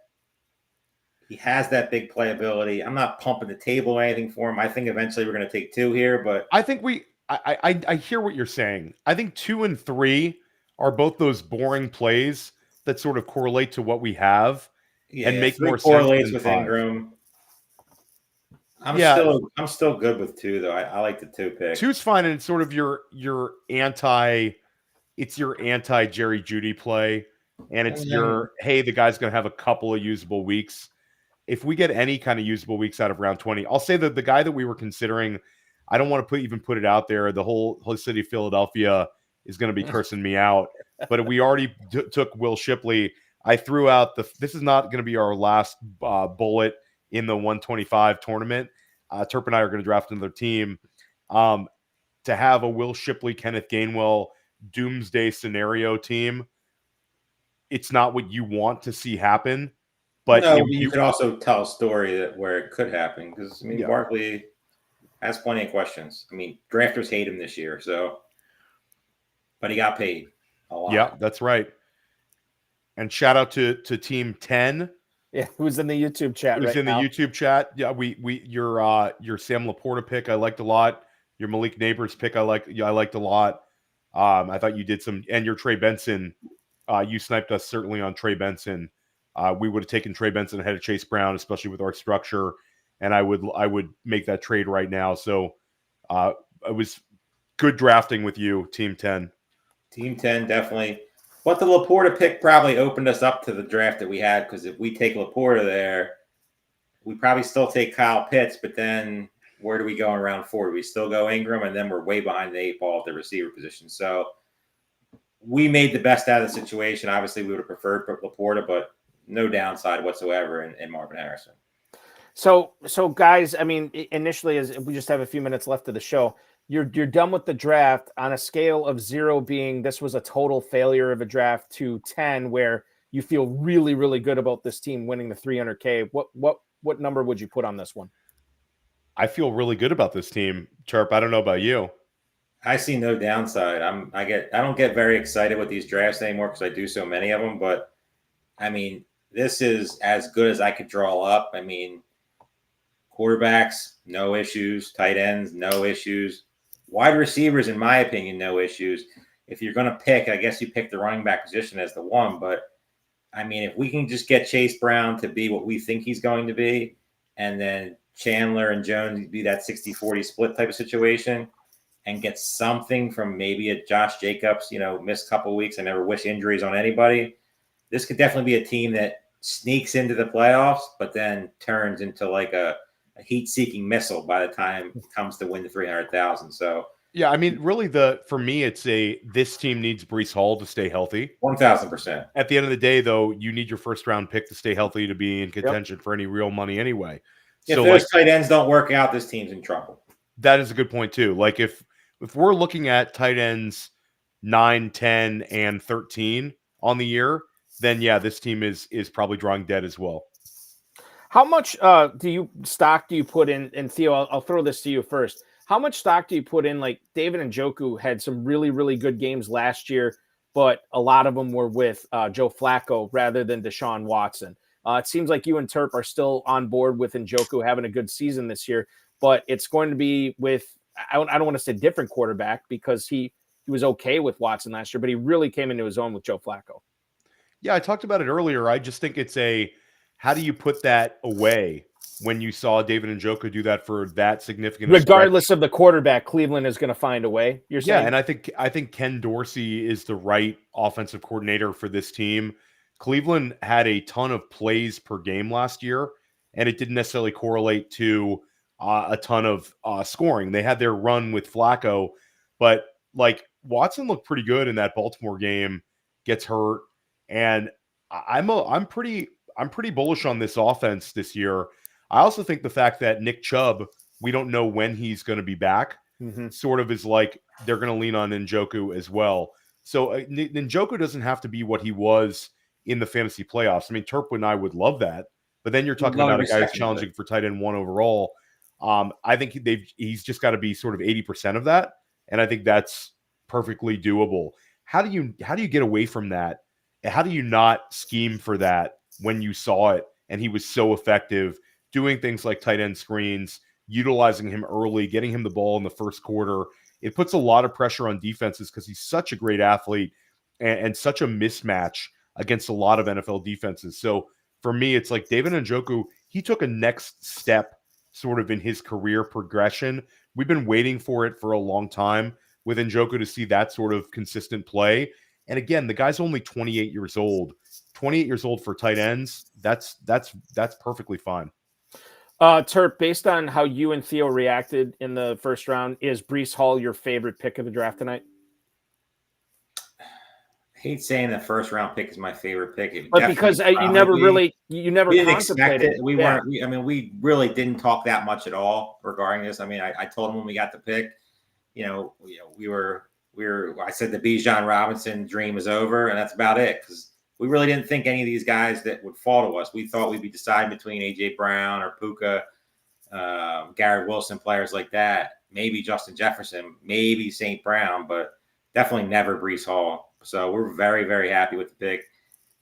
He has that big playability. I'm not pumping the table or anything for him. I think eventually we're going to take 2 here, but I think I hear what you're saying. I think 2 and 3 are both those boring plays that sort of correlate to what we have and make more sense. Correlates with 5. Ingram. I'm still good with 2 though. I like the 2 pick. 2's fine, and it's sort of your anti Jerry Jeudy play, and it's hey, the guy's going to have a couple of usable weeks. If we get any kind of usable weeks out of round 20, I'll say that the guy that we were considering, I don't want to even put it out there. The whole city of Philadelphia is going to be cursing me out, but we already took Will Shipley. I threw out this is not going to be our last bullet in the 125 tournament. Terp and I are going to draft another team. To have a Will Shipley, Kenneth Gainwell doomsday scenario team, it's not what you want to see happen. But no, you could also tell a story where it could happen, because Yeah. Barkley has plenty of questions. Drafters hate him this year, but he got paid a lot. Yeah, that's right. And shout out to Team 10. Yeah, who's in the YouTube chat? Who's in the YouTube chat? Yeah, your Sam Laporta pick I liked a lot. Your Malik Neighbors pick I liked a lot. I thought you did some, and your Trey Benson. You sniped us certainly on Trey Benson. We would have taken Trey Benson ahead of Chase Brown, especially with our structure, and I would make that trade right now. So it was good drafting with you, Team 10. Team 10, definitely. But the Laporta pick probably opened us up to the draft that we had, because if we take Laporta there, we probably still take Kyle Pitts, but then where do we go in round 4? Do we still go Ingram, and then we're way behind the 8 ball at the receiver position. So we made the best out of the situation. Obviously, we would have preferred Laporta, but no downside whatsoever in Marvin Harrison. So guys, initially, as we just have a few minutes left of the show, you're done with the draft on a scale of 0 being this was a total failure of a draft to 10 where you feel really, really good about this team winning the 300K. What number would you put on this one? I feel really good about this team, Terp. I don't know about you. I see no downside. I don't get very excited with these drafts anymore because I do so many of them, but this is as good as I could draw up. Quarterbacks, no issues. Tight ends, no issues. Wide receivers, in my opinion, no issues. If you're going to pick, I guess you pick the running back position as the one. But, if we can just get Chase Brown to be what we think he's going to be, and then Chandler and Jones be that 60-40 split type of situation, and get something from maybe a Josh Jacobs, missed a couple of weeks. I never wish injuries on anybody. This could definitely be a team that sneaks into the playoffs, but then turns into like a heat-seeking missile by the time it comes to win the 300,000. So yeah, really for me, it's this team needs Breece Hall to stay healthy. 1,000%. At the end of the day, though, you need your first round pick to stay healthy to be in contention for any real money anyway. If those tight ends don't work out, this team's in trouble. That is a good point too. Like if we're looking at tight ends 9, 10, and 13 on the year, then yeah, this team is probably drawing dead as well. How much stock do you put in? And Theo, I'll throw this to you first. How much stock do you put in? Like David Njoku had some really, really good games last year, but a lot of them were with Joe Flacco rather than Deshaun Watson. It seems like you and Terp are still on board with Njoku having a good season this year, but it's going to be with, I don't want to say different quarterback because he was okay with Watson last year, but he really came into his own with Joe Flacco. Yeah, I talked about it earlier. I just think it's how do you put that away when you saw David Njoku do that for that significant? Regardless of the quarterback, Cleveland is going to find a way. You're saying? Yeah, and I think Ken Dorsey is the right offensive coordinator for this team. Cleveland had a ton of plays per game last year, and it didn't necessarily correlate to a ton of scoring. They had their run with Flacco, but like Watson looked pretty good in that Baltimore game, gets hurt, and I'm pretty bullish on this offense this year. I also think the fact that Nick Chubb, we don't know when he's going to be back, sort of is like they're going to lean on Njoku as well. So Njoku doesn't have to be what he was in the fantasy playoffs. Terp and I would love that, but then you're talking about a guy who's challenging for tight end 1 overall. I think he's just got to be sort of 80% of that, and I think that's perfectly doable. How do you get away from that? How do you not scheme for that when you saw it and he was so effective doing things like tight end screens, utilizing him early, getting him the ball in the first quarter? It puts a lot of pressure on defenses because he's such a great athlete and such a mismatch against a lot of NFL defenses. So for me, it's like David Njoku, he took a next step sort of in his career progression. We've been waiting for it for a long time with Njoku to see that sort of consistent play. And again, the guy's only 28 years old. 28 years old for tight ends, that's perfectly fine. Terp, based on how you and Theo reacted in the first round, is Breece Hall your favorite pick of the draft tonight? I hate saying the first round pick is my favorite pick, but because you never we didn't expect it. We yeah. weren't. We really didn't talk that much at all regarding this. I told him when we got the pick, we were. I said the Bijan Robinson dream is over, and that's about it, because we really didn't think any of these guys that would fall to us. We thought we'd be deciding between A.J. Brown or Puka, Garrett Wilson, players like that. Maybe Justin Jefferson, maybe St. Brown, but definitely never Breece Hall. So we're very, very happy with the pick.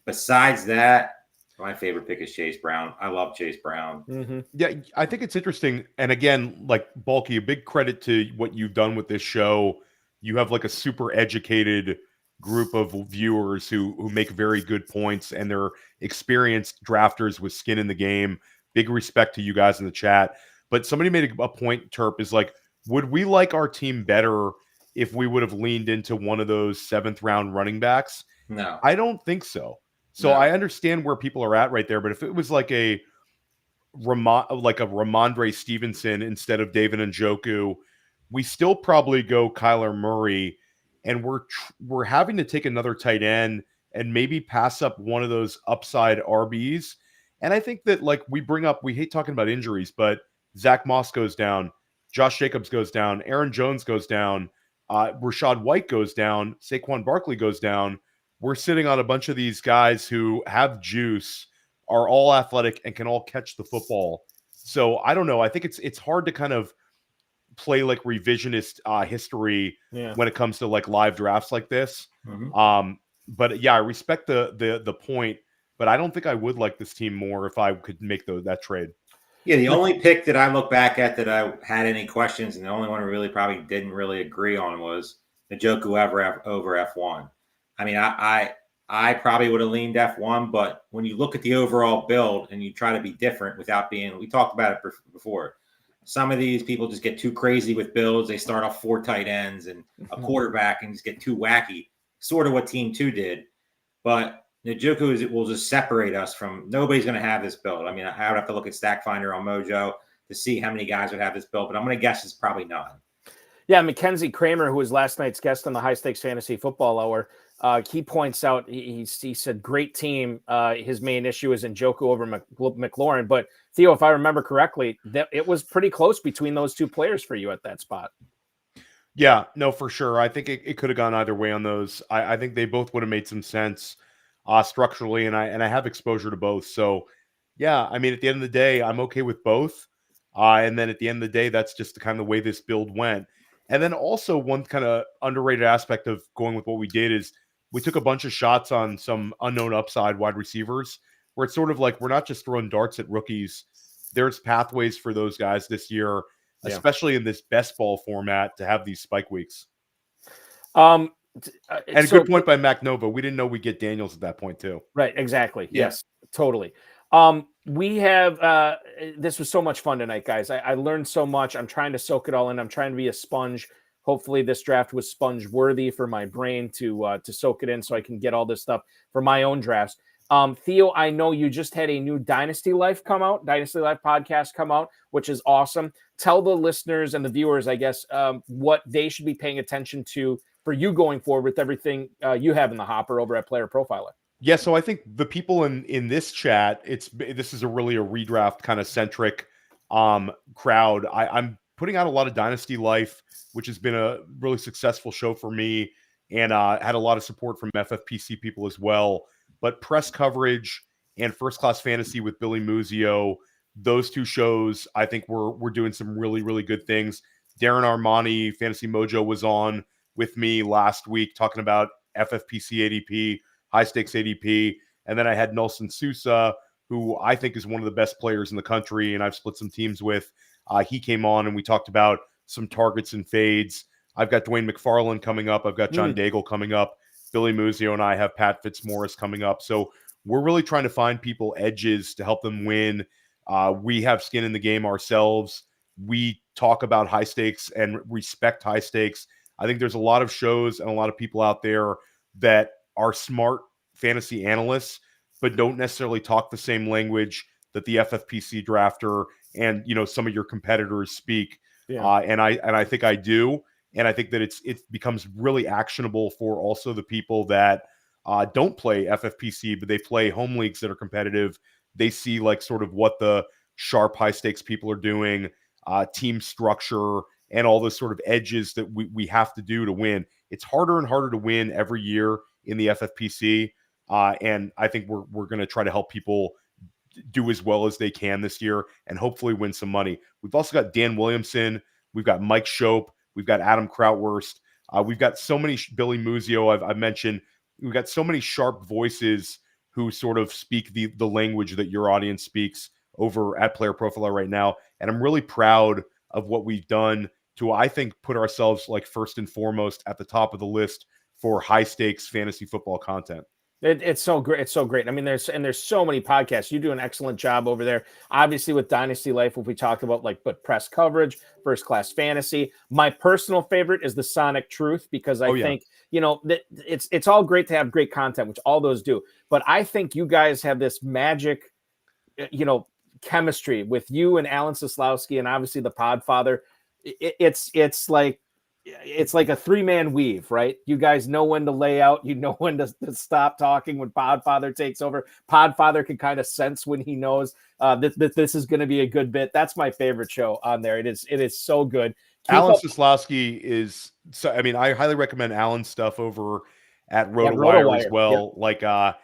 Besides that, my favorite pick is Chase Brown. I love Chase Brown. Mm-hmm. Yeah, I think it's interesting. And again, like Bulky, a big credit to what you've done with this show. You have like a super educated group of viewers who make very good points, and they're experienced drafters with skin in the game. Big respect to you guys in the chat. But somebody made a point, Terp, is like, would we like our team better if we would have leaned into one of those 7th round running backs? No, I don't think so. So I understand where people are at right there. But if it was like a Ramondre Stevenson instead of David Njoku, we still probably go Kyler Murray, and we're having to take another tight end and maybe pass up one of those upside RBs. And I think that, like, we hate talking about injuries, but Zach Moss goes down, Josh Jacobs goes down, Aaron Jones goes down, Rachaad White goes down, Saquon Barkley goes down. We're sitting on a bunch of these guys who have juice, are all athletic, and can all catch the football. So I don't know. I think it's hard to kind of play like revisionist history when it comes to like live drafts like this. Mm-hmm. But yeah, I respect the point, but I don't think I would like this team more if I could make that trade. Yeah, the only pick that I look back at that I had any questions, and the only one I really probably didn't really agree on, was Njoku over F1. I mean, I probably would have leaned F1, but when you look at the overall build and you try to be different without being, we talked about it before. Some of these people just get too crazy with builds. They start off 4 tight ends and a quarterback and just get too wacky, sort of what Team 2 did. But Njoku will just separate us from, nobody's going to have this build. I mean, I would have to look at Stack Finder on Mojo to see how many guys would have this build, but I'm going to guess it's probably none. Yeah, Mackenzie Kramer, who was last night's guest on the High Stakes Fantasy Football Hour, he points out, he said, great team. His main issue is Njoku over McLaurin. But Theo, if I remember correctly, that it was pretty close between those two players for you at that spot. Yeah, no, for sure. I think it could have gone either way on those. I think they both would have made some sense structurally, and I have exposure to both. So yeah, I mean, at the end of the day, I'm okay with both. And then at the end of the day, that's just the kind of way this build went. And then also one kind of underrated aspect of going with what we did is we took a bunch of shots on some unknown upside wide receivers, where it's sort of like we're not just throwing darts at rookies. There's pathways for those guys this year, especially in this best ball format, to have these spike weeks. And a good point by Mac Nova. We didn't know we'd get Daniels at that point too. Right, exactly. Yeah. Yes, totally. We have this was so much fun tonight, guys. I learned so much. I'm trying to soak it all in. I'm trying to be a sponge. Hopefully this draft was sponge worthy for my brain to soak it in so I can get all this stuff for my own drafts. Theo, I know you just had a new Dynasty Life podcast come out, which is awesome. Tell the listeners and the viewers, I guess, what they should be paying attention to for you going forward with everything you have in the hopper over at Player Profiler. Yeah, so I think the people in this chat, this is a redraft kind of centric crowd. I'm putting out a lot of Dynasty Life, which has been a really successful show for me, and had a lot of support from FFPC people as well. But press coverage and First Class Fantasy with Billy Muzio, those two shows, I think we're doing some really, really good things. Darren Armani, Fantasy Mojo, was on with me last week talking about FFPC ADP, high stakes ADP. And then I had Nelson Sousa, who I think is one of the best players in the country, and I've split some teams with. He came on and we talked about some targets and fades. I've got Dwayne McFarland coming up. I've got John Daigle coming up. Billy Muzio and I have Pat Fitzmaurice coming up. So we're really trying to find people edges to help them win. We have skin in the game ourselves. We talk about high stakes and respect high stakes. I think there's a lot of shows and a lot of people out there that are smart fantasy analysts, but don't necessarily talk the same language that the FFPC drafter and some of your competitors speak. Yeah. And I think I do. And I think that it becomes really actionable for also the people that don't play FFPC, but they play home leagues that are competitive. They see like sort of what the sharp high stakes people are doing, team structure, and all those sort of edges that we have to do to win. It's harder and harder to win every year in the FFPC. And I think we're going to try to help people do as well as they can this year and hopefully win some money. We've also got Dan Williamson. We've got Mike Shope. We've got Adam Krautwurst. We've got so many, Billy Muzio, I've mentioned. We've got so many sharp voices who sort of speak the language that your audience speaks over at Player Profiler right now. And I'm really proud of what we've done to, I think, put ourselves like first and foremost at the top of the list for high stakes fantasy football content. It's so great. It's so great. I mean, there's so many podcasts. You do an excellent job over there. Obviously, with Dynasty Life, what we talked about, but press coverage, first class fantasy. My personal favorite is the Sonic Truth, because I think that it's all great to have great content, which all those do. But I think you guys have this magic, chemistry with you and Alan Soslowski, and obviously the Podfather. It's like a three-man weave, right? You guys know when to lay out, you know when to stop talking when Podfather takes over. Podfather can kind of sense when he knows that this is going to be a good bit. That's my favorite show on there. It is so good. Alan Soslowski is so. I mean, I highly recommend Alan's stuff over at RotoWire as well. Yep.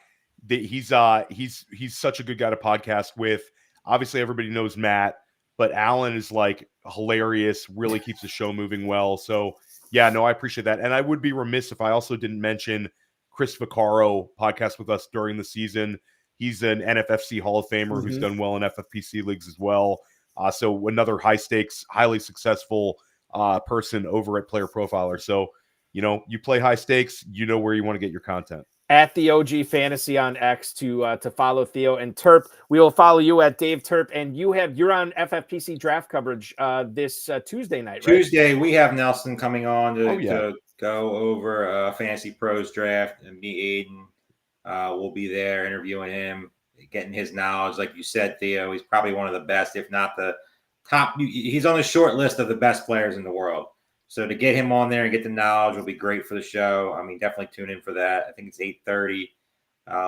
He's such a good guy to podcast with. Obviously, everybody knows Matt, but Alan is like hilarious, really keeps the show moving well. So yeah, no, I appreciate that. And I would be remiss if I also didn't mention Chris Vaccaro podcast with us during the season. He's an NFFC Hall of Famer who's done well in FFPC leagues as well. So another high stakes, highly successful person over at Player Profiler. So, you play high stakes, where you want to get your content. At the OG Fantasy on X to follow Theo and Terp. We will follow you at Dave Terp, and you're on FFPC draft coverage this Tuesday night, right? Tuesday, we have Nelson coming on to go over Fantasy Pros draft, and me, Aiden, will be there interviewing him, getting his knowledge. Like you said, Theo, he's probably one of the best, if not the top. He's on the short list of the best players in the world. So to get him on there and get the knowledge will be great for the show. I mean, definitely tune in for that. I think it's 8:30.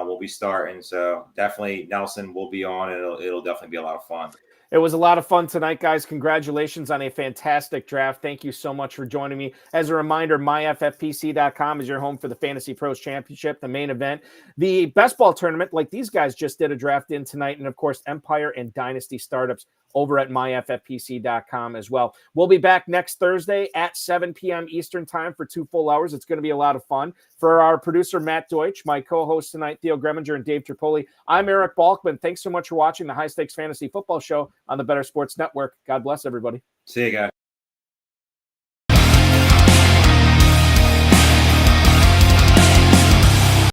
We'll be starting. So definitely Nelson will be on. It'll definitely be a lot of fun. It was a lot of fun tonight, guys. Congratulations on a fantastic draft. Thank you so much for joining me. As a reminder, myffpc.com is your home for the Fantasy Pros Championship, the main event, the best ball tournament, like these guys just did a draft in tonight, and of course, Empire and Dynasty startups over at myffpc.com as well. We'll be back next Thursday at 7 p.m. Eastern time for 2 full hours. It's going to be a lot of fun. For our producer, Matt Deutsch, my co-host tonight, Theo Gremminger, and Dave Terpoilli, I'm Eric Balkman. Thanks so much for watching the High Stakes Fantasy Football Show on the Better Sports Network. God bless everybody. See you guys.